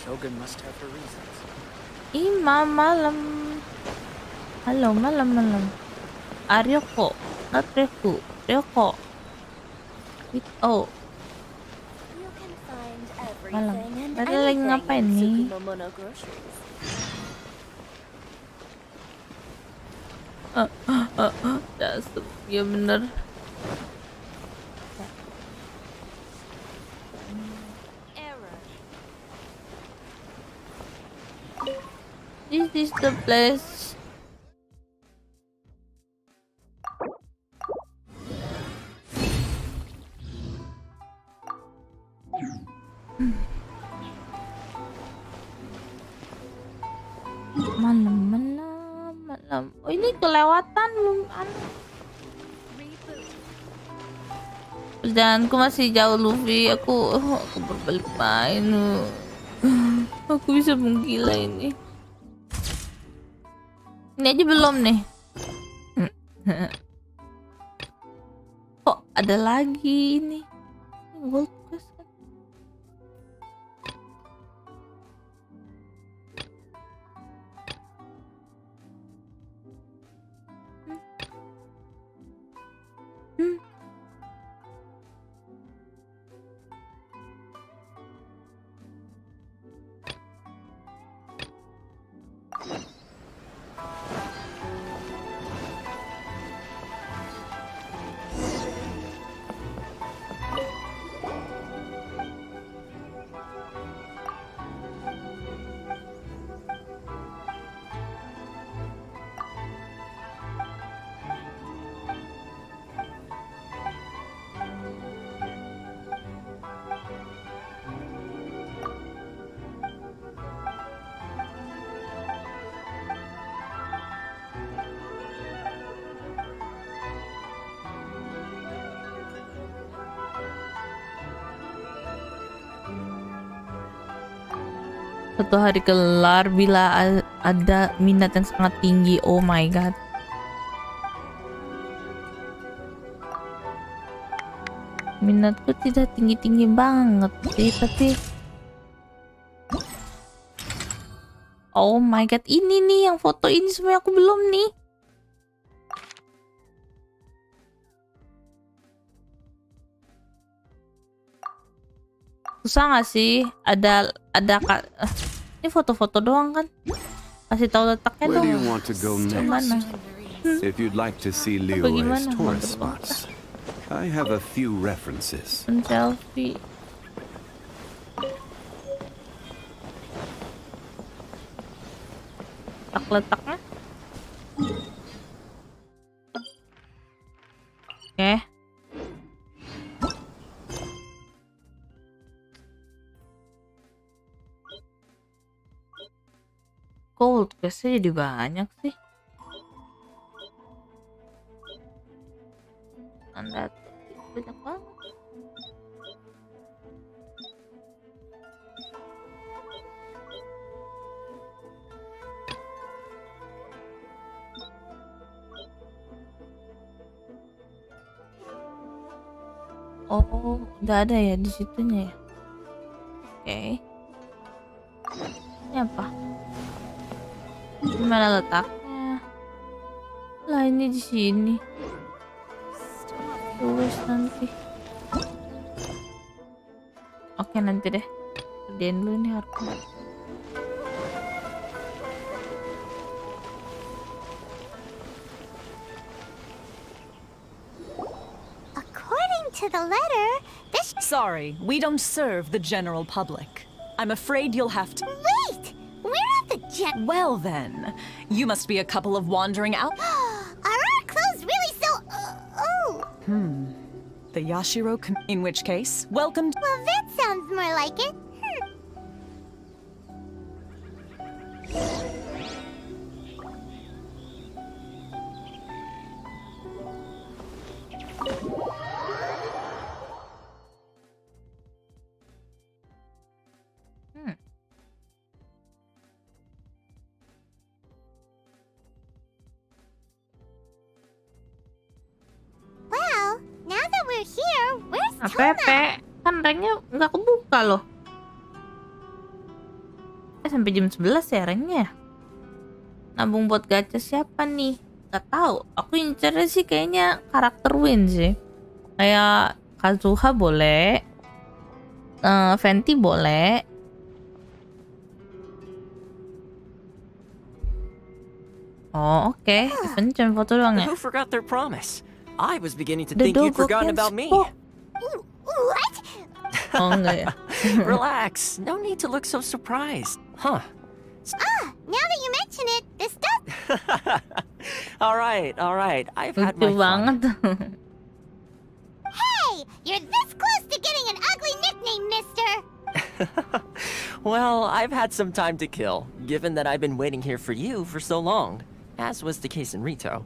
Shogun must have her reasons. Malam. Halo, malam. Ryouko, not Ryouko. Ryouko. With O. Malam. Ada lagi ngapain nih? Dasar, ya bener. This is the place. Malam. Oh, ini kelewatan belum? Perjalananku masih jauh, Luffy. Aku berbalik main. Aku bisa menggila ini. Ini aja belum nih. Kok ada lagi ini? Gold quest kan? Satu hari kelar bila ada minat yang sangat tinggi. Oh my god. Minatku tidak tinggi-tinggi banget sih, tapi oh my god, ini nih yang foto ini semua aku belum nih. Susah nggak sih? Ada ini foto-foto doang kan? Kasih tahu letaknya dong. Where do you want to go Mana? next? If you'd like to see Liyue's tourist spots, I have a few references. Selfie. Letaknya? Oke. Gold questnya jadi banyak sih. Tanda banyak banget. Oh, udah ada ya di situnya ya. Oke. Ini apa? Gimana letaknya? Lah ini di sini. Tulis nanti. Oke, nanti deh. Kerjain dulu nih harusnya. To the letter, this. Sorry, we don't serve the general public. I'm afraid you'll have to. Wait! We're at the Well then, you must be a couple of wandering out. Are our clothes really so. The Yashiro. In which case, welcome. Well, that sounds more like it. Well, now that we're here, where's Pepe, kan ranknya nggak kebuka loh. Sampai jam 11 ya ranknya. Nabung buat gacha siapa nih? Gak tahu. Aku incernya sih kayaknya karakter win sih. Kayak Kazuha boleh, Venti boleh. Oh oke, Event cuma foto doang ya. Who forgot their promise? I was beginning to think you'd forgotten about me. What? Oh enggak ya. Relax. No need to look so surprised. Huh. Now that you mention it, this does. All right. I've had my Lucu fun. banget. Hey, you're this close to getting an ugly nickname, mister. Well, I've had some time to kill, given that I've been waiting here for you for so long, as was the case in Rito.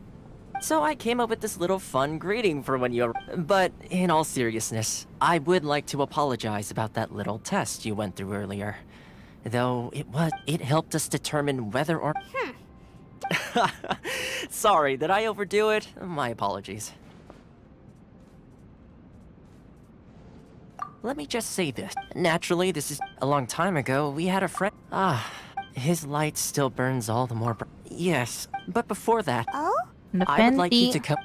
So I came up with this little fun greeting for when you're... But in all seriousness, I would like to apologize about that little test you went through earlier. Though it helped us determine whether or... Sorry, did I overdo it? My apologies. Let me just say this. Naturally, this is a long time ago. We had a friend. His light still burns all the more. Yes, but before that, I would like you to come.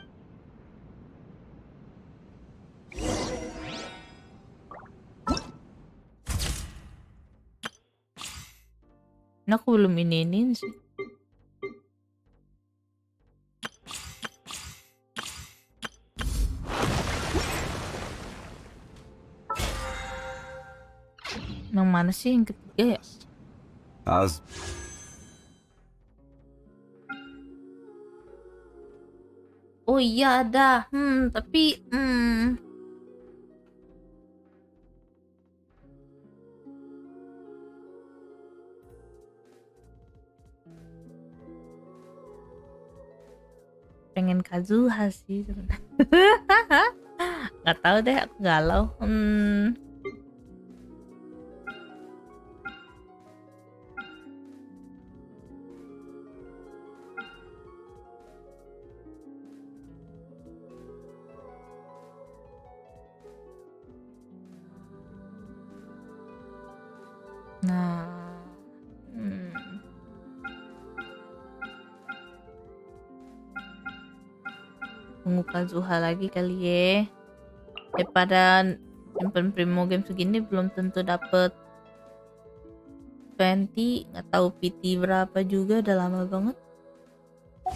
Nah, aku belum iniin sih. Yang mana sih yang ketiga ya? Oh iya ada. Tapi pengen Kazuha sih sebenarnya. Nggak tahu deh, aku galau. Nah, tunggu Kazuha lagi kali ya. Daripada simpen Primo game segini belum tentu dapet 20, nggak tahu PT berapa juga, udah lama banget.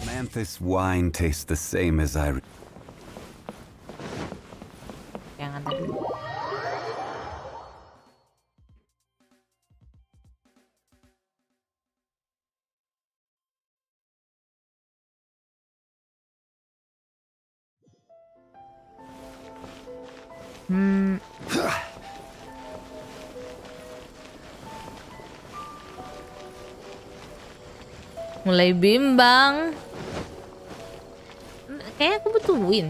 Manthus wine tastes the same as Yang ada dulu. Mulai bimbang. Kayaknya aku butuh win.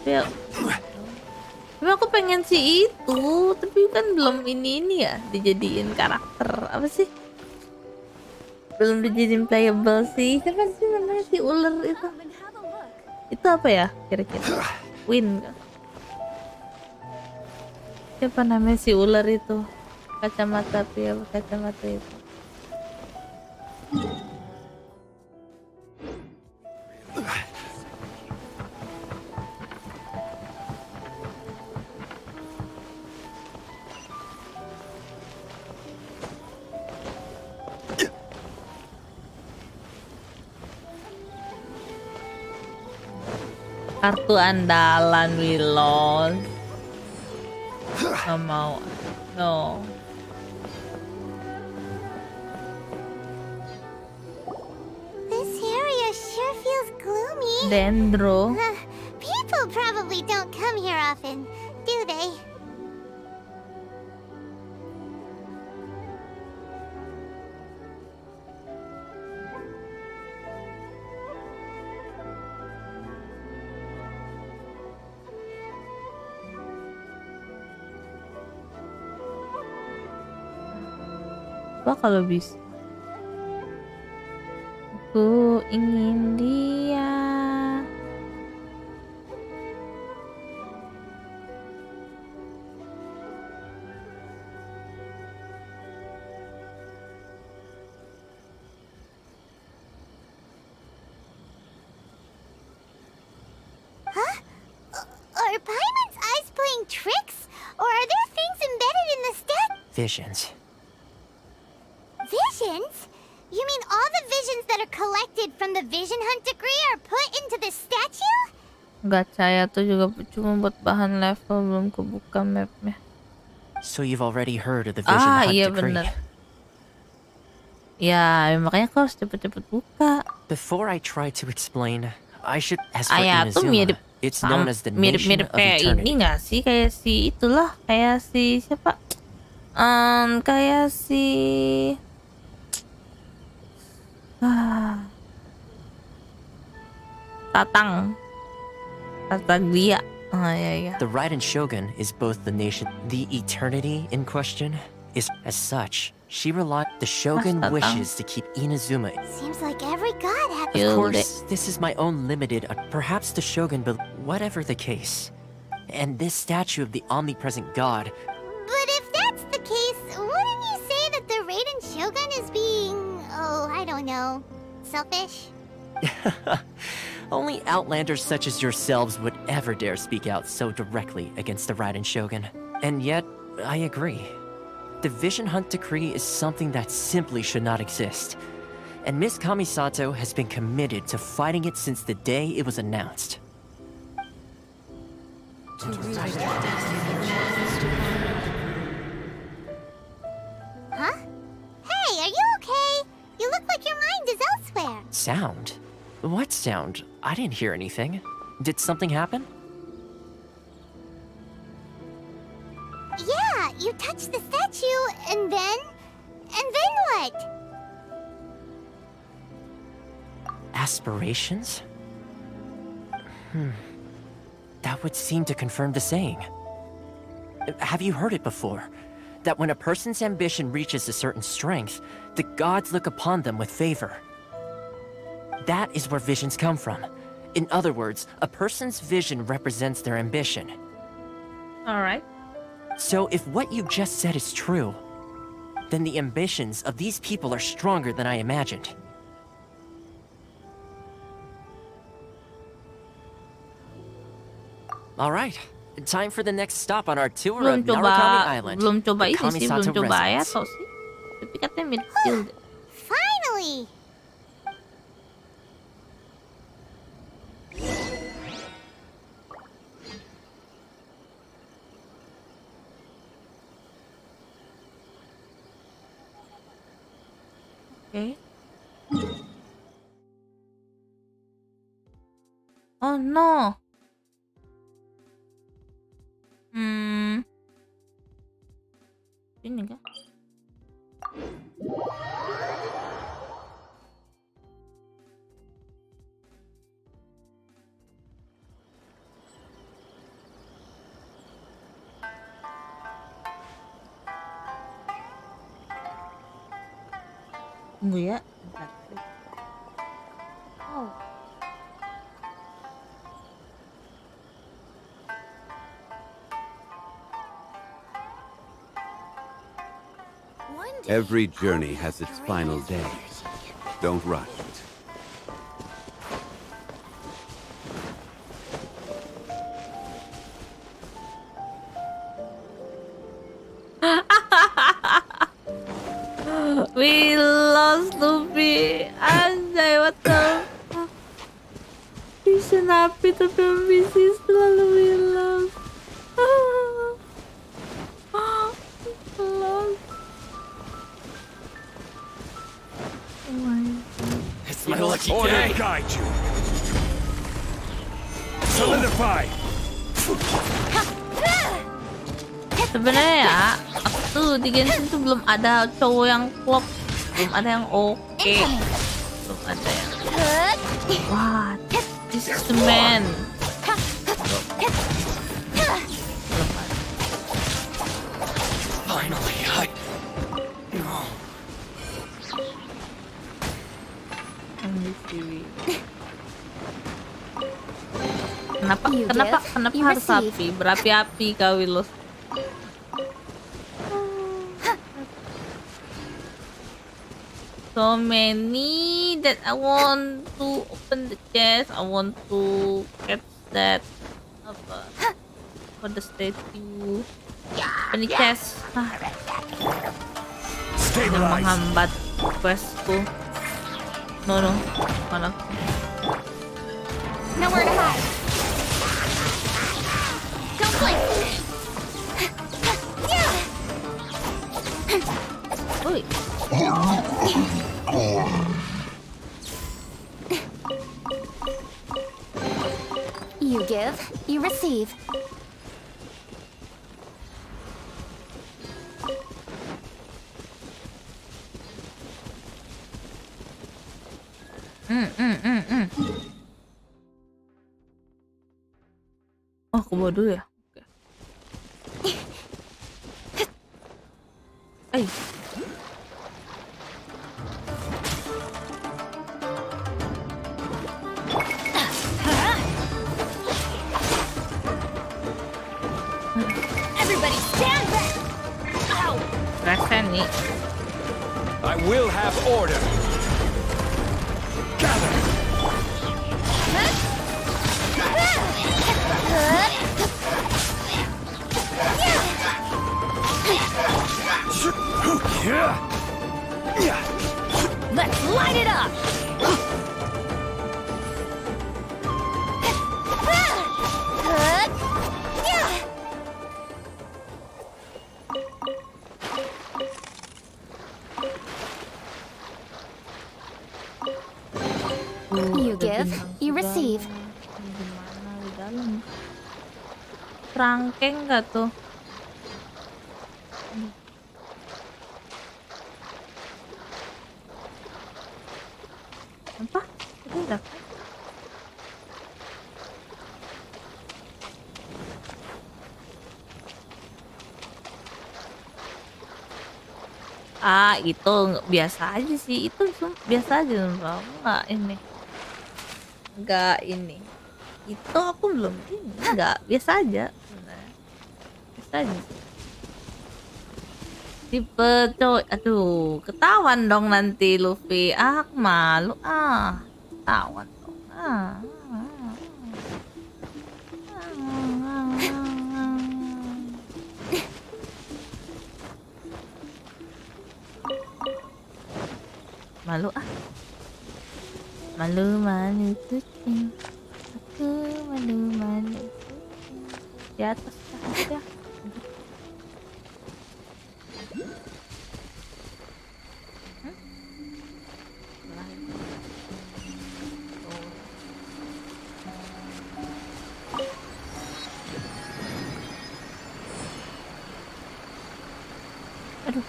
Tapi aku pengen si itu, tapi kan belum ini ya dijadiin karakter apa sih? Belum dijadiin playable sih. Siapa sih namanya si ular itu? Itu apa ya kira-kira? Win kan? Siapa namanya si ular itu? Kacamata pria kacamata itu. Kartu andalan Willow. Gak mau. No. This area sure feels gloomy. Dendro. People probably don't come here often, do they? Apa kalau bisa? Aku ingin dia. Huh? Are Paimon's eyes playing tricks? Or are there things embedded in the Visions. Visions? You mean all the visions that are collected from the Vision Hunt degree are put into the statue? Gacaya tuh juga cuma buat bahan level, belum kebuka mapnya. So you've already heard of the Vision Hunt Iya decree? bener. Ya makanya kau harus cepet-cepet buka. Before I try to explain, I should as for Tuh mirip Inazuma, it's known as the Nation mirip-mirip of kayak Eternity. ini nggak sih, kayak si itulah, kayak si siapa? Kayak si Tatang dia. Yeah. The Raiden Shogun is both the nation. The eternity in question is, as such, she relied. The Shogun wishes to keep Inazuma. Seems like every god has. Of course, this is my own limited. Perhaps the Shogun, but whatever the case, and this statue of the omnipresent god. But if that's the case, wouldn't you say that the Raiden Shogun is being, I don't know, selfish? Only outlanders such as yourselves would ever dare speak out so directly against the Raiden Shogun. And yet, I agree. The Vision Hunt decree is something that simply should not exist. And Miss Kamisato has been committed to fighting it since the day it was announced. Huh? Hey, are you okay? You look like your mind is elsewhere. Sound? What sound? I didn't hear anything. Did something happen? Yeah, you touched the statue, and then what? Aspirations? That would seem to confirm the saying. Have you heard it before? That when a person's ambition reaches a certain strength, the gods look upon them with favor. That is where visions come from. In other words, a person's vision represents their ambition. Alright. So if what you just said is true, then the ambitions of these people are stronger than I imagined. Alright, time for the next stop on our tour of Narukami Island. Belum coba the ini sih, belum Kamisato coba ya residence. tau sih. Tapi katanya midfield. Finally! Okay. Oh no. Ini kah? Tunggu ya. Bentar. Oh. Every journey has its final day. Don't rush it. We lost Luffy. Anjay, what the fuck? Bisa napi tapi ambisi selalu we lost. Lost. Oh my god. It's my lucky Order day. guide you. Solidify. Sebenarnya ya, aku tuh di Genshin tuh belum ada cowok yang klop, belum ada yang oke, belum ada yang wah, this is the man. Finally, Kenapa harus api? Berapi-api kau Willow. So many that I want to open the chest. I want to get that apa for the statue. Open the chest. Yang menghambat questku. No, mana? Nowhere to hide. Don't blink. Oi. You give, you receive. Oh, aku bawa dulu ya. Oke. Everybody stand back. Ow. Rasanya nih. I will have order. Gather. Let's light it up. You give, you receive. Gimana di dalam? Rangkeng nggak tuh? Apa? Tidak. Itu biasa aja sih. Itu biasa aja, nggak ini. Nggak ini. Itu aku belum ini. Nggak, biasa aja. Biasa aja. Tipe cowok, aduh, ketahuan dong nanti Luffy. Malu ketahuan dong. Malu malu kucing, aku malu kucing. Di atas aja. Aduh.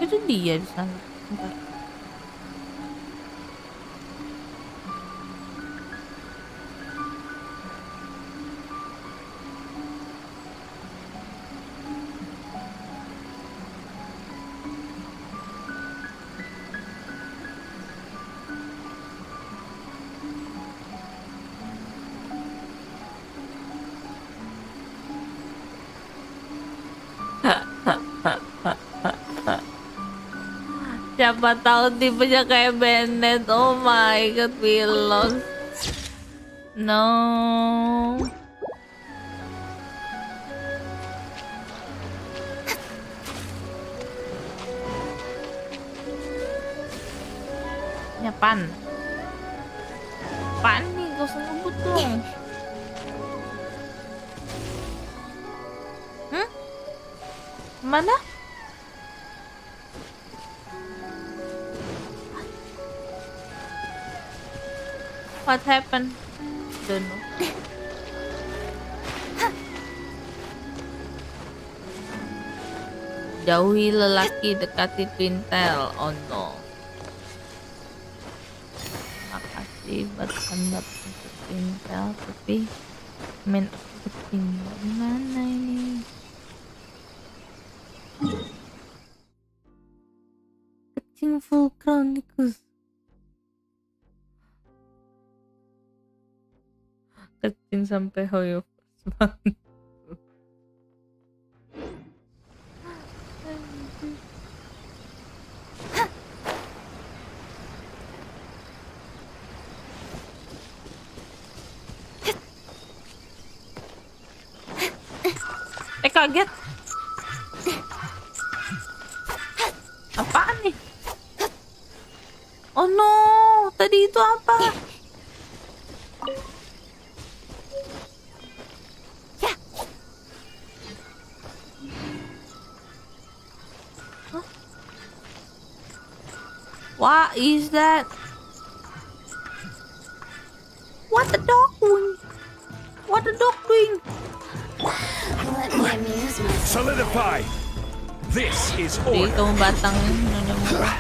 Itu dia di sana. Bentar. Siapa tahu tipenya kayak Bennett. Oh my god, we lost. No. Ini apaan? Apaan nih? Gak usah ngebut dong. Mana? What happened? Don't know. Jauhi lelaki, dekati pintel. Oh no. Makasih buat pendapat untuk pintel, tapi main aku ketinggalan. Gimana ini? Kecing vulkanicus. Kecing sampai hoyo. Kaget. Apaan nih? Oh no, tadi itu apa? Huh? What is that? What the dog doing? What the dog doing? Let me amuse myself. Solidify. This is order. Kamu batang nyonya murah.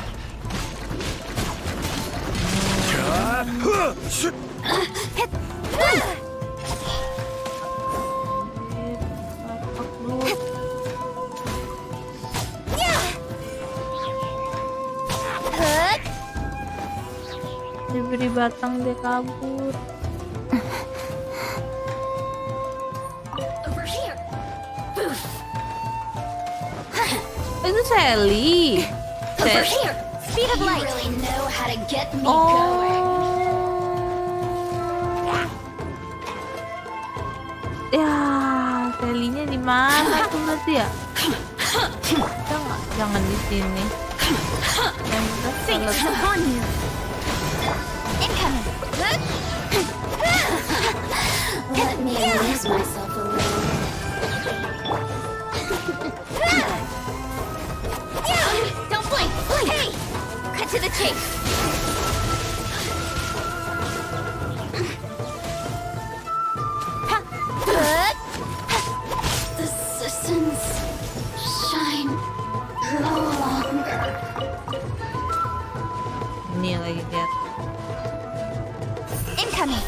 Diberi batang dia kabur. Itu Sally. Over here. Speed of light. You really know how to get me going. Ya, Sally-nya di mana tuh berarti ya? Jangan di sini. Yang udah selesai. Incoming. Let me amuse myself a little. Don't blink! Hey! Cut to the chase! The citizens shine no longer. Ini lagi lihat. Incoming!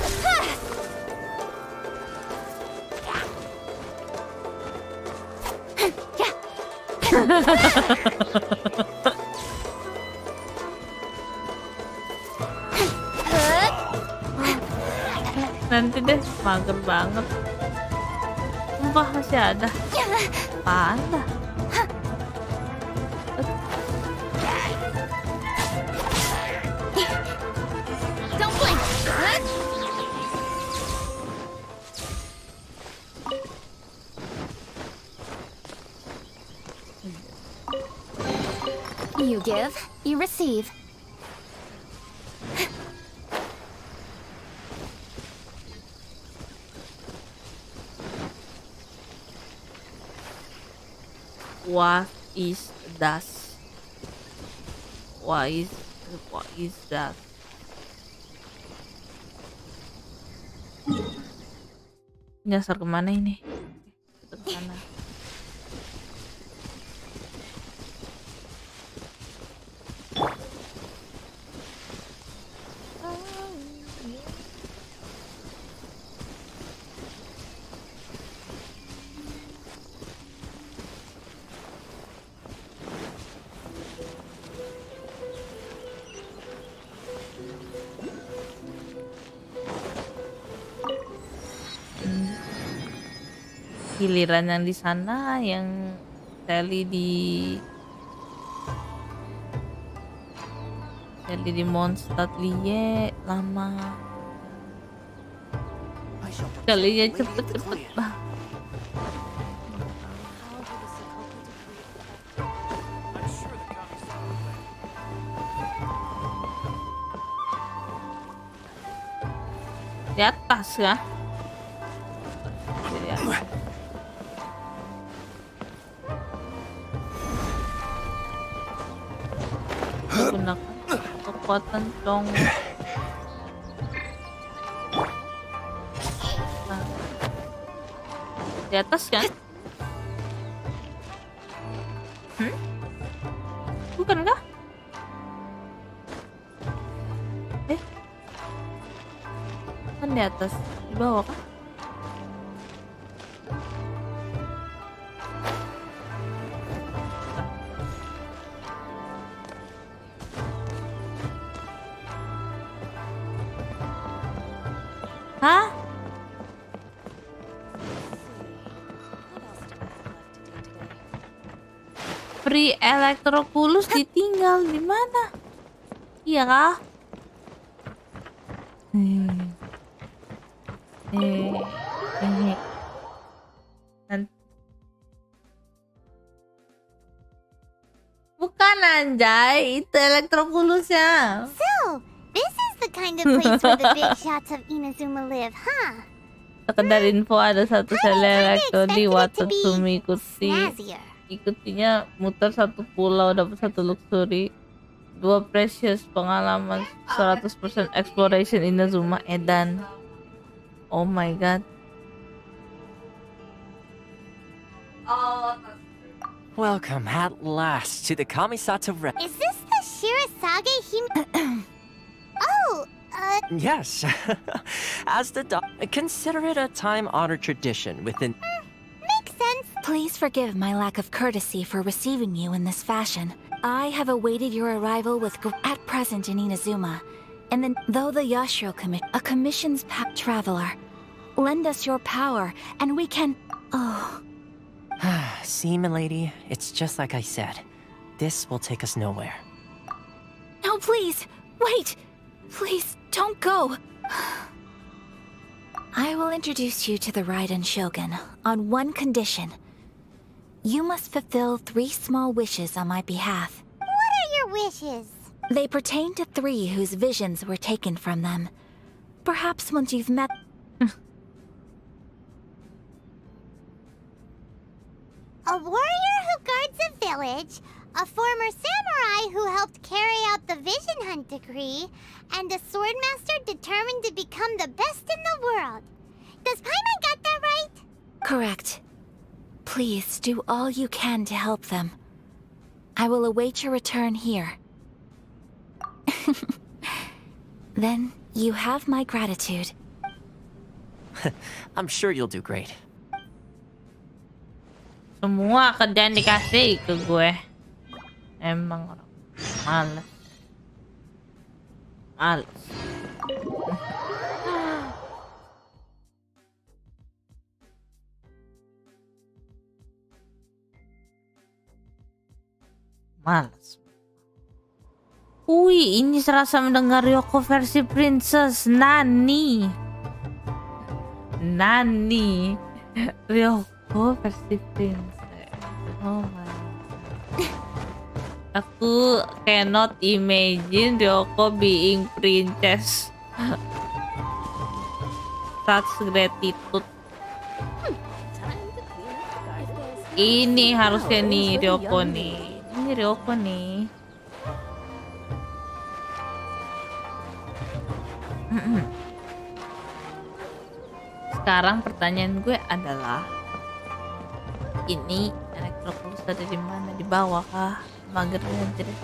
Nanti deh, mager banget. Sumpah masih ada. Apaan dah? Don't blink! You give, you receive. What is that? What is that? Nyasar kemana ini? Kita ke sana. Giliran yang di sana, yang Sally di Kali di Mondstadt liye lama. Kalinya cepet-cepet bah. Di atas ya. Di atas. Gunakan kekuatan dong. Nah. Di atas kan? Bukan kah? Kan di atas, di bawah kah? Hah? Free Electroculus ditinggal di mana? Iya kah? Bukan anjay, itu Electroculusnya. So, this is the kind of place where the big shots of Inazuma live, huh? Sekedar info, ada satu sel elektro di Watatsumi ikutinya muter satu pulau, dapat satu luxury, 2 precious, pengalaman 100% exploration Inazuma edan. Oh my god. Welcome at last to the Kamisato Re- Is this the Shirasage Hime? Oh, Yes. As the consider it a time-honored tradition within... Makes sense. Please forgive my lack of courtesy for receiving you in this fashion. I have awaited your arrival with at present in Inazuma. And then, though the Yashiro commissions traveler, lend us your power, and we can... Oh... See, milady, it's just like I said. This will take us nowhere. No, please! Wait! Please, don't go! I will introduce you to the Raiden Shogun on one condition. You must fulfill 3 small wishes on my behalf. What are your wishes? They pertain to 3 whose visions were taken from them. Perhaps once you've met... A warrior who guards a village, a former samurai who helped carry out the Vision Hunt decree, and a swordmaster determined to become the best in the world. Does Paimon got that right? Correct. Please do all you can to help them. I will await your return here. Then you have my gratitude. I'm sure you'll do great. Semua kerjaan dikasih ke gue. Emang orang males. Males. Wih, ini serasa mendengar Ryouko versi Princess Nani. Ryouko versi Princess. Oh my. Aku cannot imagine Ryouko being princess. Such gratitude. Ini harusnya nih Ryouko nih. Ini Ryouko nih. Sekarang pertanyaan gue adalah, ini Electroculus ada di mana? Di bawah kah? Magernya aja deh.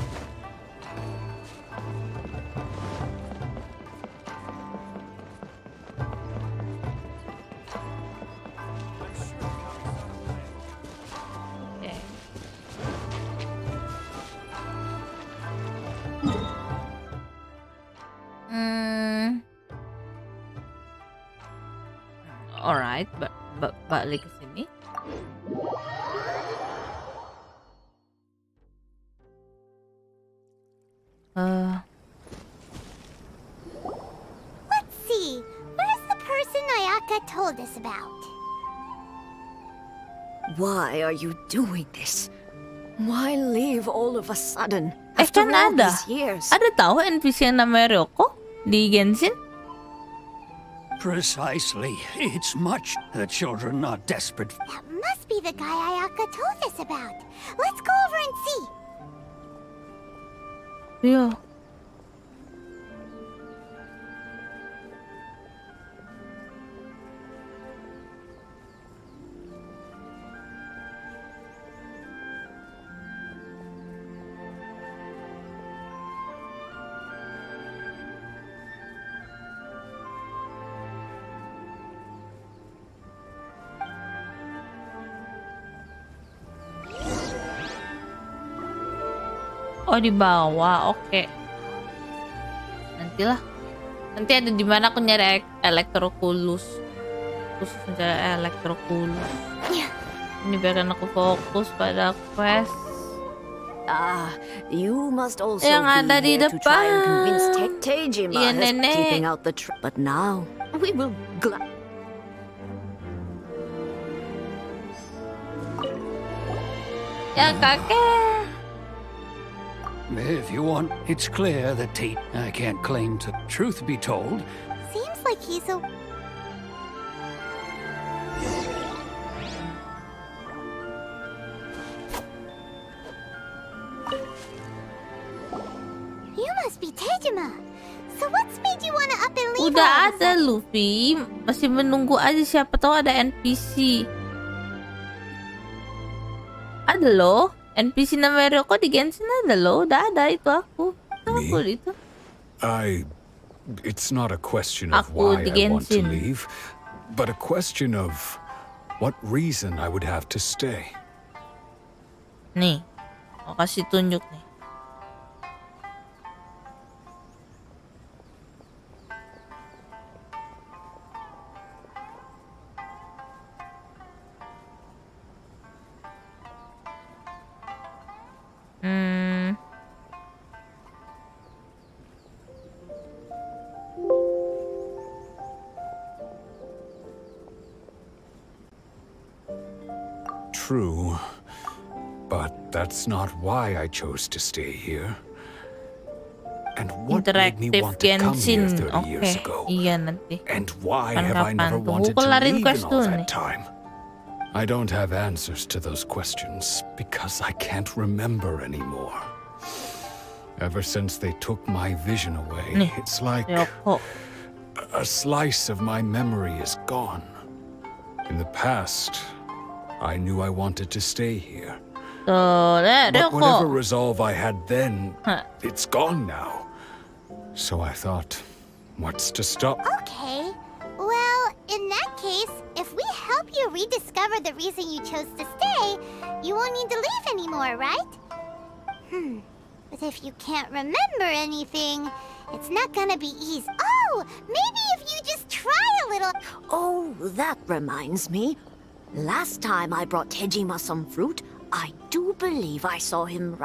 Alright, balik ke sini. told us about. Why are you doing this? Why leave all of a sudden? Kan ada. Ada tahu NPC yang namanya Ryouko di Genshin? Precisely. It's much. The children are desperate. That must be the guy Ayaka told us about. Let's go over and see. Iya. Oh, di bawah. Oke. Nantilah. Nanti ada di mana aku nyari elektrokulus. Terus mencari elektrokulus. Ini biarkan aku fokus pada quest. You must also yang be ada di here to try and convince depan. Tejima Iya, as nenek. keeping out the But now we will Ya, kakek. If you want, it's clear that I can't claim to. Truth be told, Seems like he's a... You must be Tejima. So what's made you wanna up and leave? Udah ada Luffy, masih menunggu aja siapa tahu ada NPC. Ada loh, NPC namanya Ryouko di Genshin ada loh, udah ada itu aku. Aku itu. It's not a question of Aku why di I want to Genshin. leave, but a question of what reason I would have to stay. Nih, mau kasih tunjuk nih. True, but that's not why I chose to stay here. And what made me Interactive want to come here Genshin. 30 years ago? Iya nanti. And why have I never Kapan-kapan. wanted Tunggu to kelarin leave quest in all dulu that nih. time? I don't have answers to those questions because I can't remember anymore. Ever since they took my vision away, Nih, it's like Ryouko. a slice of my memory is gone. In the past, I knew I wanted to stay here. But whatever Ryouko. resolve I had then, it's gone now. So I thought, what's to stop? Okay. Well, in that case, if we help you rediscover the reason you chose to stay, you won't need to leave anymore, right? But if you can't remember anything, it's not gonna be easy. Oh, maybe if you just try a little... Oh, that reminds me. Last time I brought Tejima some fruit, I do believe I saw him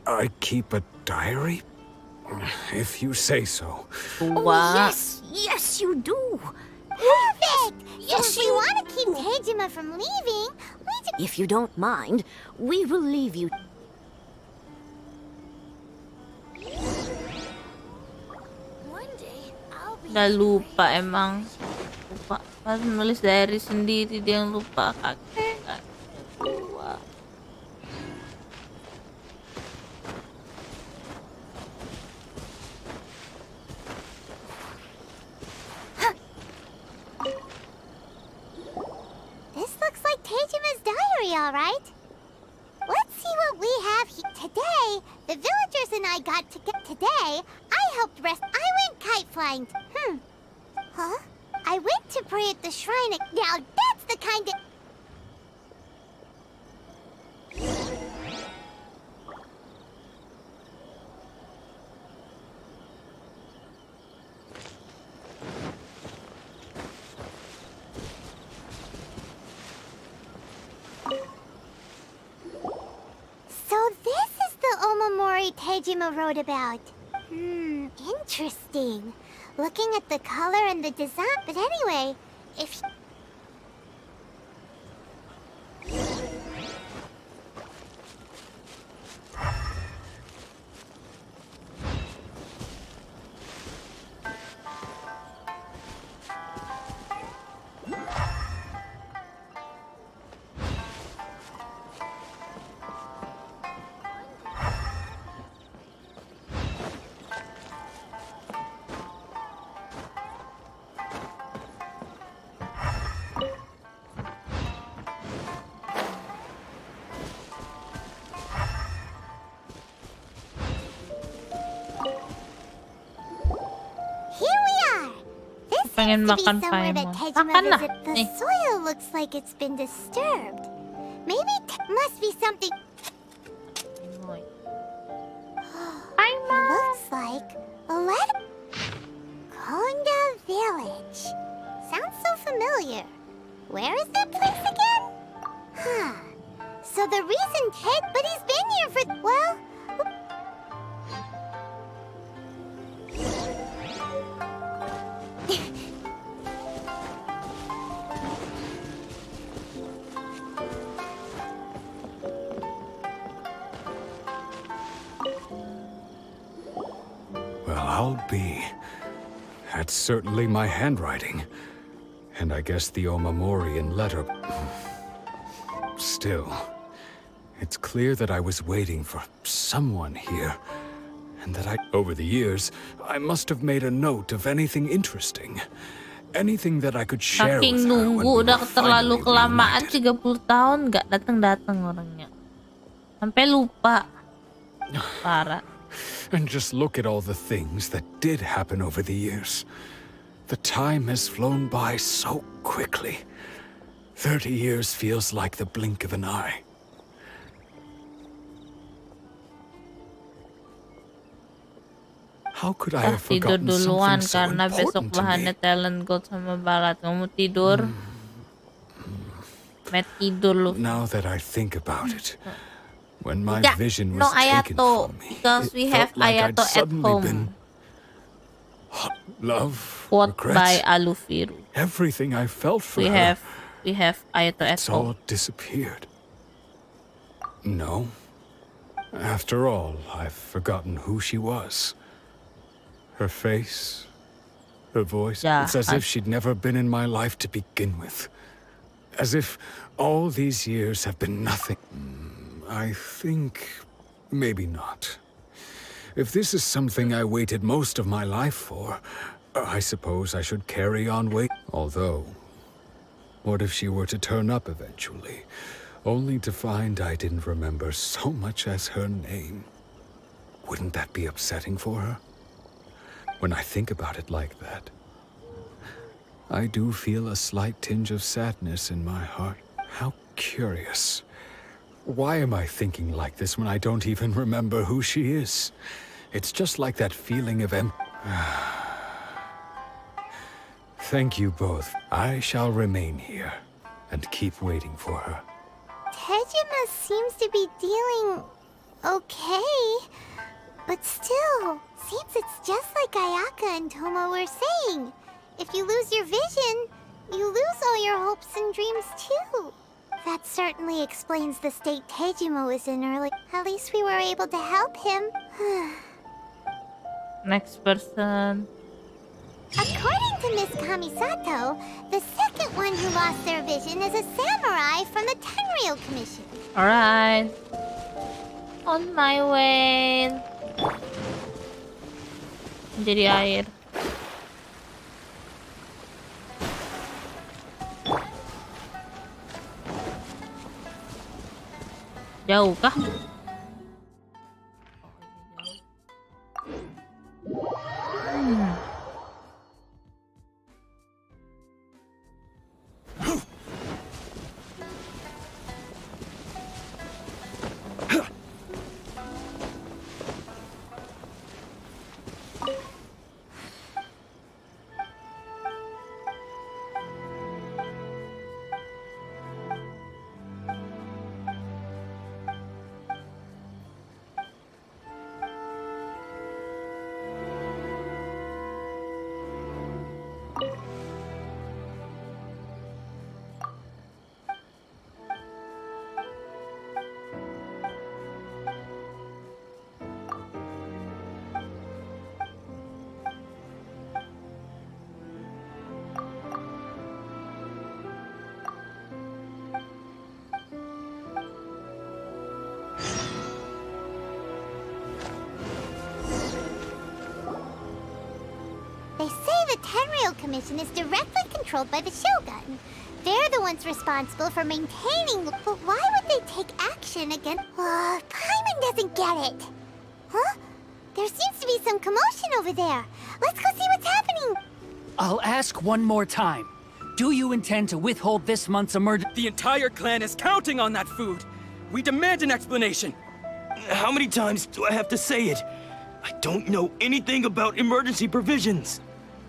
I keep a diary? If you say so. Oh, yes, you do. Perfect! Yes, if we want to keep Tejima from leaving, If you don't mind, we will leave you. Udah lupa emang. Lupa. Pas nulis diary sendiri dia yang lupa kakek. Lupa. This looks like Tejima's diary, all right. Let's see what we have here. Today, the villagers and I got to get... Today, I helped rest... I went kite flying. Huh? I went to pray at the shrine. Now that's the kind of... So this is the Omamori Tejima wrote about. Interesting. Looking at the color and the design, but anyway, if... Pengen to be makan somewhere that Paimon. Tejima Makan lah. visit. The soil looks like it's been disturbed. Maybe must be something. Looks like a letter. Konda Village. Sounds so familiar. Where is that place again? Huh. So the reason but he's been here for, well... Well, I'll be. That's certainly my handwriting. And I guess the Omamorian letter. Still, it's clear that I was waiting for someone here. And that over the years, I must have made a note of anything interesting. Anything that I could share with Saking her when nunggu we udah were terlalu finally kelamaan reunited. 30 tahun nggak datang orangnya. Sampai lupa. Parah. And just look at all the things that did happen over the years. The time has flown by so quickly. 30 years feels like the blink of an eye. How could I have Tidur forgotten duluan something so karena besok important to me? bahannya talent gold sama balat. Kamu tidur. Met tidur lu. Now that I think about it, when my Tidak, vision no was taken Ayato, from me, because we have felt like I'd Ayato at suddenly home. been love, Quote regrets, by Alufiru. everything I felt for We her. have Ayato at It's home. all disappeared. No. After all, I've forgotten who she was. Her face, her voice. Yeah, It's as if she'd never been in my life to begin with. As if all these years have been nothing. I think maybe not. If this is something I waited most of my life for, I suppose I should carry on waiting. Although, what if she were to turn up eventually, only to find I didn't remember so much as her name? Wouldn't that be upsetting for her? When I think about it like that, I do feel a slight tinge of sadness in my heart. How curious. Why am I thinking like this when I don't even remember who she is? It's just like that feeling of Thank you both. I shall remain here and keep waiting for her. Tejima seems to be dealing okay, but still, seems it's just like Ayaka and Toma were saying. If you lose your vision, you lose all your hopes and dreams too. That certainly explains the state Tejima was in early. At least we were able to help him. Next person. According to Miss Kamisato, the second one who lost their vision is a samurai from the Tenryou Commission. Alright. On my way. Jadi air. Jauh kah? Tenryou Commission is directly controlled by the Shogun. They're the ones responsible for maintaining... But why would they take action against... Paimon doesn't get it. Huh? There seems to be some commotion over there. Let's go see what's happening. I'll ask one more time. Do you intend to withhold this month's emergency? The entire clan is counting on that food. We demand an explanation. How many times do I have to say it? I don't know anything about emergency provisions.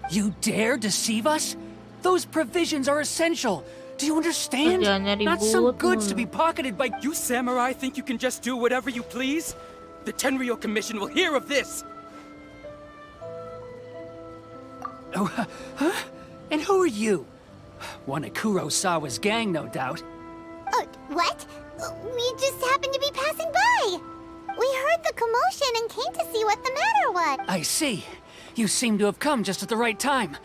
You dare deceive us? Those provisions are essential. Do you understand? Not some goods to be pocketed by... You samurai think you can just do whatever you please? The Tenryou Commission will hear of this! Oh, huh? And who are you? One of Kurosawa's gang, no doubt. What? We just happened to be passing by. We heard the commotion and came to see what the matter was. I see. You seem to have come just at the right time.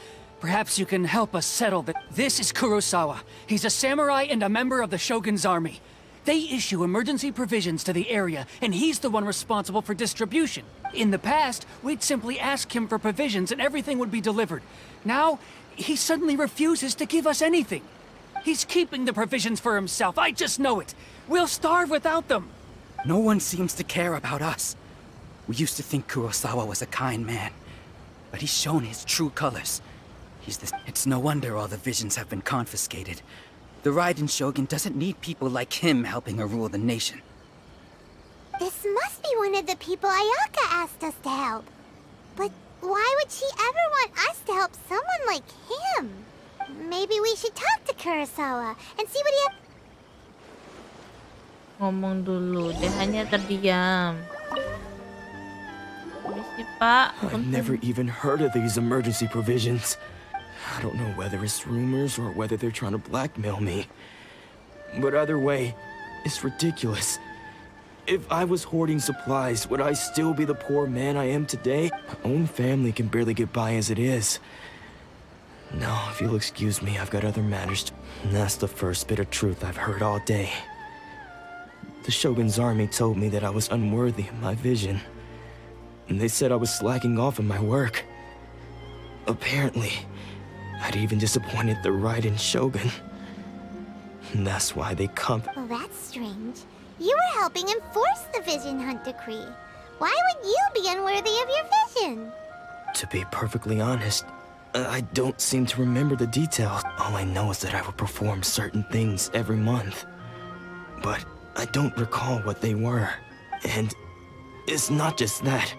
Perhaps you can help us settle that. This is Kurosawa. He's a samurai and a member of the Shogun's army. They issue emergency provisions to the area, and he's the one responsible for distribution. In the past, we'd simply ask him for provisions and everything would be delivered. Now, he suddenly refuses to give us anything. He's keeping the provisions for himself, I just know it. We'll starve without them. No one seems to care about us. We used to think Kurosawa was a kind man, but he's shown his true colors. It's no wonder all the visions have been confiscated. The Raiden Shogun doesn't need people like him helping her rule the nation. This must be one of the people Ayaka asked us to help. But why would she ever want us to help someone like him? Maybe we should talk to Kurosawa and see what he has... Ngomong dulu, dia hanya terdiam. Permisi, Pak. I've never even heard of these emergency provisions. I don't know whether it's rumors or whether they're trying to blackmail me. But either way, it's ridiculous. If I was hoarding supplies, would I still be the poor man I am today? My own family can barely get by as it is. No, if you'll excuse me, I've got other matters to... And that's the first bit of truth I've heard all day. The Shogun's army told me that I was unworthy of my vision. And they said I was slacking off in my work. Apparently, I'd even disappointed the Raiden Shogun. And that's why they come... Well, that's strange. You were helping enforce the Vision Hunt Decree. Why would you be unworthy of your vision? To be perfectly honest, I don't seem to remember the details. All I know is that I would perform certain things every month. But I don't recall what they were. And it's not just that.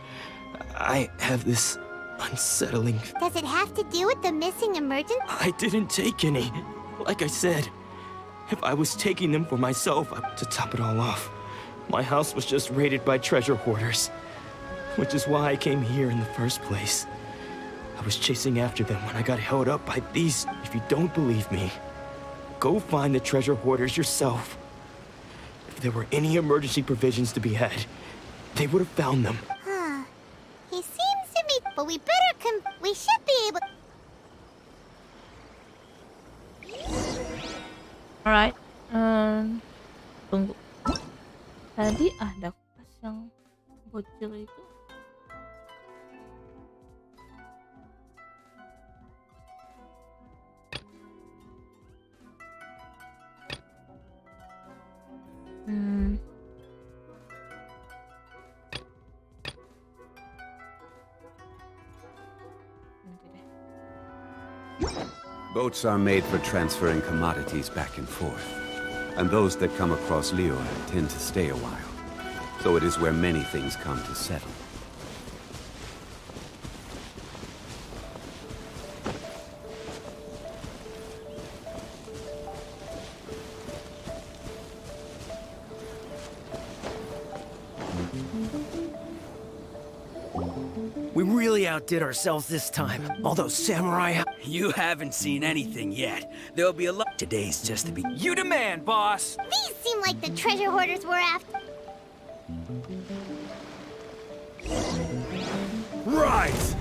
I have this unsettling... Does it have to do with the missing emergency? I didn't take any. Like I said, if I was taking them for myself, to top it all off, my house was just raided by treasure hoarders. Which is why I came here in the first place. I was chasing after them when I got held up by these... If you don't believe me, go find the treasure hoarders yourself. If there were any emergency provisions to be had, they would have found them. Huh. He seems to be... But we better we should be able... Alright. Tunggu. Tadi ada pas yang bocil itu. Boats are made for transferring commodities back and forth, and those that come across Liyue tend to stay a while, so it is where many things come to settle. We really outdid ourselves this time. Although samurai... You haven't seen anything yet. There'll be a lot... Today's just the beginning. You demand, boss! These seem like the treasure hoarders we're after. Rise!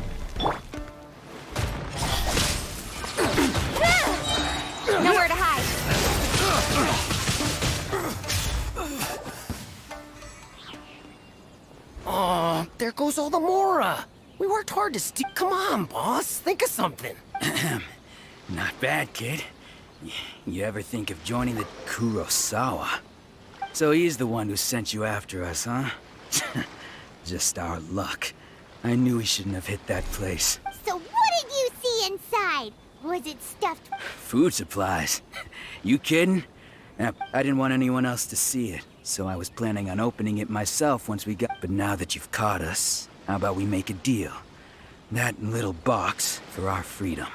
Nowhere to hide. Aw, there goes all the Mora! We worked hard to Come on, boss. Think of something. Not bad, kid. You ever think of joining the Kurosawa? So he's the one who sent you after us, huh? Just our luck. I knew he shouldn't have hit that place. So what did you see inside? Was it stuffed? Food supplies. You kidding? I didn't want anyone else to see it, so I was planning on opening it myself once we got... But now that you've caught us, how about we make a deal? That little box for our freedom.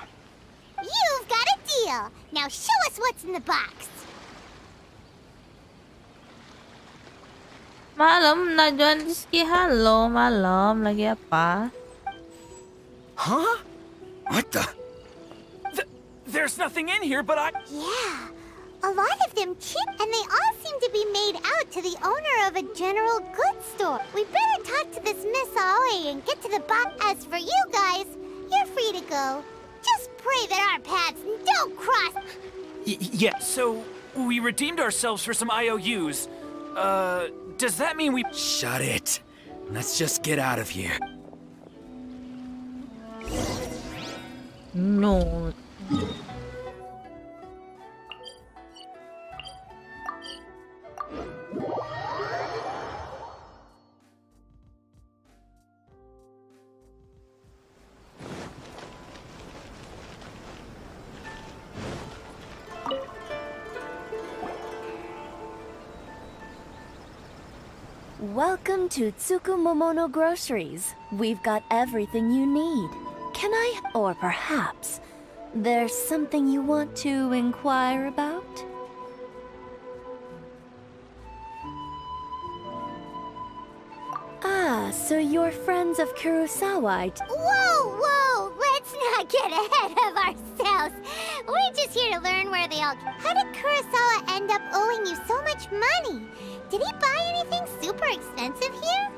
You've got a deal. Now show us what's in the box. Malam, Najwan Rizky. Halo, malam. Lagi apa? Huh? What the? There's nothing in here, but I... Yeah. A lot of them cheap, and they all seem to be made out to the owner of a general goods store. We better talk to this Miss Aoi and get to the box. As for you guys, you're free to go. Just pray that our paths don't cross. Yeah, so we redeemed ourselves for some IOUs. Does that mean we... Shut it. Let's just get out of here. No. Welcome to Tsukumomono Groceries. We've got everything you need. Can I... Or perhaps there's something you want to inquire about? Ah, so you're friends of Kurosawa. Whoa, whoa! Let's not get ahead of ourselves. We're just here to learn where they all... How did Kurosawa end up owing you so much money? Did he buy anything super expensive here?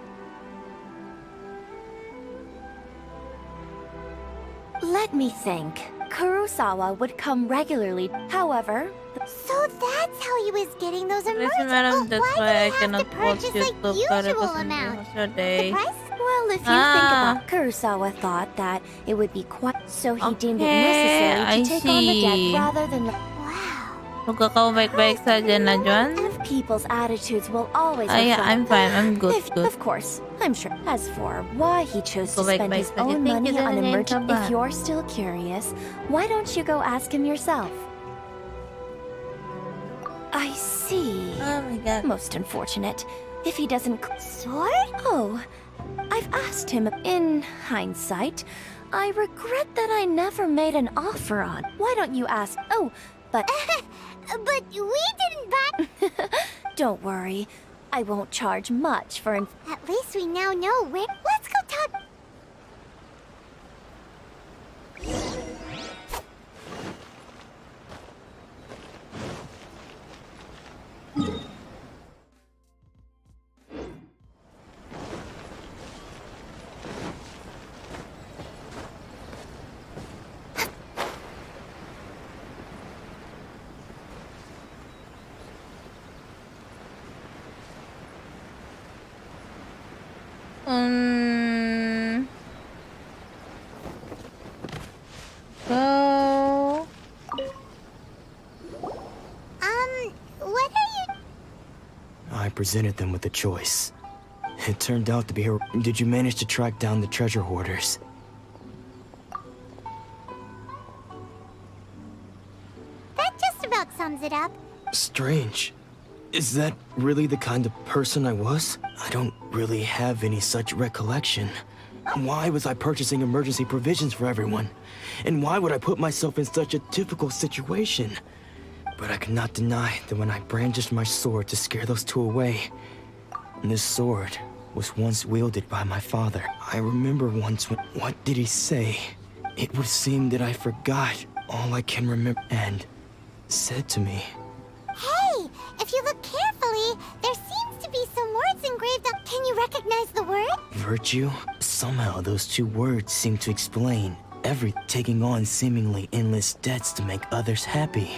Let me think. Kurosawa would come regularly. However... So that's how he was getting those Listen, emergencies. madam, that's Why why I did he have cannot to watch purchase like YouTube para usual kasi amount? yesterday. The price? Well, if you think about Kurosawa thought that it would be quite... So he deemed it necessary to take on the debt rather than... Huwag ka baik-baik saja, Najwan. People's attitudes will always Yeah, reflect I'm fine. I'm good, good. Of course, I'm sure. As for why he chose to Go back, spend back, his back. own Thank you, money on Daniel. emergency... Bye-bye. If you're still curious, why don't you go ask him yourself? I see. Oh my god. Most unfortunate. If he doesn't... Sword? Oh, I've asked him. In hindsight, I regret that I never made an offer on. Why don't you ask... Oh, but... But we didn't buy... Don't worry. I won't charge much for... At least we now know where... Let's go talk... Go. What are you... I presented them with a choice. It turned out to be her. Did you manage to track down the treasure hoarders? That just about sums it up. Strange. Is that really the kind of person I was? I don't really have any such recollection. Why was I purchasing emergency provisions for everyone? And why would I put myself in such a difficult situation? But I cannot deny that when I brandished my sword to scare those two away, this sword was once wielded by my father. I remember once when... What did he say? It would seem that I forgot all I can remember and said to me. Hey, if you look carefully, there seems to be some words engraved up. Can you recognize the word? Virtue? Somehow those two words seem to explain everything, taking on seemingly endless debts to make others happy.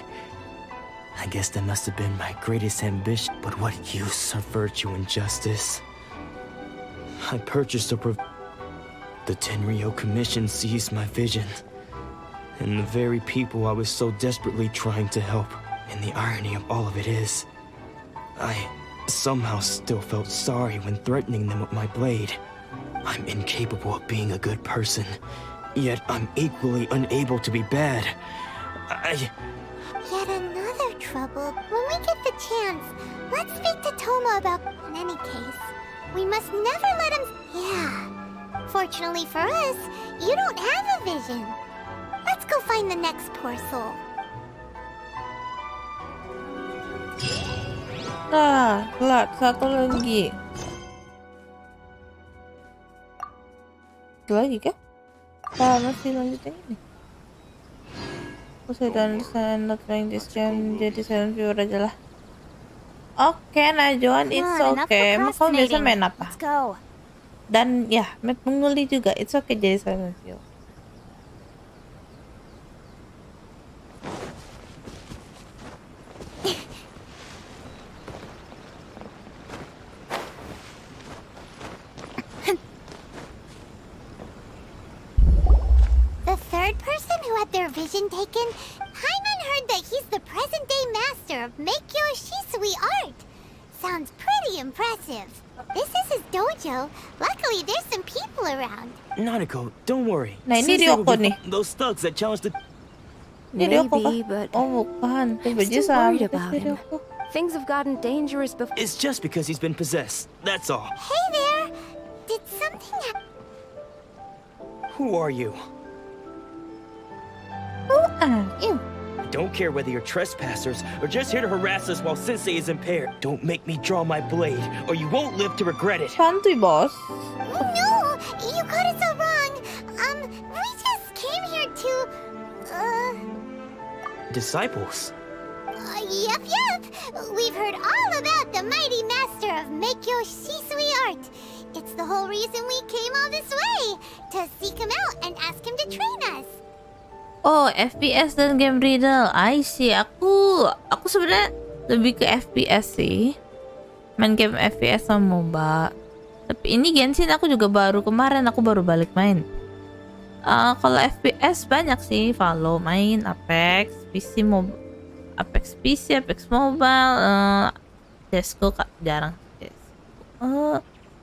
I guess that must have been my greatest ambition, but what use are virtue and justice? I purchased the The Tenryo Commission seized my vision, and the very people I was so desperately trying to help. And the irony of all of it is, I somehow still felt sorry when threatening them with my blade. I'm incapable of being a good person, yet I'm equally unable to be bad. Yet another trouble. When we get the chance, let's speak to Toma about... In any case, we must never let him... Yeah. Fortunately for us, you don't have a vision. Let's go find the next poor soul. Nah, kelar. Satu lagi. Satu lagi kah? Masih lanjut yang ini. Saya dan not playing this game, jadi silent viewer aja lah. Oke, Najwan, it's okay. Emang kamu biasa main apa? Dan ya, map menguli juga. It's okay jadi silent viewer. The third person who had their vision taken, Hyman heard that he's the present-day master of Meikyo Shisui art. Sounds pretty impressive. This is his dojo. Luckily, there's some people around. Nanako, don't worry. Nah, ini Ryouko nih. Those thugs that challenged the... Maybe, but bukan. I'm still worried about him. Things have gotten dangerous before. It's just because he's been possessed, that's all. Hey there! Did something happen? Who are you? Who are you? I don't care whether you're trespassers or just here to harass us while Sensei is impaired. Don't make me draw my blade, or you won't live to regret it. Santuy, boss. No! You got it so wrong! We just came here to... Disciples? Yep. We've heard all about the mighty master of Meikyo Shisui art. It's the whole reason we came all this way, to seek him out and ask him to train us. Oh, FPS dan game riddle. I see. Aku sebenarnya lebih ke FPS sih. Main game FPS sama MOBA. Tapi ini Genshin aku juga baru kemarin aku baru balik main. Kalau FPS banyak sih, Valo main, Apex PC, Apex Mobile, CS:GO jarang.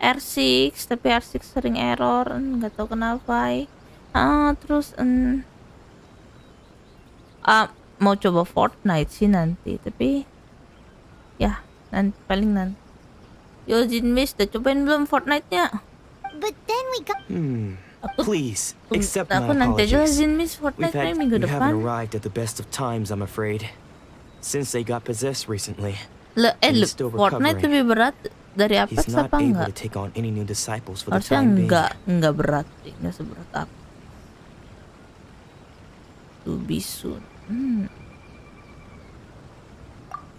R6, tapi R6 sering error, nggak tahu kenapa. Terus mau coba Fortnite sih nanti, tapi ya paling nanti. Yo Jinmis, udah cobain belum Fortnite-nya? But then we got... Please, accept my nanti aja apologies. Jinmis Fortnite minggu We haven't depan. arrived at the best of times, I'm afraid. Since they got possessed recently. Fortnite lebih berat dari Apex He's not apa able enggak? to take on any new disciples for the Harusnya time being. enggak berat sih, enggak seberat apa. To be soon.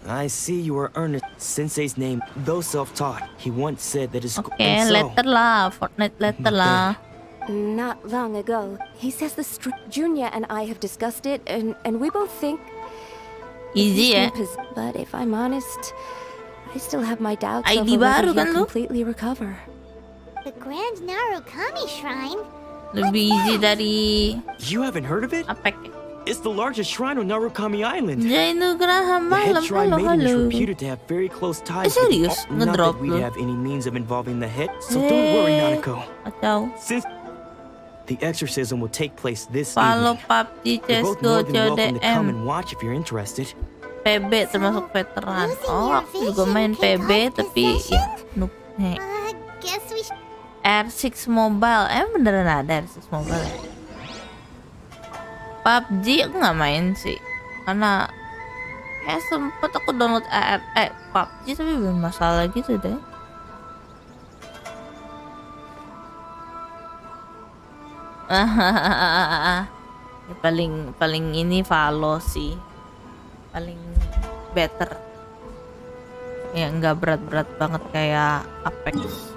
I see you are earnest. Sensei's name, though self-taught, he once said that his Oke, letter lah, Fortnite letter lah. Not long ago, he says Junya and I have discussed it, and we both think easy ya. But if I'm honest, I still have my doubts ID over baru whether kan he'll lu? completely recover. The Grand Narukami Shrine? Lebih easy dari You haven't heard of it? Apex. It's the largest shrine on Narukami Island. Jainugraha The malam, head shrine maiden is halo. reputed to have very close ties serius? Not Ngedrop that we'd lu? have any means of involving the head, so don't worry, Nanako. Kacau. Since the exorcism will take place this Follow evening, PUBG, you're both CSGO, more than welcome to come CODM. and watch if you're interested. PB termasuk veteran. Oh, aku juga main PB tapi ya noob. Guess we R6 Mobile. Beneran ada R6 Mobile ya? PUBG aku nggak main sih. Karena sempet aku download PUBG tapi belum masalah gitu deh. Ya, paling ini Valo sih. Paling better. Ya nggak berat-berat banget kayak Apex.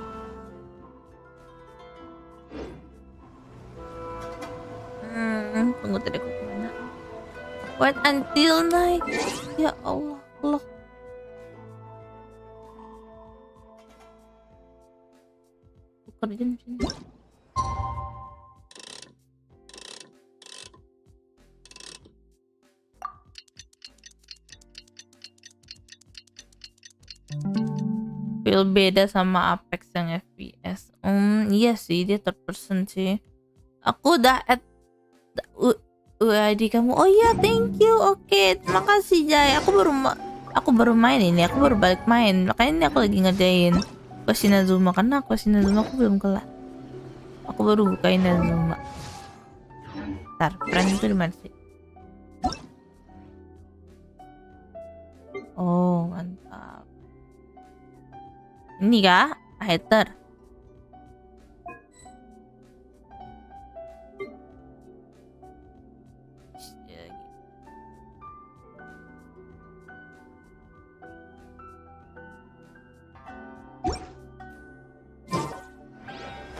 Tunggu tadi aku kemana? Wait until night. Ya Allah, loh. Kerja sini. Feel beda sama Apex yang FPS. Iya sih, dia third person sih. Aku udah add ID kamu. Oh iya, thank you. Oke, terima kasih Jay. Aku baru main ini. Aku baru balik main. Makanya ini aku lagi ngerjain quest Inazuma karena quest Inazuma aku belum kelar. Aku baru buka Inazuma. Ntar, friend itu di mana sih? Oh, mantap. Ini kah? Hater.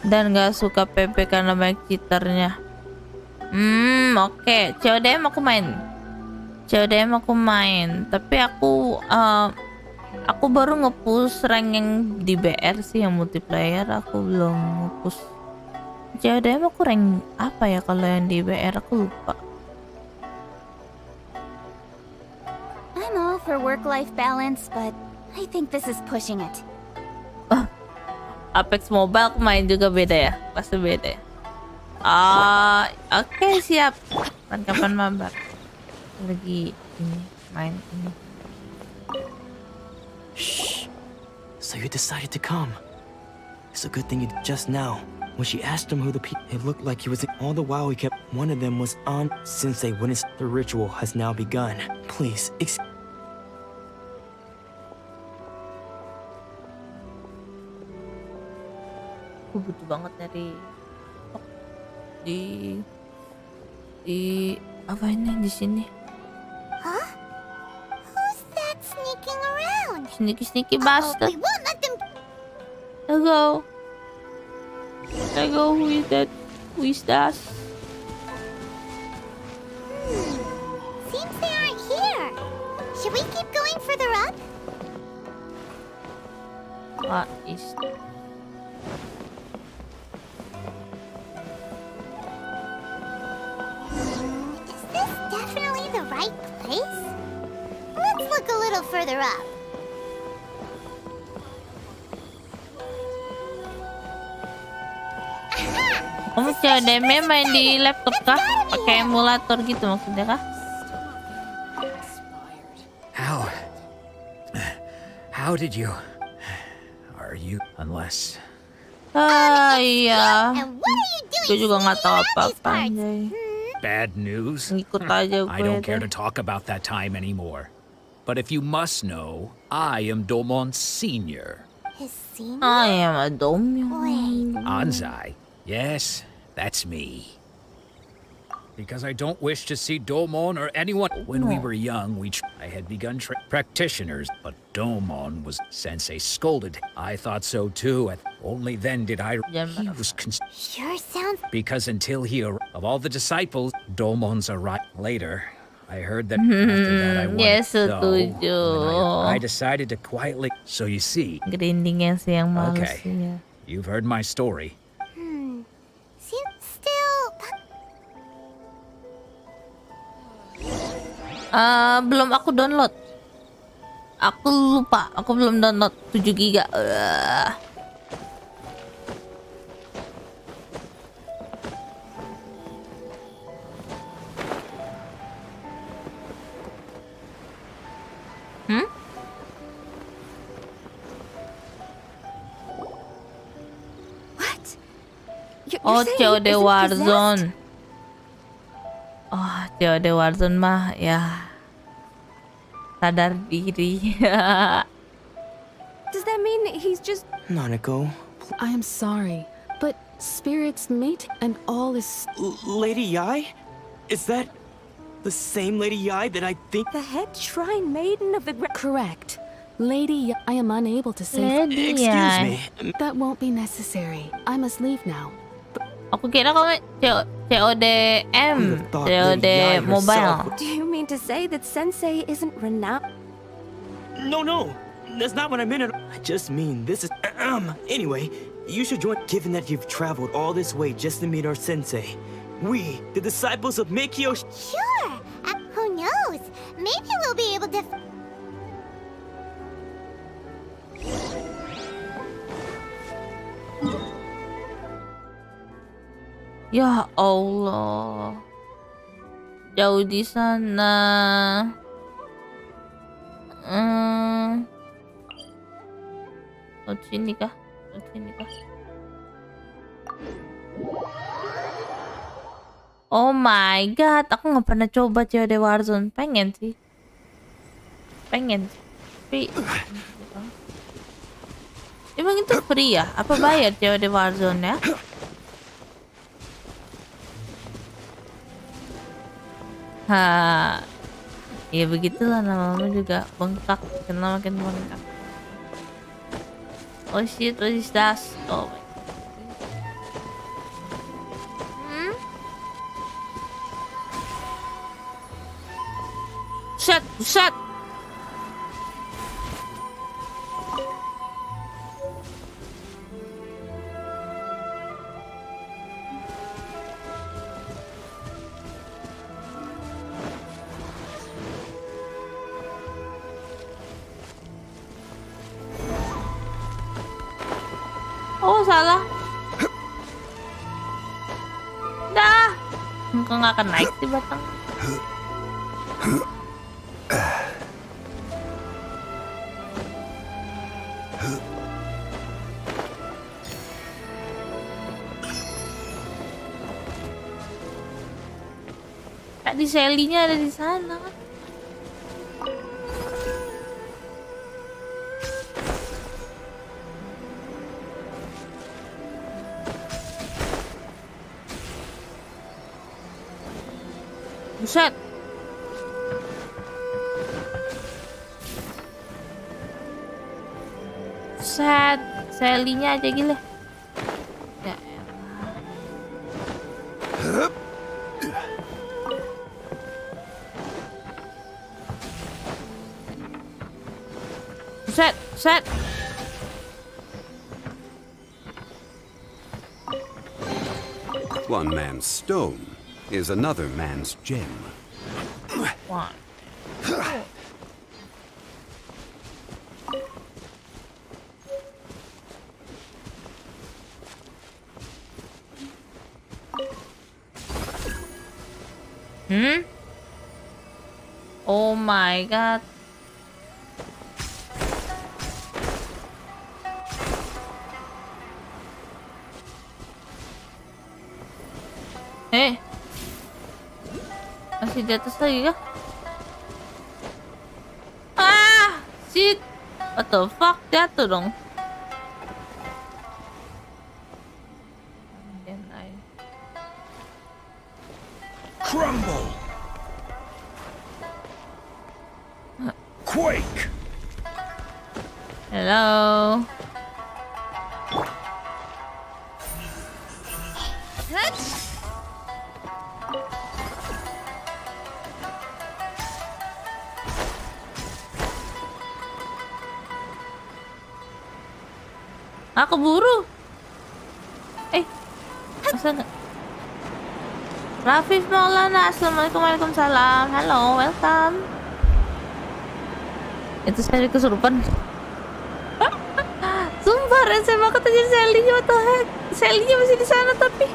Dan gak suka PP karena banyak cheaternya. Oke. CODM aku main. Tapi aku baru nge-push rank yang di BR sih, yang multiplayer. Aku belum nge-push. CODM aku rank apa ya kalau yang di BR, aku lupa. I'm all for work-life balance, but I think this is pushing it. Apex Mobile aku main juga beda ya? Pasti beda ya? Oke, siap. Kapan mabar? Lagi ini main ini. Shh. So you decided to come. It's a good thing you just now. When she asked him who the people, it looked like he was. All the while he kept. One of them was on. Sensei witnessed the ritual has now begun. Please, Aku butuh banget dari di apa ini di sini? Huh? Who's that sneaking around? Sneaky bastard. We won't let them. Hello. Who is that? Who is that? Seems they aren't here. Should we keep going further up? What is Is this definitely the right place? Let's look a little further up. Kamu CODM main di laptop kah? Pakai emulator gitu maksudnya kah? How did you? Are you unless? Iya. Gue juga nggak tahu apa-apa. Bad news? Ngikut aja gue. I don't care to talk about that time anymore. But if you must know, I am Domon Senior. His senior? I am a Domon. Anzai. Yes, that's me. Because I don't wish to see Domon or anyone. When we were young, I had begun practitioners, but Domon was Sensei scolded. I thought so too. Only then did I. He was Sure sounds. Because until he of all the disciples, Domon's arrived later. I heard that after that I wanted Yes, so setuju. I decided to quietly. So you see. Grindingnya sih yang males Okay. sih ya. You've heard my story. Seems still. Belum aku download. Aku lupa, aku belum download 7 giga. What? Oh, COD Warzone. Oh, COD Warzone mah ya sadar diri. Does that mean he's just... Nanako. I am sorry, but spirits meet and all is... Lady Yai? Is that the same Lady Yai that I think? The head shrine maiden of the... Correct. Lady Yai, I am unable to say... Lady Excuse me. That won't be necessary. I must leave now. Aku kira kamu CODM, COD Mobile. Do you mean to say that Sensei isn't renowned? No. That's not what I meant. I just mean this is... Anyway, you should join, given that you've traveled all this way just to meet our sensei. We, the disciples of Mikio... Sure. Who knows? Maybe we'll be able to. Ya Allah. Jauh di sana. Sini kah? Sini kah? Oh my god, aku nggak pernah coba COD Warzone. Pengen sih. Tapi emang itu free ya? Apa bayar COD Warzone ya? Ya begitulah, nama-nama juga bengkak, kenal makin bengkak. Oh shit, what is that? Oh my god. Shut. Oh, salah. Dah. Engkau nggak akan naik di batang. Tadi Sally-nya ada di sana kan. Buset. Buset. Sally-nya aja gila. Ya elah. Buset. One man's stone is another man's gem. One. Oh my god. Masih di atas lagi kah? Shit. What the fuck? Jatuh dong. Crumble. Quake. Hello. Aku buru. Masa enggak? Rafif Maulana, assalamualaikum, waalaikumsalam. Halo, welcome. Itu saya kesurupan. Sumpah, saya mau ketanya Sally-nya, what the heck? Sally-nya masih di sana tapi.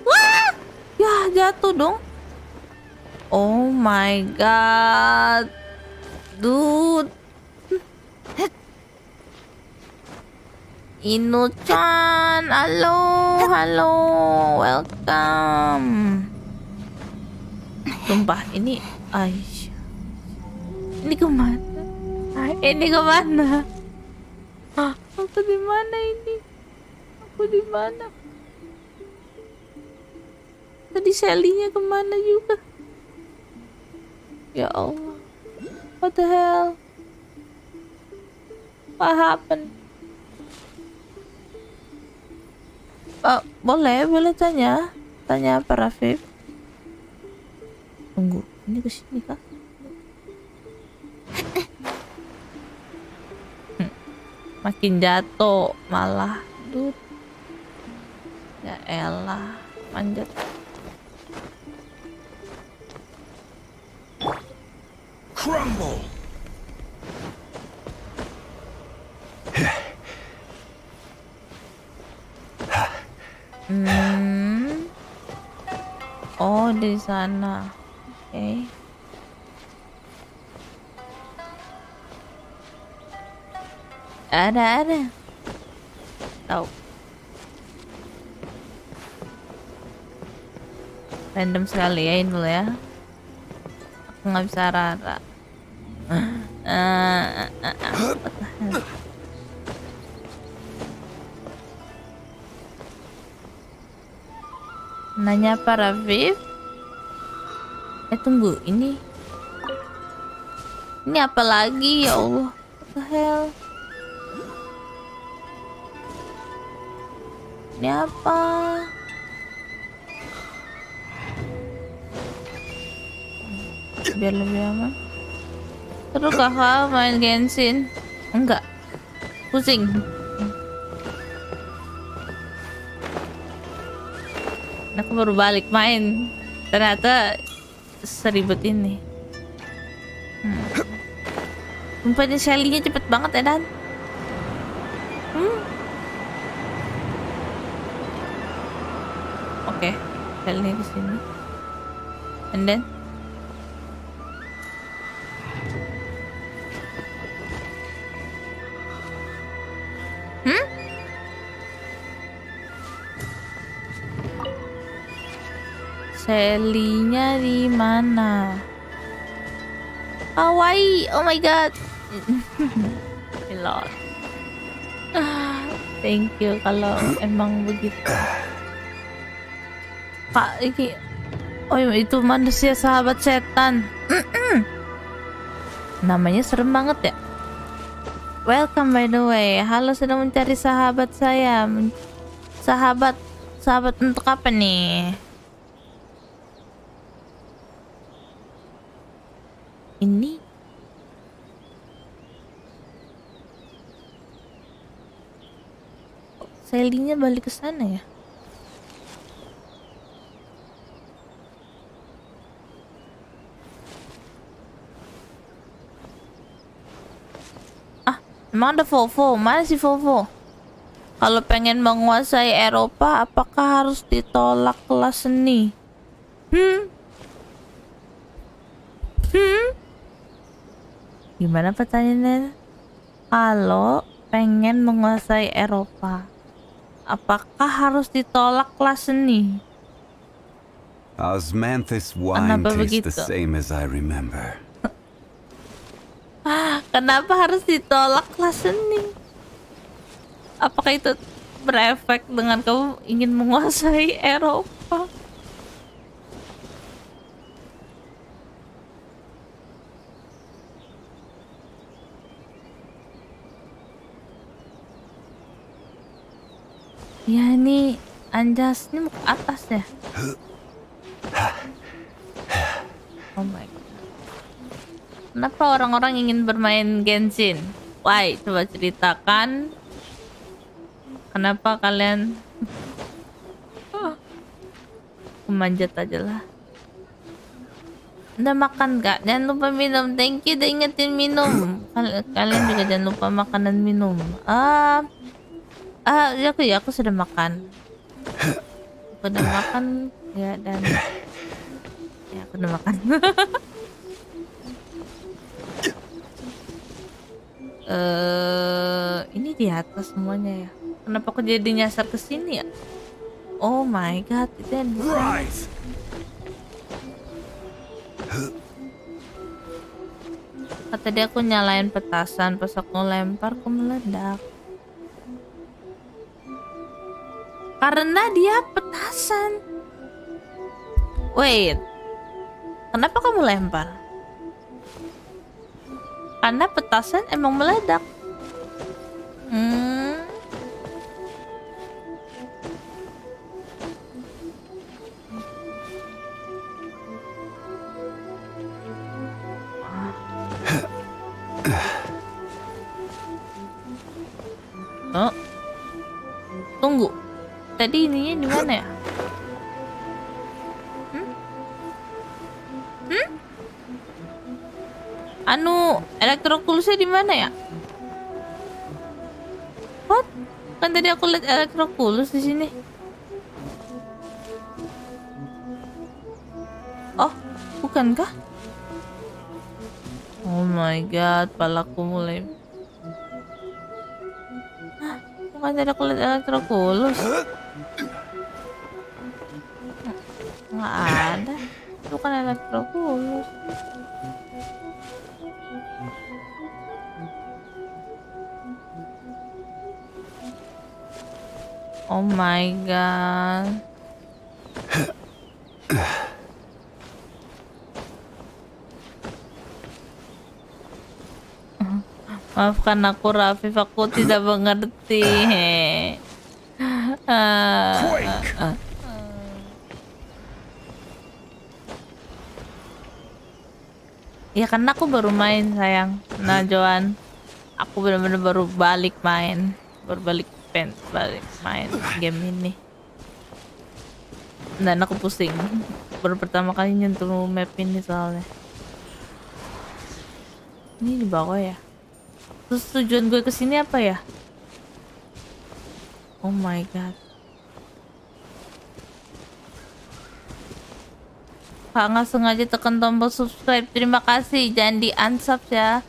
Wah! Ya, jatuh dong. Oh my god. Dude. Inu-chan, halo, welcome. Sumpah, ini Aisyah. Ini kemana? Ini kemana? Aku di mana ini? Aku di mana? Tadi Sally-nya kemana juga? Ya Allah, what the hell? What happened? Boleh tanya apa Rafif? Tunggu, ini kesini kah? Makin jatuh malah, dude. Ya elah, manjat. Crumble. Oh, di sana. Oke. Ada. Tahu. Random sekali ya ini dulu ya. Aku nggak bisa rara. Nanya para Viv. Tunggu, ini apa lagi ya Allah? What the hell? Ini apa? Biar lebih aman. Terus kakak main Genshin? Enggak. Pusing. Aku baru balik main. Ternyata seribet ini. Sumpahnya Shelly-nya cepet banget ya Dan. Oke, Shelly-nya di sini. And then Shelly-nya di mana? Hawaii, oh my god. Lord. Thank you kalau emang begitu. Pak, ini oh itu manusia sahabat setan. Namanya serem banget ya. Welcome by the way. Halo, sedang mencari sahabat saya. Sahabat untuk apa nih? Ini Shelly-nya balik ke sana ya? Emang ada Volvo? Mana sih Volvo? Kalau pengen menguasai Eropa, apakah harus ditolak kelas seni? Gimana pertanyaannya? Kalau pengen menguasai Eropa, apakah harus ditolak kelas seni? Osmanthus wine tastes the same as I remember. Kenapa harus ditolak kelas seni? Apakah itu berefek dengan kamu ingin menguasai Eropa? Ya ini Anjas ini mau ke atas ya. Oh my god. Kenapa orang-orang ingin bermain Genshin? Why? Coba ceritakan. Kenapa kalian manjat aja lah. Udah makan gak? Jangan lupa minum. Thank you udah ingetin minum. Kalian juga jangan lupa makan dan minum. Aku sudah makan. Aku udah makan ya dan ya aku udah makan. Ini di atas semuanya ya. Kenapa aku jadi nyasar ke sini ya? Oh my god, itu yang di sana. Tadi aku nyalain petasan, pas aku lempar aku meledak. Karena dia petasan. Wait, kenapa kamu lempar? Karena petasan emang meledak. Oh, tunggu. Tadi ininya di mana ya? Anu, elektrokulusnya di mana ya? What? Kan tadi aku lihat elektrokulus di sini. Bukankah? Oh my god, palaku mulai. Hah, bukan ada kulit elektrokulus. Nggak ada. Bukan elektrokulus. Oh my god. Maafkan aku Rafif, aku tidak mengerti. Ya karena aku baru main sayang. Nah Joan, aku benar-benar baru balik main, balik main game ini. Dan aku pusing. Baru pertama kali nyentuh map ini soalnya. Ini di bawah ya. Terus tujuan gue kesini apa ya? Oh my god. Kak nggak sengaja tekan tombol subscribe. Terima kasih. Jangan di unsub ya.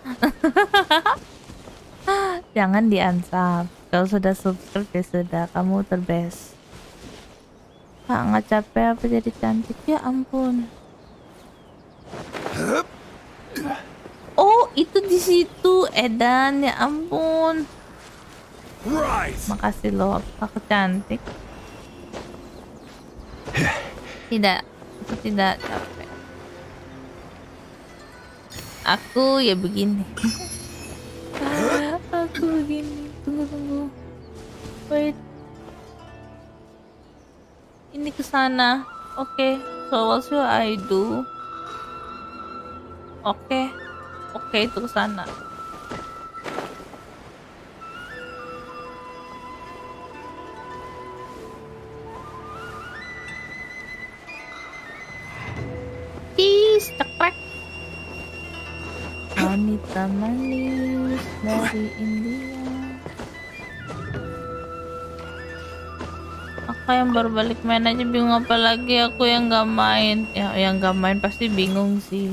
Jangan di unsub. Kalau sudah subscribe ya sudah. Kamu terbest. Kak nggak capek apa jadi cantik? Ya ampun. Oh itu di situ Edan, ya ampun. Makasih loh, aku cantik. Tidak, aku tidak capek. Aku ya begini. Aku begini. Tunggu. Wait. Ini kesana. Oke, so what should I do? Oke, itu kesana. Cekrek. Wanita manis dari India. Aku yang baru balik main aja bingung, apa lagi aku yang nggak main. Ya yang nggak main pasti bingung sih.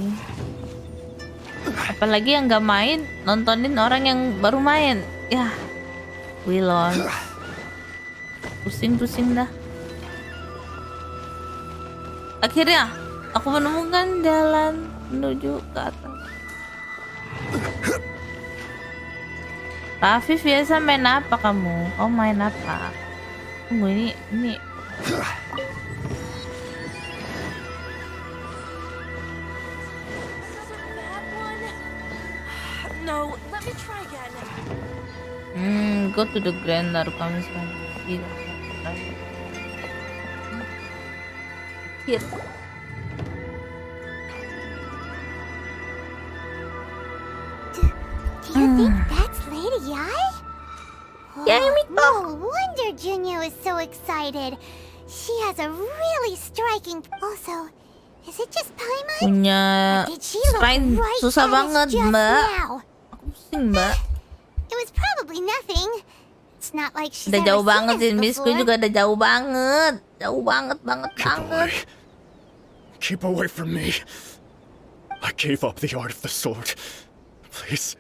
Apalagi yang nggak main nontonin orang yang baru main. Ya, we lost. Pusing dah. Akhirnya aku menemukan jalan menuju ke atas. Rafif biasa main apa kamu? Oh main apa? Tunggu ini. No, let me try again. Go to the grinder kami sekarang. Here. Do you think that's Lady Ai? No wonder Junyo is so excited. She has a really striking. Also, is it just Paimon? Punya strain susah banget, Mbak. Aku pusing, Mbak. It was probably nothing. It's not like she's Udah jauh ever banget seen us Miss, gue before. juga udah jauh banget. Jauh banget. Keep away from me. I gave up the art of the sword. Please,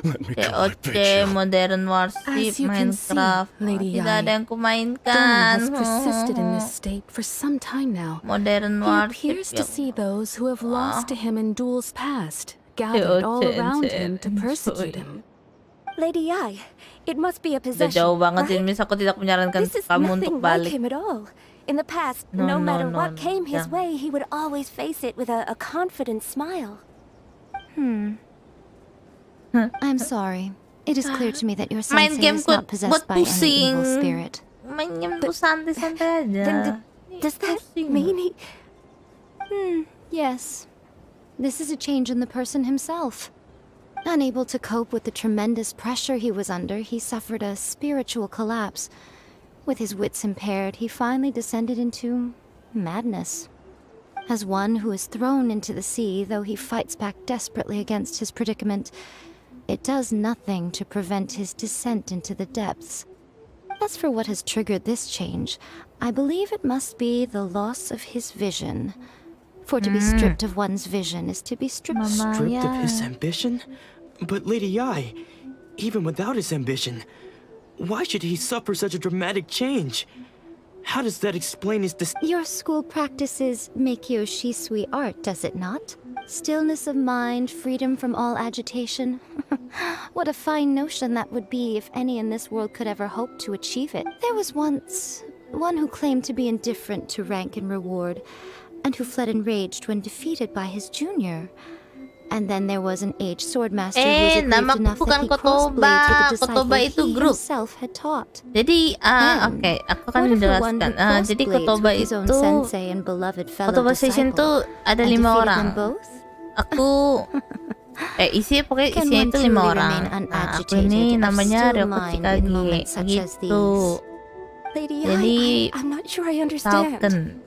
let me go, I beg you. Modern Warship, As you can see, Minecraft. Lady Tidak ada yang Donna kumainkan. has persisted in this state for some time now. Modern He Warship. appears to see those who have lost to him in duels past gathered all around him to persecute him. Lady Ai, it must be a Udah possession. jauh banget right? Miss, aku tidak menyarankan This is kamu nothing untuk like balik. him at all. In the past, No, no matter what no, came his jangan. way, he would always face it with a confident smile. I'm sorry. It is clear to me that your Main sensei game is not buat possessed by any pusing. evil spirit. Main game tuh santai-santai aja. Does that mean he... Yes. This is a change in the person himself. Unable to cope with the tremendous pressure he was under, he suffered a spiritual collapse. With his wits impaired, he finally descended into madness. As one who is thrown into the sea, though he fights back desperately against his predicament, it does nothing to prevent his descent into the depths. As for what has triggered this change, I believe it must be the loss of his vision. For to be stripped of one's vision is to be stripped Stripped of his ambition? But Lady Yai, even without his ambition, why should he suffer such a dramatic change? How does that explain his Your school practices Meikyo Shisui art, does it not? Stillness of mind, freedom from all agitation. What a fine notion that would be if any in this world could ever hope to achieve it. There was once one who claimed to be indifferent to rank and reward, and who fled enraged when defeated by his junior. And then there was an aged swordmaster who was aggrieved enough that he crossed blades with a disciple he himself had taught. Jadi, oke, aku akan menjelaskan. Jadi Kotoba itu, Kotoba Station tuh ada 5 orang. Aku, pokoknya isinya itu 5 orang. Nah, aku ini namanya Ryouko Chikage, gitu. Jadi,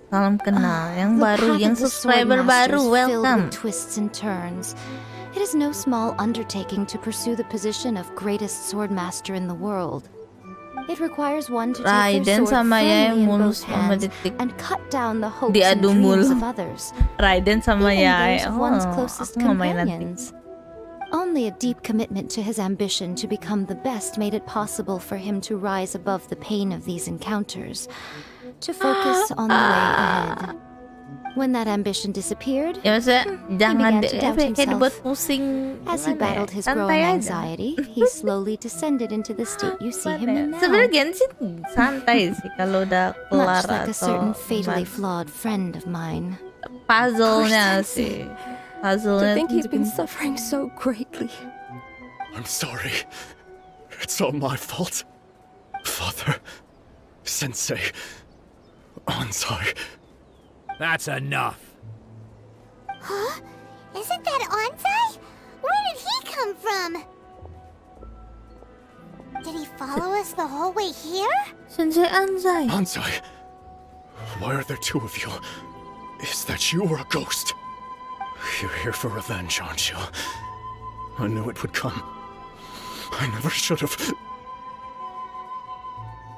salam kenal, yang baru, yang subscriber baru, welcome. Twists and turns. It is no small undertaking to pursue the position of greatest swordmaster in the world. It requires one to take their sword firmly in both hands and cut down the hopes and dreams of others, Raiden sama even Yai. those of one's closest companions. Only a deep commitment to his ambition to become the best made it possible for him to rise above the pain of these encounters, to focus on the way ahead. When that ambition disappeared, he began to doubt himself. As he battled his growing anxiety, he slowly descended into the state you see him in now. Sebenarnya Genshin santai sih kalau udah kelar Much like a certain atau fatally flawed friend of mine. puzzle-nya sih. To think he's been suffering so greatly. I'm sorry. It's all my fault. Father, Sensei, Ansai. That's enough. Huh? Isn't that Ansai? Where did he come from? Did he follow us the whole way here? Sensei Ansai. Ansai, why are there 2 of you? Is that you or a ghost? You're here for revenge, aren't you? I knew it would come. I never should have.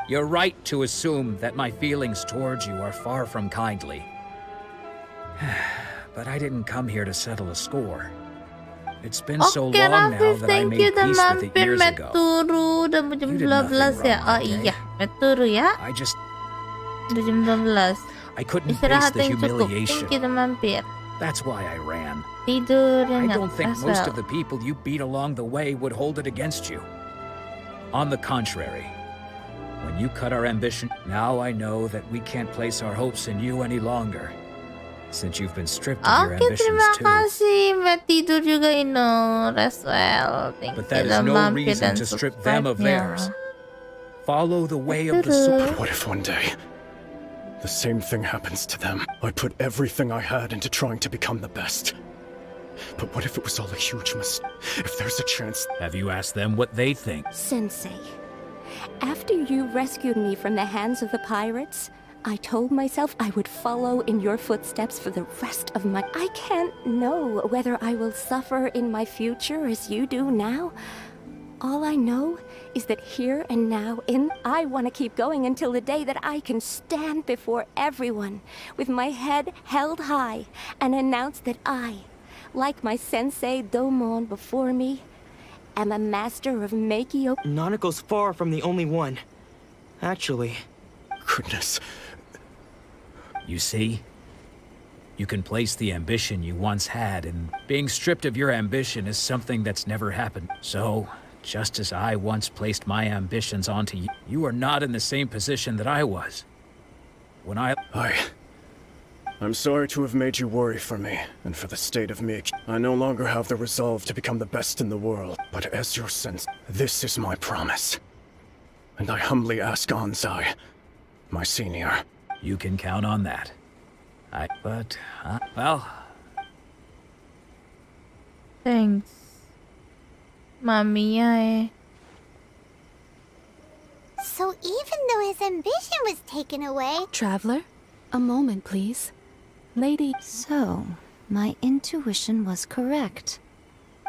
You're right to assume that my feelings towards you are far from kindly. But I didn't come here to settle a score. It's been so long now that I made peace with it years ago. Meturu, udah jam 12 ya? Oh iya, Meturu ya? I just... Udah jam 12. I couldn't face Istirahat the yang cukup. humiliation. Thank you, udah mampir. That's why I ran. Tidur I yang don't think as most well. of the people you beat along the way would hold it against you. On the contrary, when you cut our ambition, now I know that we can't place our hopes in you any longer, since you've been stripped of your Oke, ambitions terima too. kasih. Mbak tidur juga Ino. Rest well. Thank But you that is udah no mampir reason dan to strip them of subscribe-nya. theirs. Follow the way of the sword. But what if one day the same thing happens to them? I put everything I had into trying to become the best. But what if it was all a huge mistake? If there's a chance... Have you asked them what they think? Sensei, after you rescued me from the hands of the pirates, I told myself I would follow in your footsteps for the rest of my... I can't know whether I will suffer in my future as you do now. All I know is that here and now, I want to keep going until the day that I can stand before everyone with my head held high and announce that I, like my sensei Domon before me, am a master of Meikyo. Nanako's far from the only one. Actually. Goodness. You see? You can place the ambition you once had, and being stripped of your ambition is something that's never happened. So, just as I once placed my ambitions onto you, you are not in the same position that I was. When I'm sorry to have made you worry for me, and for the state of me. I no longer have the resolve to become the best in the world, but as your sense, this is my promise. And I humbly ask Ansai, my senior. You can count on that. Well... Thanks. Mamiya So even though his ambition was taken away... Traveler, a moment, please. Lady... So, my intuition was correct.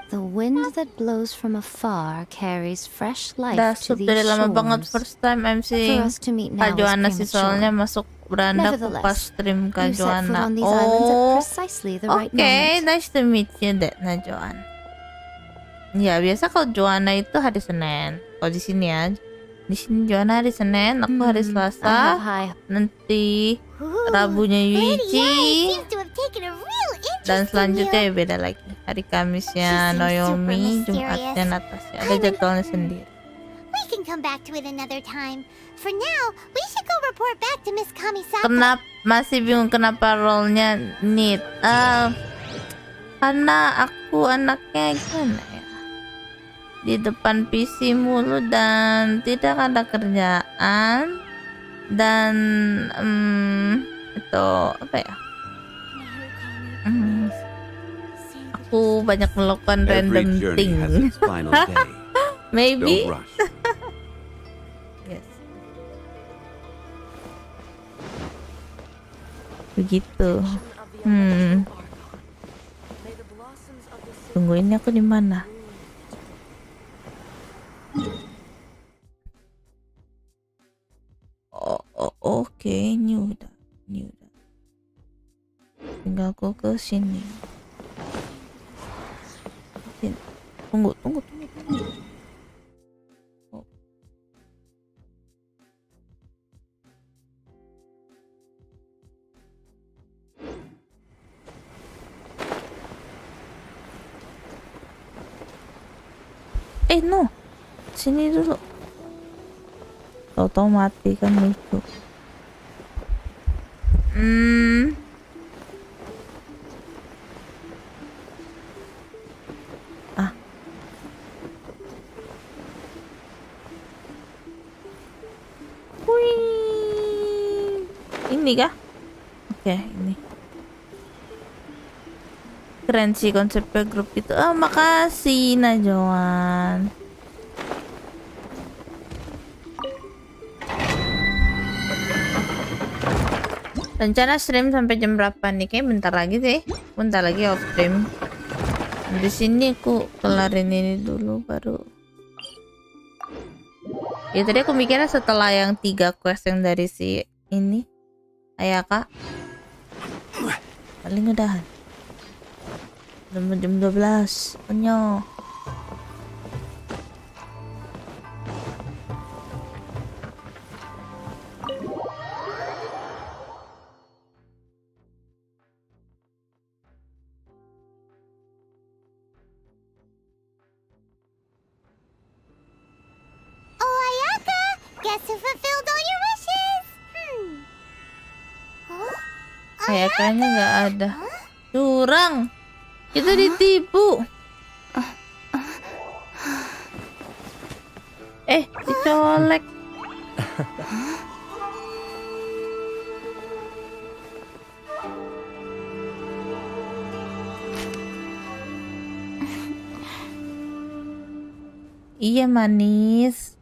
The wind that blows from afar carries fresh life to these dari lama banget shores. first time I'm seeing For us to meet now Kak Joanna is sih soalnya masuk beranda aku Nevertheless, pas stream Kak you set foot Joanna. on these islands at Oh, precisely the right oke, moment. nice to meet you, Joan. Ya biasa kalau Joanna itu hari Senin. Kalau di sini ya, di sini Joanna hari Senin, aku hari Selasa. Nanti Rabunya Yuichi. Dan selanjutnya ya beda lagi. Hari Kamisnya Naomi, Jumatnya Natasha. Ada jadwalnya sendiri. We can come back to it another time. For now, we should go report back to Miss Kamisaka. Kenapa masih bingung kenapa role-nya need? Karena aku anaknya gimana ya? Di depan PC mulu dan tidak ada kerjaan dan itu apa ya? Aku banyak melakukan random thing. Maybe. Yes. Begitu. Tunggu, ini aku di mana? Oke, ini udah. Tinggal aku ke sini. Tunggu. Oh. No. Sini dulu. Tahu-tahu mati kan lucu. Ini kah? Oke, ini. Keren sih konsepnya grup itu. Makasih Najwan. Rencana stream sampai jam berapa nih? Kayaknya bentar lagi sih. Bentar lagi off stream. Di sini aku kelarin ini dulu baru. Ya tadi aku mikirnya setelah yang 3 quest yang dari si ini Ayaka paling udahan. Udah jam 12. Onyo. Guess who fulfilled all your wishes? Ayakanya nggak ada. Curang. Kita ditipu. Dicolek. Iya manis.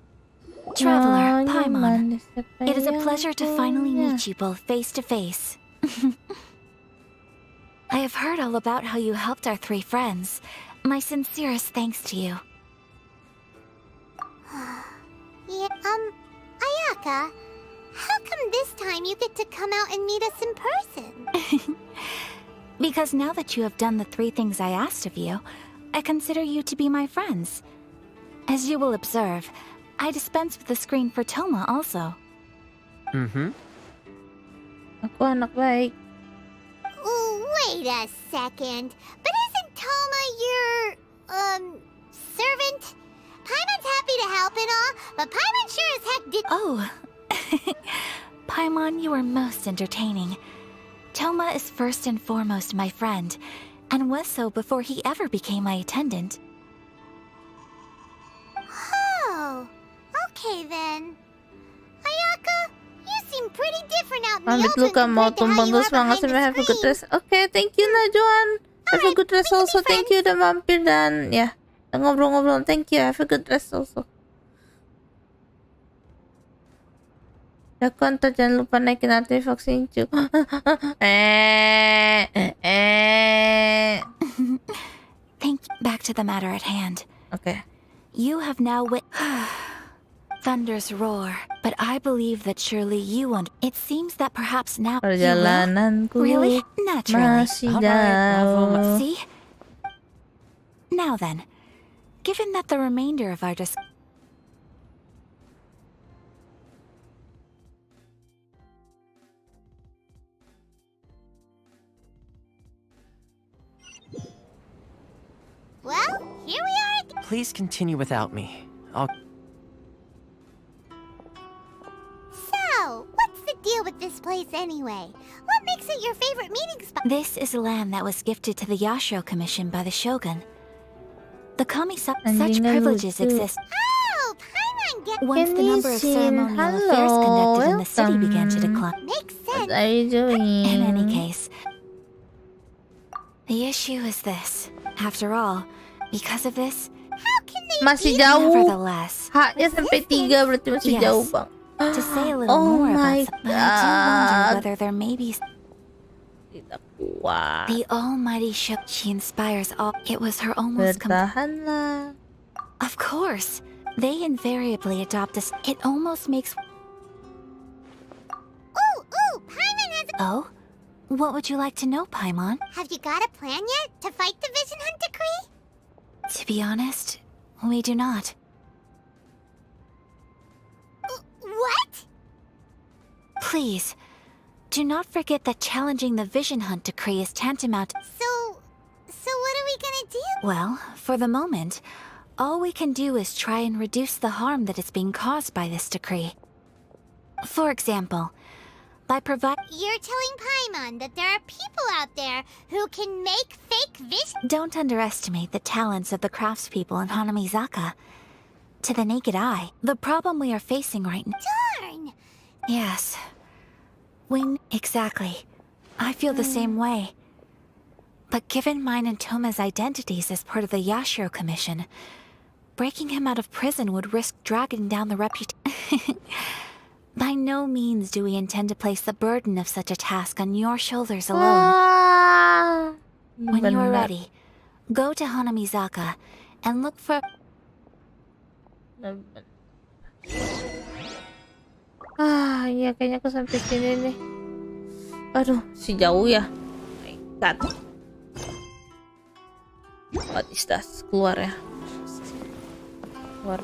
Traveler, Paimon, it is a pleasure to finally meet you both face to face. I have heard all about how you helped our 3 friends. My sincerest thanks to you. Yeah, Ayaka, how come this time you get to come out and meet us in person? Because now that you have done the 3 things I asked of you, I consider you to be my friends. As you will observe, I dispense with the screen for Toma also. Aku anak baik. Wait a second. But isn't Toma your, servant? Paimon's happy to help and all, but Paimon sure as heck did— Oh. Paimon, you are most entertaining. Toma is first and foremost my friend, and was so before he ever became my attendant. Oh, okay then. Ayaka, you seem pretty different out in the Pamit open Luka, mau compared to how tumpang you terus are behind makasih the have a good screen. rest. Okay, thank you Najwan. Have a good rest also. Thank you udah mampir dan ya ngobrol-ngobrol. Thank you. Have a good rest also. Ya kontak, jangan lupa naikin arti vaksin cuk. Thank you. Back to the matter at hand. Okay. You have now Thunders roar, But I believe that surely you won't. It seems that perhaps now you will. Perjalananku Really? Naturally. masih jauh. See? Now then, given that the remainder of our Well, here we are again. Please continue without me. I'll... So, what's the deal with this place anyway? What makes it your favorite meeting spot? This is land that was gifted to the Yashiro Commission by the Shogun. The Kami-such privileges exist. Oh, Paimon get. Once the number of ceremonial affairs conducted in the city began to decline. Makes sense. What are you doing? In any case, the issue is this. After all, because of this, how can they masih be jauh. Nevertheless, Haknya sampai 3 berarti masih yes. jauh, Bang. To say a little Oh more my about something, I do wonder God. whether there may be Tidak kuat. the almighty ship she inspires all. It was her almost Bertahanlah. Of course, they invariably adopt us. It almost makes. Ooh, Paimon has. Oh, what would you like to know, Paimon? Have you got a plan yet to fight the Vision Hunt Decree? To be honest, we do not. What? Please, do not forget that challenging the Vision Hunt Decree is tantamount. So what are we gonna do? Well, for the moment, all we can do is try and reduce the harm that is being caused by this decree. For example, by providing. You're telling Paimon that there are people out there who can make fake vision. Don't underestimate the talents of the craftspeople in Hanamizaka. To the naked eye, the problem we are facing right now. Darn! Yes. Exactly. I feel the same way. But given mine and Toma's identities as part of the Yashiro Commission, breaking him out of prison would risk dragging down the reputation. By no means do we intend to place the burden of such a task on your shoulders alone. When you are ready, go to Hanamizaka and look for... Iya kayaknya aku sampai sini nih. Aduh, si jauh ya. Oh my God. What is that? Keluar ya. Keluar.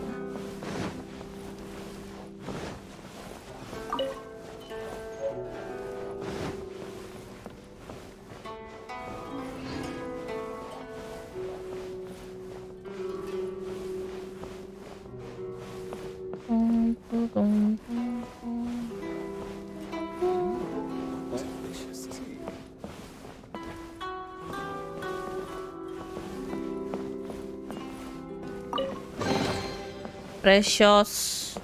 Precious.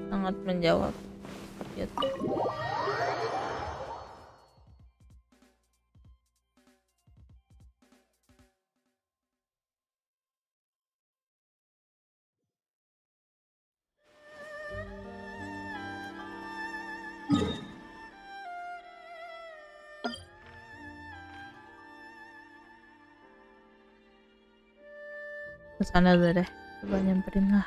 Sangat menjawab. Kesana dulu deh, coba nyamperin lah.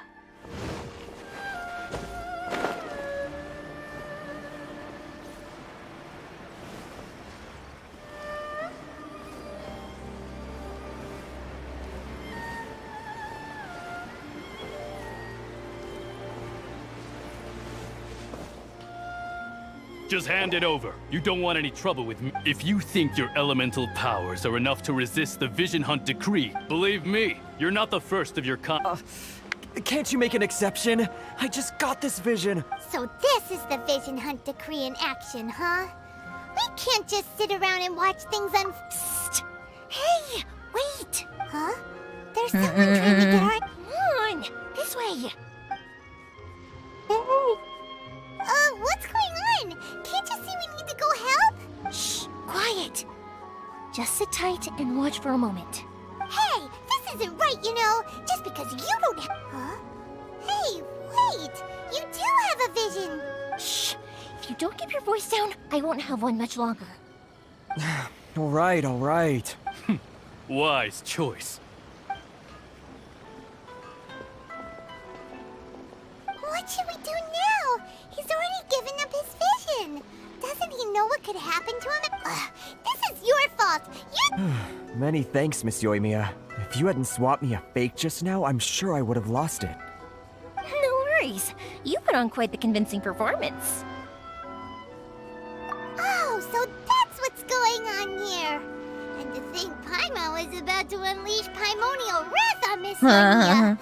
Just hand it over. You don't want any trouble with me. If you think your elemental powers are enough to resist the Vision Hunt Decree, believe me, you're not the first of your kind. Can't you make an exception? I just got this vision. So this is the Vision Hunt Decree in action, huh? We can't just sit around and watch things Psst! Hey, wait! Huh? There's someone trying to get our... Come on! This way! What's going on? Can't you see we need to go help? Shh, quiet. Just sit tight and watch for a moment. Hey, this isn't right, you know. Just because you don't have... Huh? Hey, wait! You do have a vision! Shh! If you don't keep your voice down, I won't have one much longer. All right. Wise choice. What should we do now? He's already given up his vision. Doesn't he know what could happen to him? This is your fault. Many thanks, Miss Yoimiya. If you hadn't swapped me a fake just now, I'm sure I would have lost it. No worries. You put on quite the convincing performance. Oh, so that's what's going on here. And to think Paimon was about to unleash Paimonial wrath on Miss Yoimiya.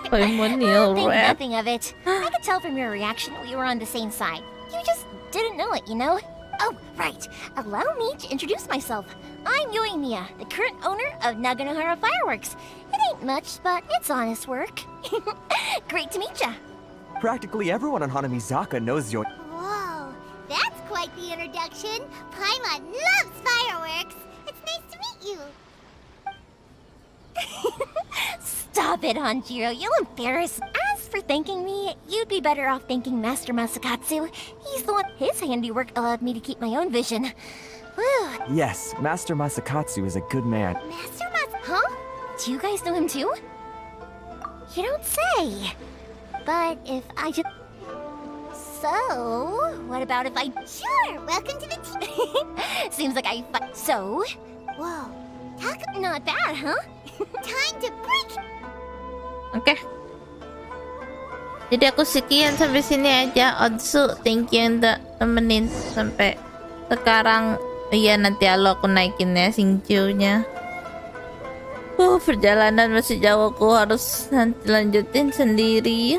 Paimonial Think wrath. nothing of it. I could tell from your reaction we were on the same side. You just didn't know it, you know? Oh, right. Allow me to introduce myself. I'm Yoimiya, the current owner of Naganohara Fireworks. It ain't much, but it's honest work. Great to meet ya. Practically everyone on Hanamizaka knows your... Whoa, that's quite the introduction. Paimon loves fireworks. It's nice to meet you. Stop it, Hanjiro. You'll embarrass. As for thanking me, you'd be better off thanking Master Masakatsu. He's the one. His handiwork allowed me to keep my own vision. Whew. Yes, Master Masakatsu is a good man. Master Huh? Do you guys know him too? You don't say. But if I just... So, what about if I... Sure, welcome to the team. Seems like I... So? Whoa, Not bad, huh? time to break. Oke. Jadi aku sekian sampai sini aja. Otsu, thank you yang udah temenin sampai sekarang. Iya, nanti aku naikin ya Singchu-nya. Perjalanan masih jauh, aku harus nanti lanjutin sendiri.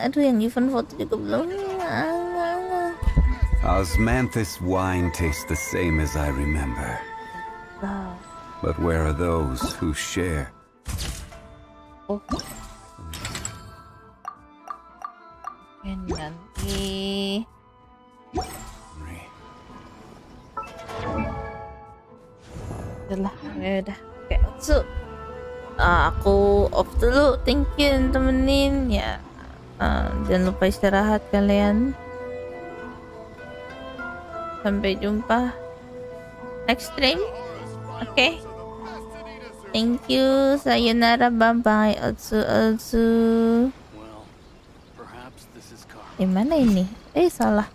Aduh, yang event foto juga belum. Osmanthus wine tastes the same as I remember. But where are those who share? Nanti. Udah, oke, Otsu. Aku off dulu. Thank you yang temenin ya. Jangan lupa istirahat kalian. Sampai jumpa next stream. Oke. Thank you. Sayonara. Bye-bye. Otsu. Gimana ini? Salah.